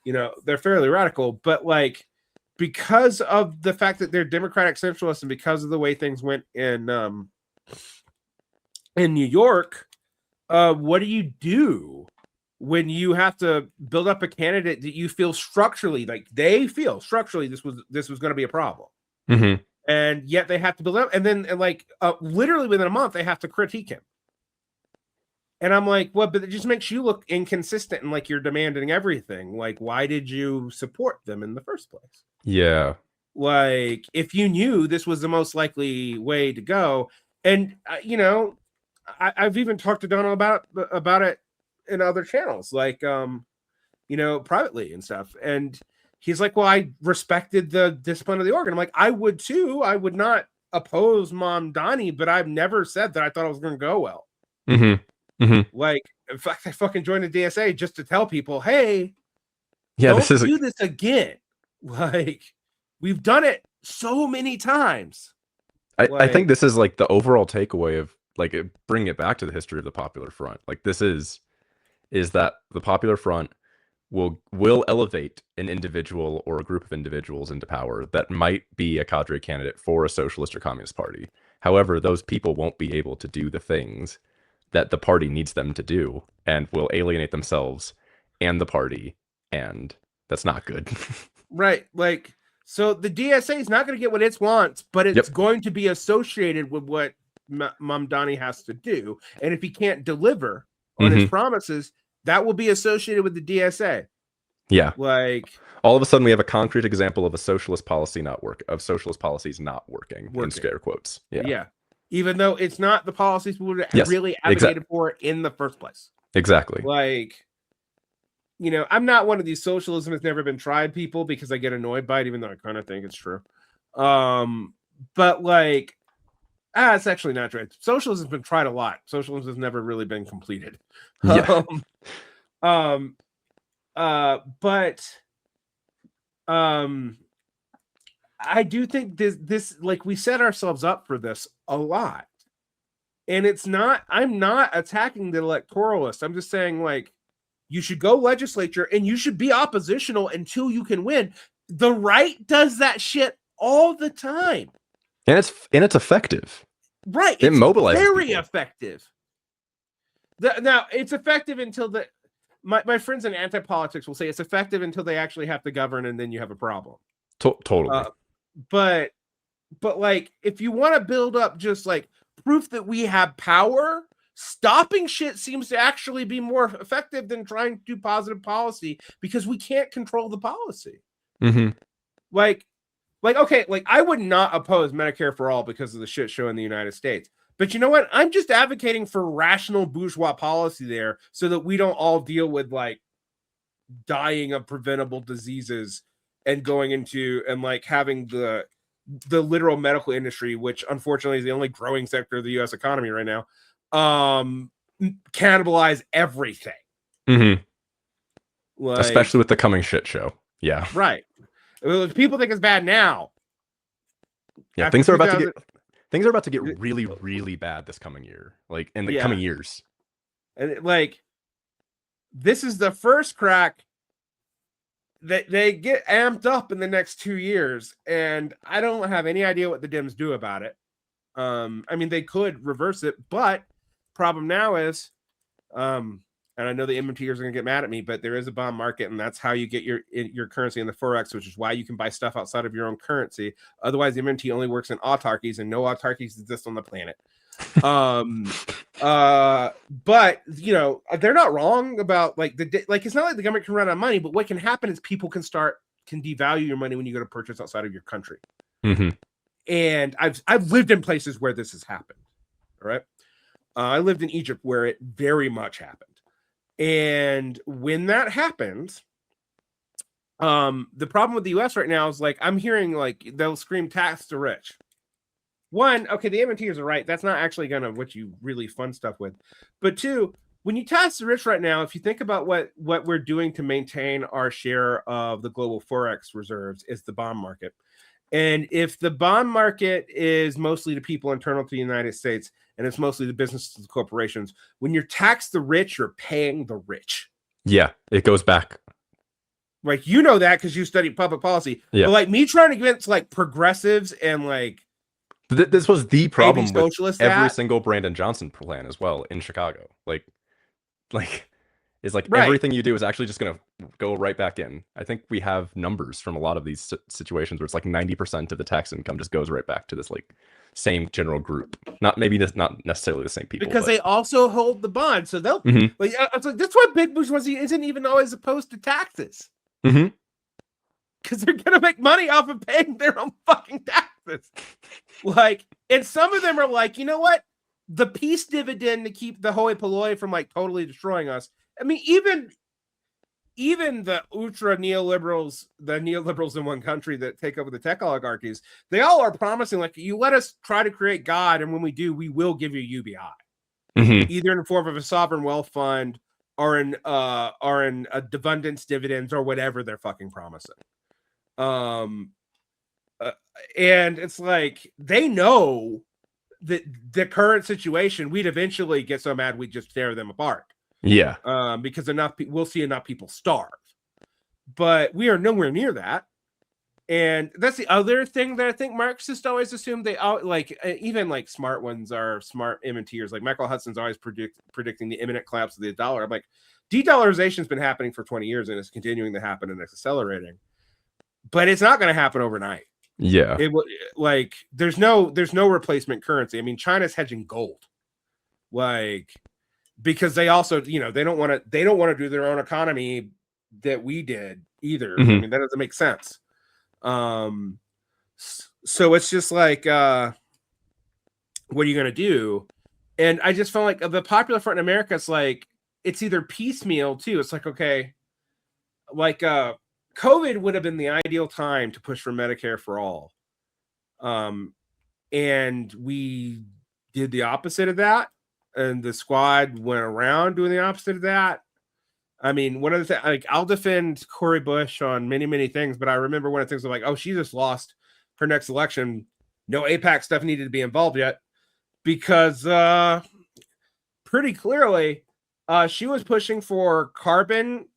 you know, they're fairly radical, but like, because of the fact that they're democratic centralists and because of the way things went in New York, what do you do when you have to build up a candidate that you feel structurally, like they feel structurally this was going to be a problem, and yet they have to build up, and then like literally within a month they have to critique him, and I'm like, well, but it just makes you look inconsistent and like you're demanding everything. Like, why did you support them in the first place? Yeah. Like, if you knew this was the most likely way to go, and you know, I've even talked to Donald about it in other channels, like you know, privately and stuff. And he's like, well, I respected the discipline of the organ. I'm like, I would too. I would not oppose Mamdani, but I've never said that I thought it was going to go well. Like, in fact, I fucking joined the DSA just to tell people, hey, yeah, don't do this again. Like, we've done it so many times. I think this is like the overall takeaway of like bringing it back to the history of the Popular Front. Like this is that the Popular Front will elevate an individual or a group of individuals into power that might be a cadre candidate for a socialist or communist party. However, those people won't be able to do the things that the party needs them to do and will alienate themselves and the party, and that's not good. Right. Like, so the DSA is not going to get what it wants, but it's going to be associated with what Mamdani has to do. And if he can't deliver on his promises, that will be associated with the DSA. Yeah. Like, all of a sudden we have a concrete example of socialist policies not working in scare quotes. Yeah. Even though it's not the policies we would have really advocated for in the first place. Exactly. Like, you know, I'm not one of these socialism has never been tried people because I get annoyed by it, even though I kind of think it's true. But like, it's actually not true. Socialism has been tried a lot. Socialism has never really been completed. Yeah. I do think this like we set ourselves up for this a lot. And it's not, I'm not attacking the electoralist. I'm just saying, like, you should go legislature and you should be oppositional until you can win. The right does that shit all the time. And it's effective. Right. It mobilizes very people. Effective. Now, it's effective until my friends in anti-politics will say it's effective until they actually have to govern, and then you have a problem. Totally. But like, if you want to build up just like proof that we have power, stopping shit seems to actually be more effective than trying to do positive policy because we can't control the policy. Like, okay, like I would not oppose Medicare for all because of the shit show in the United States. But you know what? I'm just advocating for rational bourgeois policy there so that we don't all deal with like dying of preventable diseases and going into and like having the literal medical industry, which unfortunately is the only growing sector of the US economy right now, cannibalize everything. Like, especially with the coming shit show. Yeah. Right. People think it's bad now. Yeah, things are about to get really, really bad this coming year. Like in the coming years. And like, this is the first crack that they get amped up in the next 2 years, and I don't have any idea what the Dems do about it. I mean, they could reverse it, but problem now is, and I know the MMTers are gonna get mad at me, but there is a bond market, and that's how you get your currency in the forex, which is why you can buy stuff outside of your own currency. Otherwise, the MMT only works in autarkies, and no autarkies exist on the planet. But you know, they're not wrong about like it's not like the government can run out of money, but what can happen is people can devalue your money when you go to purchase outside of your country. Mm-hmm. And I've lived in places where this has happened. All right. I lived in Egypt where it very much happened. And when that happens, the problem with the US right now is like I'm hearing like they'll scream tax the rich. One, okay, the MNTers are right. That's not actually gonna what you really fund stuff with. But two, when you tax the rich right now, if you think about what we're doing to maintain our share of the global forex reserves is the bond market. And if the bond market is mostly to people internal to the United States and it's mostly the businesses and corporations, when you're tax the rich, you're paying the rich. Yeah, it goes back. Like, you know that because you studied public policy. Yeah. But like me trying to convince like progressives and like this was the problem with every that. single Brandon Johnson plan as well in Chicago. Like is like Right. everything you do is actually just going to go right back in. I think we have numbers from a lot of these situations where it's like 90% of the tax income just goes right back to this like same general group. Not necessarily the same people. Because they also hold the bond. So they'll like, it's like that's why big bourgeoisie isn't even always opposed to taxes. Because they're gonna make money off of paying their own fucking taxes. Like, and some of them are like, you know what? The peace dividend to keep the hoi polloi from like totally destroying us. I mean, even the ultra neoliberals, the neoliberals in one country that take over the tech oligarchies, they all are promising like, you let us try to create God, and when we do, we will give you UBI, either in the form of a sovereign wealth fund or in abundance dividends or whatever they're fucking promising. And it's like they know that the current situation, we'd eventually get so mad we'd just tear them apart. Yeah. Because we'll see enough people starve. But we are nowhere near that. And that's the other thing that I think Marxists always assume they like, even like smart ones are smart MNTers. Like Michael Hudson's always predicting the imminent collapse of the dollar. I'm like, de-dollarization has been happening for 20 years and it's continuing to happen and it's accelerating. But it's not going to happen overnight. Yeah. It will, like, there's no replacement currency. I mean, China's hedging gold, like, because they also, you know, they don't want to do their own economy that we did either. I mean, that doesn't make sense. So it's just like, what are you going to do? And I just felt like the Popular Front in America, it's like, it's either piecemeal too. It's like, okay, like, COVID would have been the ideal time to push for Medicare for all. And we did the opposite of that. And the squad went around doing the opposite of that. I mean, one of the things, like, I'll defend Cori Bush on many, many things, but I remember one of the things like, oh, she just lost her next election. No APAC stuff needed to be involved yet because pretty clearly she was pushing for carbon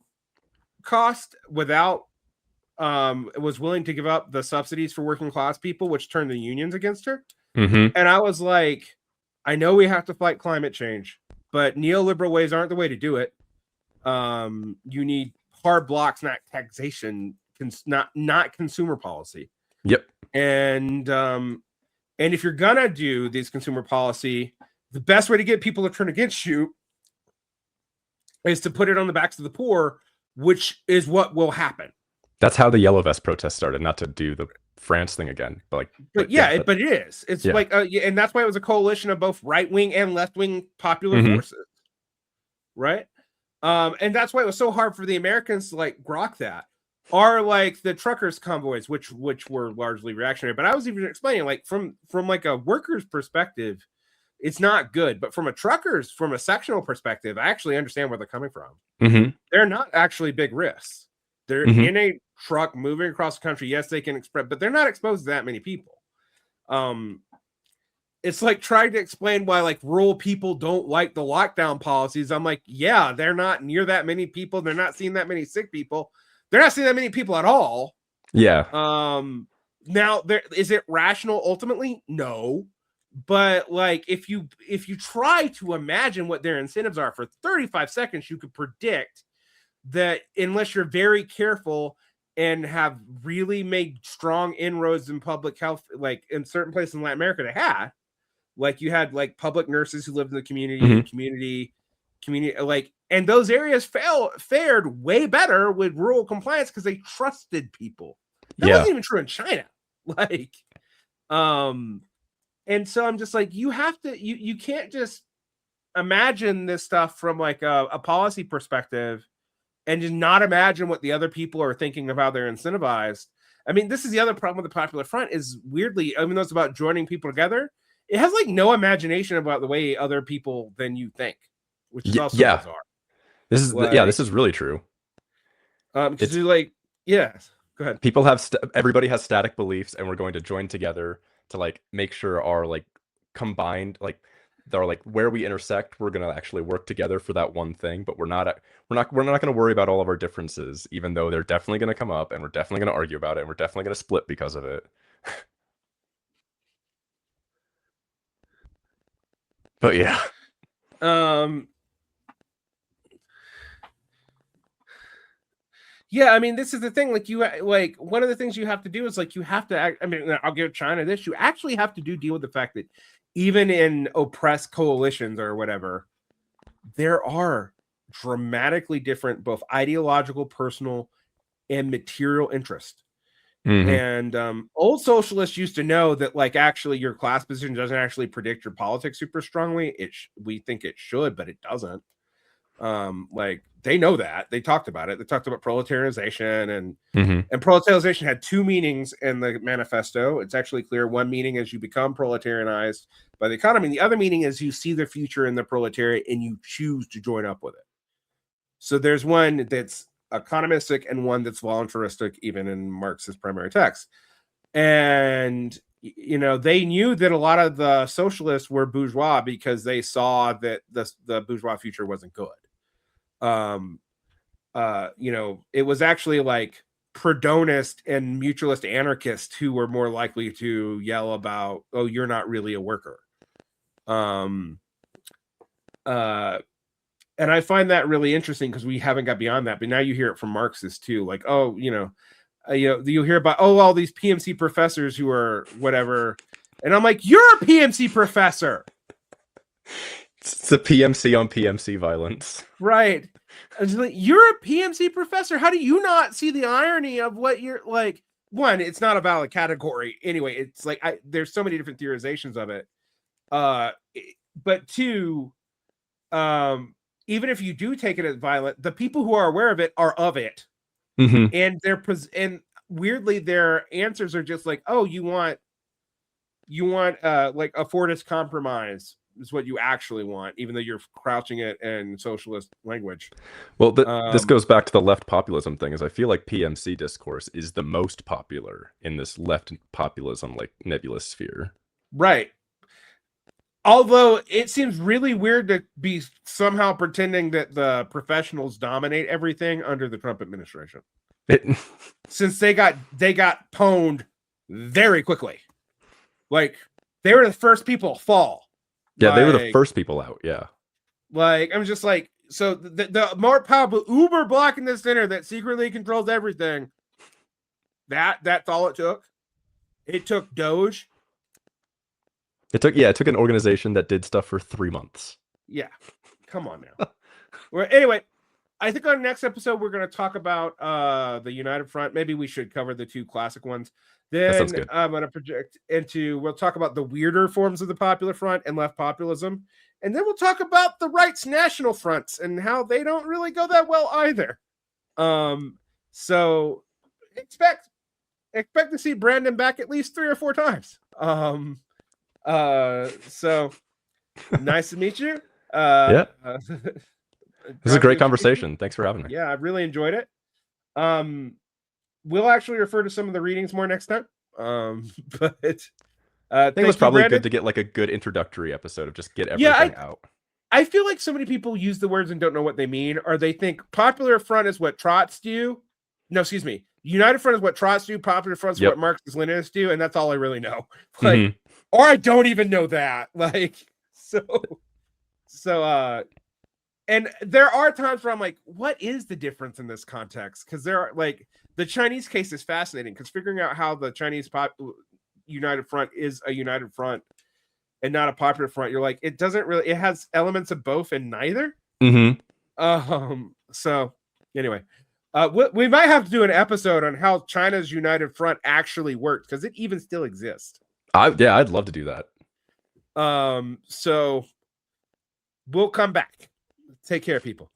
cost without was willing to give up the subsidies for working class people, which turned the unions against her. And I was like, I know we have to fight climate change, but neoliberal ways aren't the way to do it. You need hard blocks, not taxation, not consumer policy. Yep. And if you're gonna do these consumer policy, the best way to get people to turn against you is to put it on the backs of the poor, which is what will happen. That's how the Yellow Vest protest started. Not to do the France thing again, but it is. It's like, and that's why it was a coalition of both right wing and left wing popular forces, right? And that's why it was so hard for the Americans to like grok that, or like the truckers convoys, which were largely reactionary. But I was even explaining, like, from like a worker's perspective, it's not good. But from a sectional perspective, I actually understand where they're coming from. They're not actually big risks. They're in a truck moving across the country. Yes, they can express, but they're not exposed to that many people. It's like trying to explain why like rural people don't like the lockdown policies. I'm like, yeah, they're not near that many people. They're not seeing that many sick people. They're not seeing that many people at all. Yeah. Now, is it rational ultimately? No. But like, if you try to imagine what their incentives are for 35 seconds, you could predict that unless you're very careful and have really made strong inroads in public health, like in certain places in Latin America, they had, Like you had like public nurses who lived in the community, like, and those areas fared way better with rural compliance because they trusted people. That wasn't even true in China. Like, and so I'm just like, you have to, you can't just imagine this stuff from like a policy perspective and just not imagine what the other people are thinking of how they're incentivized. I mean, this is the other problem with the Popular Front is weirdly, even though it's about joining people together, it has like no imagination about the way other people than you think, which is also bizarre. This is like, this is really true. Because you're like, yeah, go ahead. People have everybody has static beliefs, and we're going to join together to like make sure our like combined like they're like where we intersect, we're going to actually work together for that one thing. But we're not going to worry about all of our differences, even though they're definitely going to come up, and we're definitely going to argue about it, and we're definitely going to split because of it. But yeah. Yeah, I mean, this is the thing. Like, like one of the things you have to do is like you have to act. I mean, I'll give China this. You actually have to deal with the fact that even in oppressed coalitions or whatever, there are dramatically different both ideological, personal, and material interest. And old socialists used to know that like actually your class position doesn't actually predict your politics super strongly. We think it should, but it doesn't. Like they know that. They talked about it. They talked about proletarianization and proletarianization had two meanings in the manifesto. It's actually clear. One meaning is you become proletarianized by the economy. And the other meaning is you see the future in the proletariat and you choose to join up with it. So there's one that's economistic and one that's voluntaristic, even in Marx's primary text. And you know, they knew that a lot of the socialists were bourgeois because they saw that the bourgeois future wasn't good. You know, it was actually like Proudhonist and mutualist anarchists who were more likely to yell about, "Oh, you're not really a worker." And I find that really interesting because we haven't got beyond that. But now you hear it from Marxists too, like, "Oh, you know, you hear about all these PMC professors who are whatever," and I'm like, "You're a PMC professor." It's a PMC on PMC violence, right? Like, you're a PMC professor. How do you not see the irony of what you're like? One, it's not a valid category anyway. It's like there's so many different theorizations of it. But two, even if you do take it as violent, the people who are aware of it are of it. And and weirdly their answers are just like, "Oh, you want like a Fordist compromise is what you actually want," even though you're crouching it in socialist language. Well, this goes back to the left populism thing, is I feel like PMC discourse is the most popular in this left populism like nebulous sphere. Right. Although it seems really weird to be somehow pretending that the professionals dominate everything under the Trump administration. Since they got pwned very quickly. Like they were the first people to fall. Yeah, like, they were the first people out. Yeah. Like I'm just like, so the more powerful Uber blocking this center that secretly controls everything. That's all it took. It took Doge. It took an organization that did stuff for 3 months. Yeah. Come on now. Well, anyway, I think on the next episode we're going to talk about the United Front. Maybe we should cover the two classic ones. Then I'm going to project we'll talk about the weirder forms of the Popular Front and left populism. And then we'll talk about the right's national fronts and how they don't really go that well either. So expect to see Brandon back at least 3 or 4 times. So nice to meet you. Yeah. This is a great conversation. Thanks for having me. Yeah, I really enjoyed it. We'll actually refer to some of the readings more next time. But I think it was probably good to get like a good introductory episode of just get everything out. I feel like so many people use the words and don't know what they mean, or they think Popular Front is what Trots do. No, excuse me. United Front is what Trots do. Popular Front is what Marxist Leninists do, and that's all I really know. Like, or I don't even know that. Like, and there are times where I'm like, what is the difference in this context? Because there are like the Chinese case is fascinating because figuring out how the Chinese United Front is a United Front and not a popular front, you're like, it doesn't really, it has elements of both and neither. So anyway, we might have to do an episode on how China's United Front actually worked, because it even still exists. I'd love to do that. So we'll come back. Take care, people.